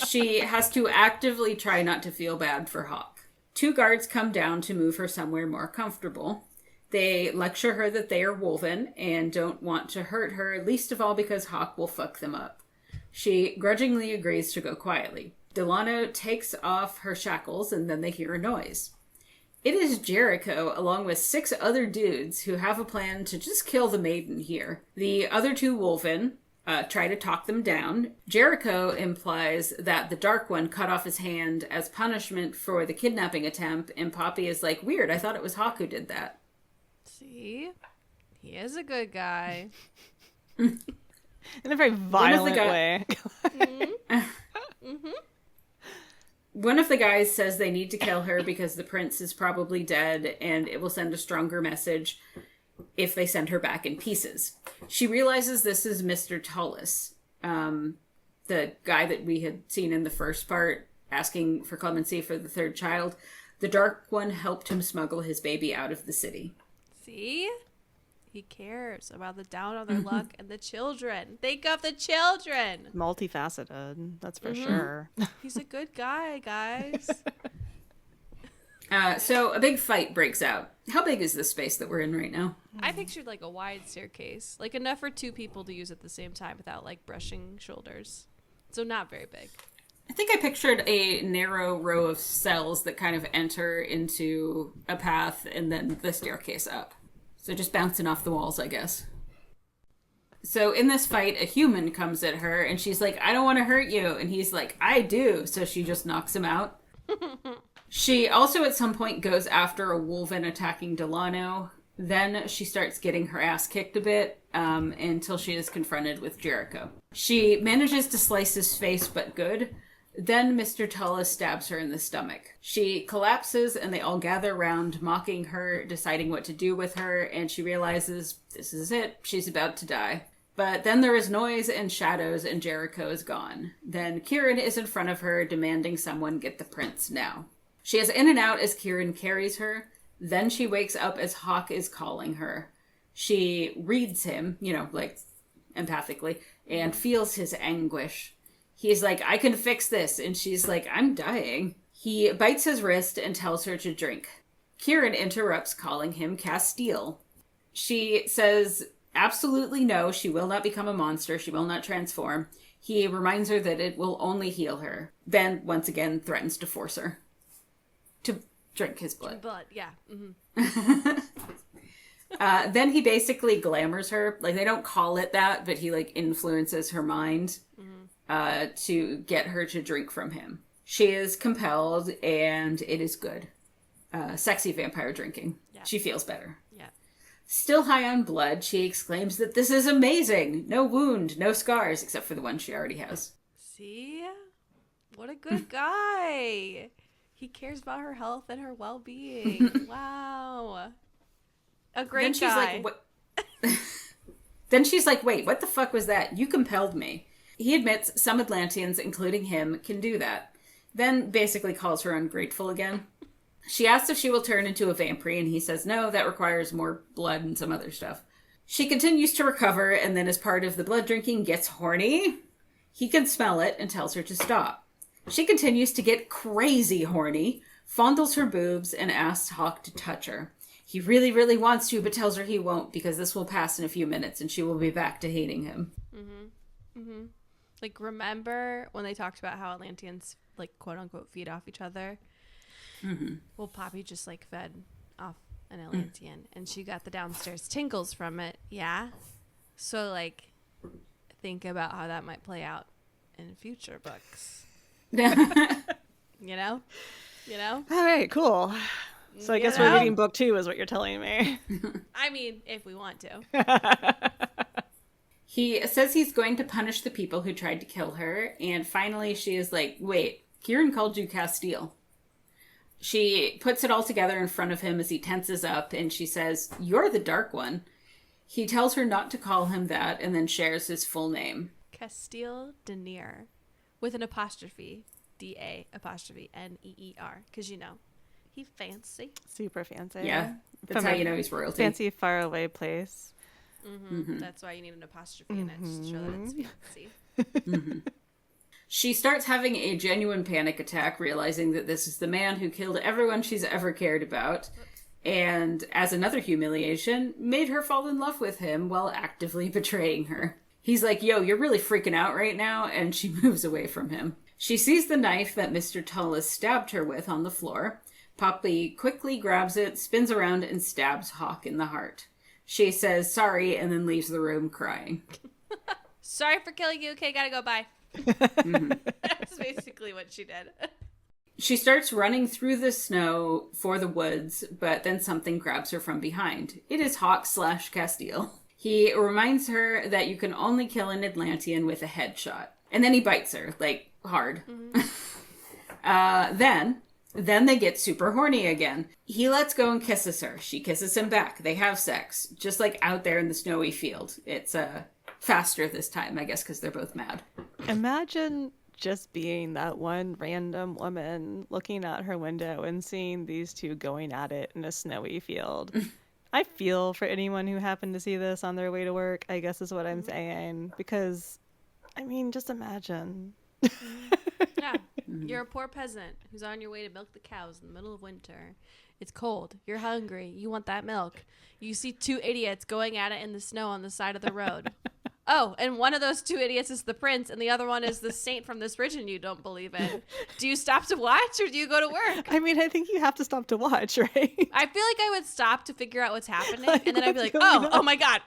She has to actively try not to feel bad for Hawke. 2 guards come down to move her somewhere more comfortable. They lecture her that they are woven and don't want to hurt her, least of all because Hawke will fuck them up. She grudgingly agrees to go quietly. Delano takes off her shackles and then they hear a noise. It is Jericho, along with 6 other dudes who have a plan to just kill the maiden here. The other 2 woven try to talk them down. Jericho implies that the Dark One cut off his hand as punishment for the kidnapping attempt, and Poppy is like, weird, I thought it was Hawke who did that. See? He is a good guy. In a very violent way. One of the guys says they need to kill her because the prince is probably dead, and it will send a stronger message if they send her back in pieces. She realizes this is Mr. Tullis, the guy that we had seen in the first part, asking for clemency for the 3rd child. The Dark One helped him smuggle his baby out of the city. See? He cares about the down on their luck and the children. Think of the children. Multifaceted, that's for sure. He's a good guy, guys. So a big fight breaks out. How big is this space that we're in right now? I pictured like a wide staircase, like enough for 2 people to use at the same time without like brushing shoulders. So not very big. I think I pictured a narrow row of cells that kind of enter into a path and then the staircase up. So just bouncing off the walls, I guess. So in this fight, a human comes at her and she's like, I don't want to hurt you. And he's like, I do. So she just knocks him out. She also at some point goes after a wolven attacking Delano. Then she starts getting her ass kicked a bit until she is confronted with Jericho. She manages to slice his face, but good. Then Mr. Tullis stabs her in the stomach. She collapses and they all gather around, mocking her, deciding what to do with her, and she realizes this is it. She's about to die. But then there is noise and shadows and Jericho is gone. Then Kieran is in front of her, demanding someone get the prince now. She is in and out as Kieran carries her. Then she wakes up as Hawke is calling her. She reads him, empathically, and feels his anguish. He's like, I can fix this. And she's like, I'm dying. He bites his wrist and tells her to drink. Kieran interrupts, calling him Castile. She says, absolutely no, she will not become a monster. She will not transform. He reminds her that it will only heal her. Then, once again, threatens to force her to drink his blood. Yeah. Then he basically glamours her. Like, they don't call it that, but he, influences her mind to get her to drink from him. She is compelled, and it is good. Sexy vampire drinking. Yeah. She feels better. Yeah. Still high on blood, she exclaims that this is amazing. No wound, no scars, except for the one she already has. See? What a good guy. He cares about her health and her well-being. Wow. A great guy. Then she's like, wait, what the fuck was that? You compelled me. He admits some Atlanteans, including him, can do that. Then basically calls her ungrateful again. She asks if she will turn into a vampire, and he says no, that requires more blood and some other stuff. She continues to recover, and then as part of the blood drinking, gets horny. He can smell it and tells her to stop. She continues to get crazy horny, fondles her boobs, and asks Hawke to touch her. He really, really wants to, but tells her he won't, because this will pass in a few minutes, and she will be back to hating him. Remember when they talked about how Atlanteans, quote-unquote, feed off each other? Well, Poppy just, fed off an Atlantean, and she got the downstairs tingles from it, yeah? So, think about how that might play out in future books. You know? All right, cool. So I guess we're reading book 2 is what you're telling me. I mean, if we want to. He says he's going to punish the people who tried to kill her, and finally she is like, wait, Kieran called you Castile. She puts it all together in front of him as he tenses up, and she says, "You're the Dark One." He tells her not to call him that, and then shares his full name. Castile Denier, with an apostrophe, D-A apostrophe N-E-E-R, because he fancy. Super fancy. Yeah, that's From how a you know he's royalty. fancy faraway place. That's why you need an apostrophe in it, just to show that it's fancy. She starts having a genuine panic attack, realizing that this is the man who killed everyone she's ever cared about, and, as another humiliation, made her fall in love with him while actively betraying her. He's like, "Yo, you're really freaking out right now," and she moves away from him. She sees the knife that Mr. Tullis stabbed her with on the floor. Poppy quickly grabs it, spins around, and stabs Hawke in the heart. She says sorry and then leaves the room crying. Sorry for killing you. Okay, gotta go. Bye. That's basically what she did. She starts running through the snow for the woods, but then something grabs her from behind. It is Hawke/Castile. He reminds her that you can only kill an Atlantean with a headshot. And then he bites her, like, hard. Then they get super horny again. He lets go and kisses her. She kisses him back. They have sex, just like out there in the snowy field. It's faster this time, I guess, because they're both mad. Imagine just being that one random woman looking out her window and seeing these two going at it in a snowy field. I feel for anyone who happened to see this on their way to work, I guess is what I'm saying. Because, I mean, just imagine. Yeah. You're a poor peasant who's on your way to milk the cows in the middle of winter. It's cold. You're hungry. You want that milk. You see two idiots going at it in the snow on the side of the road. Oh, and one of those two idiots is the prince, and the other one is the saint from this religion you don't believe in. Do you stop to watch, or do you go to work? I mean, I think you have to stop to watch, right? I feel like I would stop to figure out what's happening, and then I'd be like, oh my God,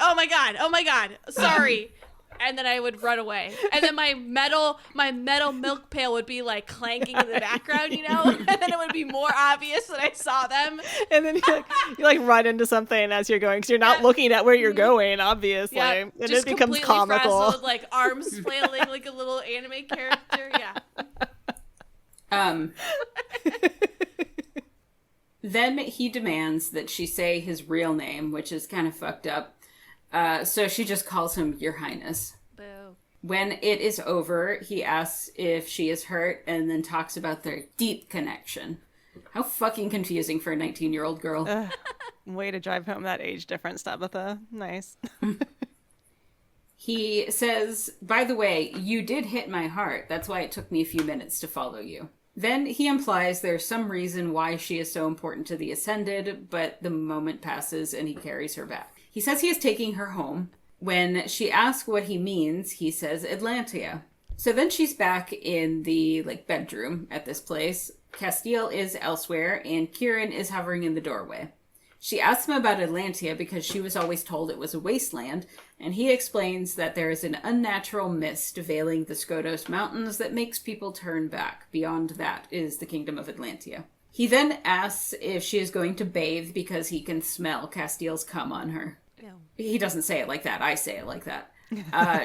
sorry. And then I would run away. And then my metal milk pail would be like clanking in the background, And then it would be more obvious that I saw them. And then you run into something as you're going, because you're not looking at where you're going, obviously. Yeah, and just it becomes comical. Frazzled, like arms flailing like a little anime character. Yeah. Then he demands that she say his real name, which is kind of fucked up. So she just calls him Your Highness. Boo. When it is over, he asks if she is hurt and then talks about their deep connection. How fucking confusing for a 19-year-old girl. Way to drive home that age difference, Tabitha. Nice. He says, "By the way, you did hit my heart. That's why it took me a few minutes to follow you." Then he implies there's some reason why she is so important to the Ascended, but the moment passes and he carries her back. He says he is taking her home. When she asks what he means, he says Atlantia. So then she's back in the bedroom at this place. Castile is elsewhere, and Kieran is hovering in the doorway. She asks him about Atlantia because she was always told it was a wasteland, and he explains that there is an unnatural mist veiling the Skodos Mountains that makes people turn back. Beyond that is the kingdom of Atlantia. He then asks if she is going to bathe because he can smell Castile's cum on her. Ew. He doesn't say it like that. I say it like that.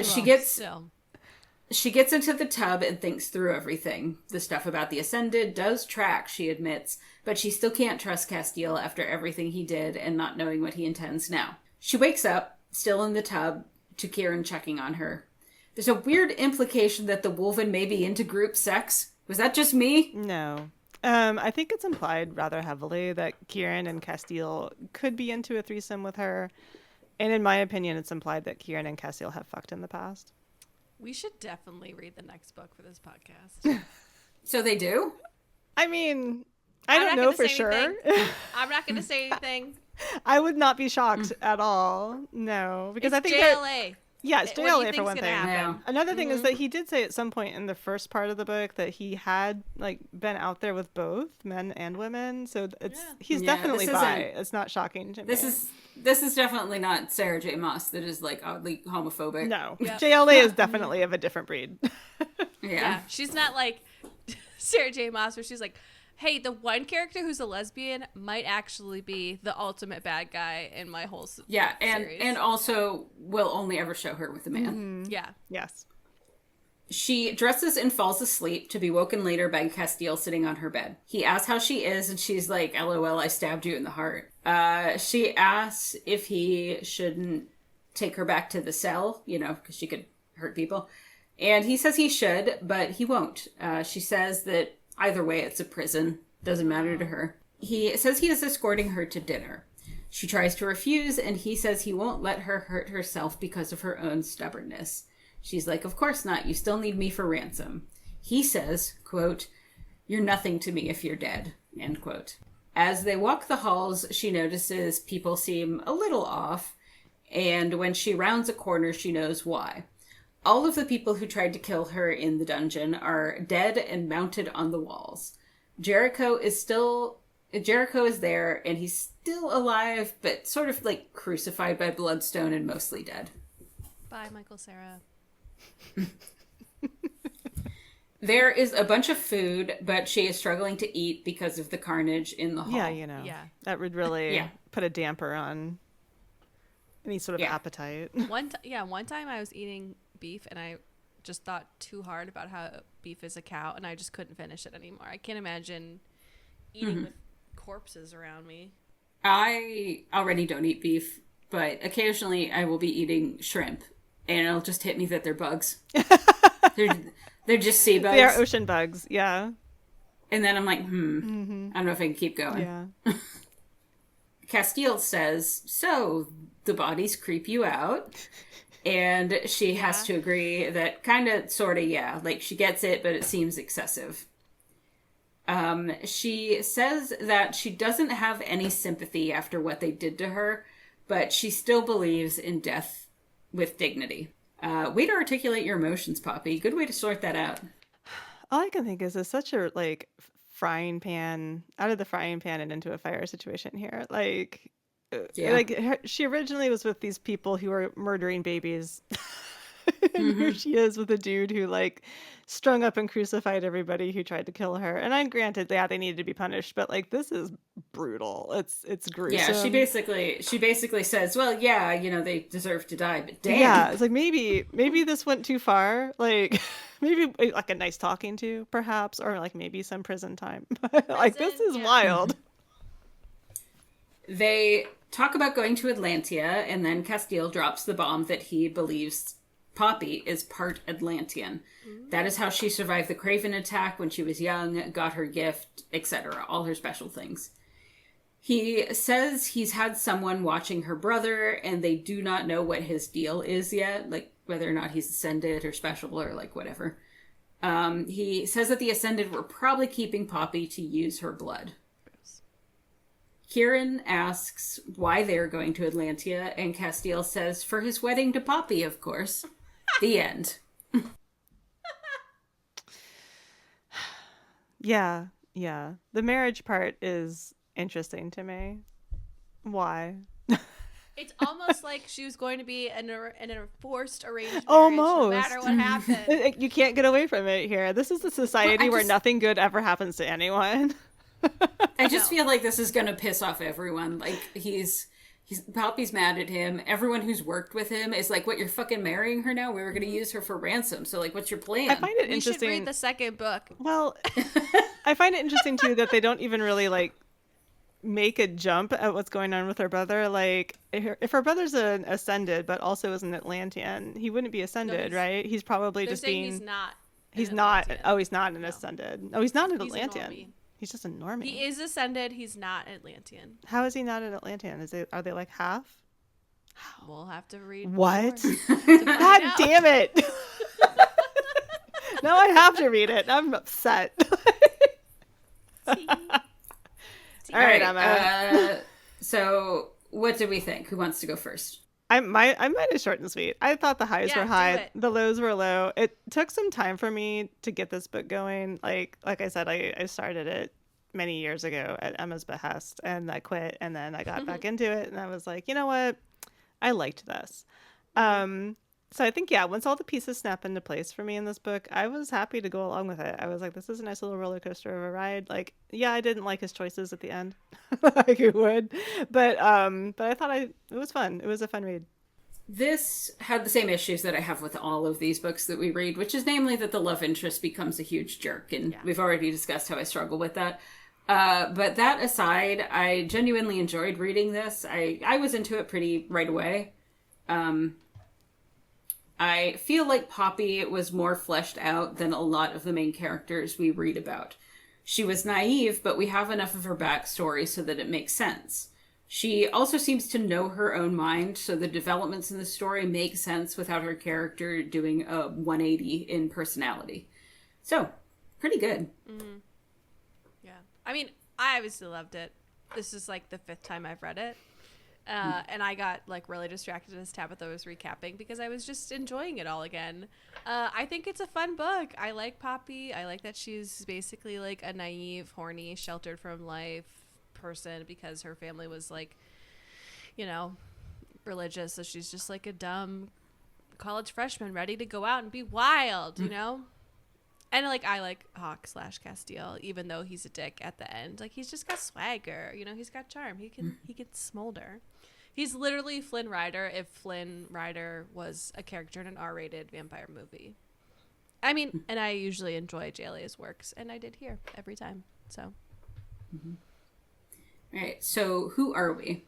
She gets into the tub and thinks through everything. The stuff about the Ascended does track, she admits, but she still can't trust Castile after everything he did and not knowing what he intends now. She wakes up, still in the tub, to Kieran checking on her. There's a weird implication that the Wolven may be into group sex. Was that just me? No. I think it's implied rather heavily that Kieran and Castile could be into a threesome with her. And in my opinion, it's implied that Kieran and Castile have fucked in the past. We should definitely read the next book for this podcast. So they do? I mean, I don't know for sure. I'm not going to say anything. I would not be shocked at all. No, because it's I think JLA. Yeah, it's JLA for one thing. Yeah. Another thing is that he did say at some point in the first part of the book that he had been out there with both men and women. So he's definitely bi. It's not shocking to me. This is definitely not Sarah J. Maas that is oddly homophobic. No, JLA is definitely of a different breed. Yeah, she's not like Sarah J. Maas where she's like, hey, the one character who's a lesbian might actually be the ultimate bad guy in my whole series. And also will only ever show her with a man. Mm-hmm. Yeah. Yes. She dresses and falls asleep to be woken later by Castile sitting on her bed. He asks how she is, and she's like, LOL, I stabbed you in the heart. She asks if he shouldn't take her back to the cell, because she could hurt people. And he says he should, but he won't. She says that either way, it's a prison. Doesn't matter to her. He says he is escorting her to dinner. She tries to refuse, and he says he won't let her hurt herself because of her own stubbornness. She's like, of course not. You still need me for ransom. He says, quote, you're nothing to me if you're dead, end quote. As they walk the halls, she notices people seem a little off, and when she rounds a corner, she knows why. All of the people who tried to kill her in the dungeon are dead and mounted on the walls. Jericho is there, and he's still alive, but sort of like crucified by bloodstone and mostly dead. Bye, Michael Cera. There is a bunch of food, but she is struggling to eat because of the carnage in the hall. Yeah, Yeah. that would really put a damper on any sort of appetite. One time I was eating beef and I just thought too hard about how beef is a cow and I just couldn't finish it anymore. I can't imagine eating with corpses around me. I already don't eat beef, but occasionally I will be eating shrimp and it'll just hit me that they're bugs. They're just sea bugs. They are ocean bugs, yeah. And then I'm like, I don't know if I can keep going. Yeah. Castile says, so the bodies creep you out? And she has to agree that kind of, sort of, like she gets it, but it seems excessive. She says that she doesn't have any sympathy after what they did to her, but she still believes in death with dignity. Way to articulate your emotions, Poppy. Good way to sort that out. All I can think is it's such a, like, frying pan, out of the frying pan and into a fire situation here. Like, she originally was with these people who were murdering babies. And here she is with a dude who, like, strung up and crucified everybody who tried to kill her. And I'm granted, they needed to be punished, but, like, this is brutal. It's gruesome. Yeah, she basically says, well, they deserve to die, but damn. Yeah, it's like maybe this went too far. Like, maybe like a nice talking to, perhaps, or like maybe some prison time. Like, this is wild. They talk about going to Atlantia, and then Castile drops the bomb that he believes Poppy is part Atlantean. That is how she survived the Craven attack when she was young, got her gift, etc., all her special things. He says he's had someone watching her brother, and they do not know what his deal is yet, like whether or not he's ascended or special or like whatever. He says that the ascended were probably keeping Poppy to use her blood. Kieran asks why they're going to Atlantia, and Castile says for his wedding to Poppy, of course. The end. Yeah. The marriage part is interesting to me. Why? It's almost like she was going to be in a forced arranged marriage, Almost. no matter what happened. You can't get away from it here. This is a society where nothing good ever happens to anyone. I just feel like this is going to piss off everyone. Like, Poppy's mad at him. Everyone who's worked with him is like, what, you're fucking marrying her now? We were going to use her for ransom. So, like, what's your plan? I find it You interesting. should read the second book. Well, I find it interesting, too, that they don't even really, like, make a jump at what's going on with her brother. Like, if her brother's an ascended, but also is an Atlantean, he wouldn't be ascended, right? He's probably just being... He's not. He's not. Oh, he's not an ascended. Oh, he's not an Atlantean. He's just a normie. He is ascended. He's not Atlantean. How is he not an Atlantean? Are they like half? We'll have to read. What? more God damn it! Now I have to read it. I'm upset. All right, Emma. So, what do we think? Who wants to go first? I might have short and sweet. I thought the highs were high, do it. the lows were low. It took some time for me to get this book going. Like I said, I started it many years ago at Emma's behest, and I quit, and then I got back into it, and I was like, you know what? I liked this. So I think, once all the pieces snap into place for me in this book, I was happy to go along with it. I was like, this is a nice little roller coaster of a ride. Like, I didn't like his choices at the end, like you would, but I thought it was fun. It was a fun read. This had the same issues that I have with all of these books that we read, which is namely that the love interest becomes a huge jerk. And we've already discussed how I struggle with that. But that aside, I genuinely enjoyed reading this. I was into it pretty right away. I feel like Poppy was more fleshed out than a lot of the main characters we read about. She was naive, but we have enough of her backstory so that it makes sense. She also seems to know her own mind, so the developments in the story make sense without her character doing a 180 in personality. So, pretty good. Mm-hmm. Yeah. I mean, I obviously loved it. This is like the 5th time I've read it. And I got like really distracted as Tabitha was recapping because I was just enjoying it all again. I think it's a fun book. I like Poppy. I like that she's basically like a naive, horny, sheltered from life person because her family was like, you know, religious. So she's just like a dumb college freshman ready to go out and be wild, you know? And like I like Hawke / Castile, even though he's a dick at the end. Like he's just got swagger, you know, he's got charm. He can smolder. He's literally Flynn Rider if Flynn Rider was a character in an R-rated vampire movie. I mean, and I usually enjoy JLA's works, and I did here every time. So All right, so who are we?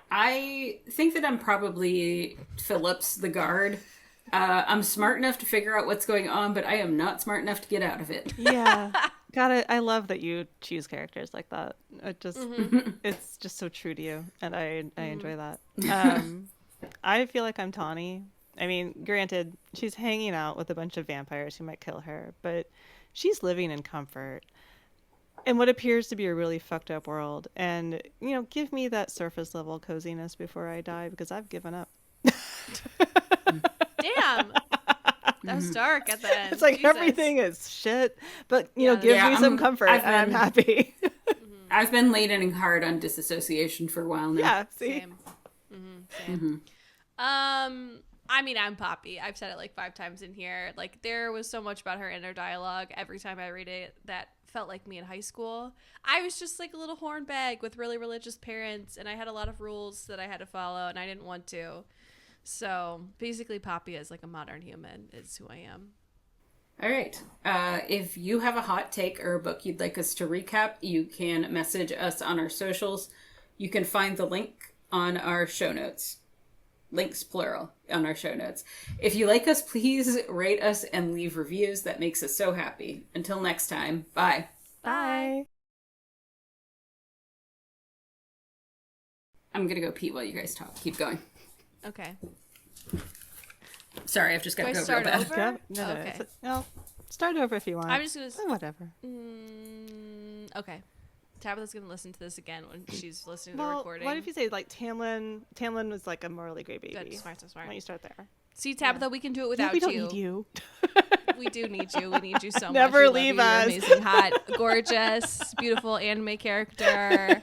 I think that I'm probably Phillips the guard. I'm smart enough to figure out what's going on, but I am not smart enough to get out of it. Yeah. Got it. I love that you choose characters like that. It just it's just so true to you, and I enjoy that. I feel like I'm Tawny. I mean, granted, she's hanging out with a bunch of vampires who might kill her, but she's living in comfort in what appears to be a really fucked up world. And, you know, give me that surface level coziness before I die, because I've given up. damn. That was dark at the end. It's like Jesus. everything is shit, but, you know, give me some comfort and I'm happy. I've been leaning hard on disassociation for a while now. Yeah, see? Same. Same. I mean, I'm Poppy. I've said it like 5 times in here. Like, there was so much about her inner dialogue every time I read it that felt like me in high school. I was just like a little hornbag with really religious parents, and I had a lot of rules that I had to follow, and I didn't want to. So basically, Poppy is like a modern human is who I am. All right. If you have a hot take or a book you'd like us to recap, you can message us on our socials. You can find the link on our show notes. Links plural on our show notes. If you like us, please rate us and leave reviews. That makes us so happy. Until next time, bye. Bye. I'm going to go pee while you guys talk. Keep going. Okay. Sorry, I've just got Do to I go real start bad. over? Yep. No, Okay. no, start over if you want. I'm just going to... Whatever. Okay. Tabitha's going to listen to this again when she's listening to Well, the recording. what if you say, like, Tamlin was like a morally great baby? Good. Smart. Why don't you start there? See, Tabitha, we can do it without we don't you. need you. We do need you. We need you so much. Never We love leave you. You're us. amazing, hot, gorgeous, beautiful anime character.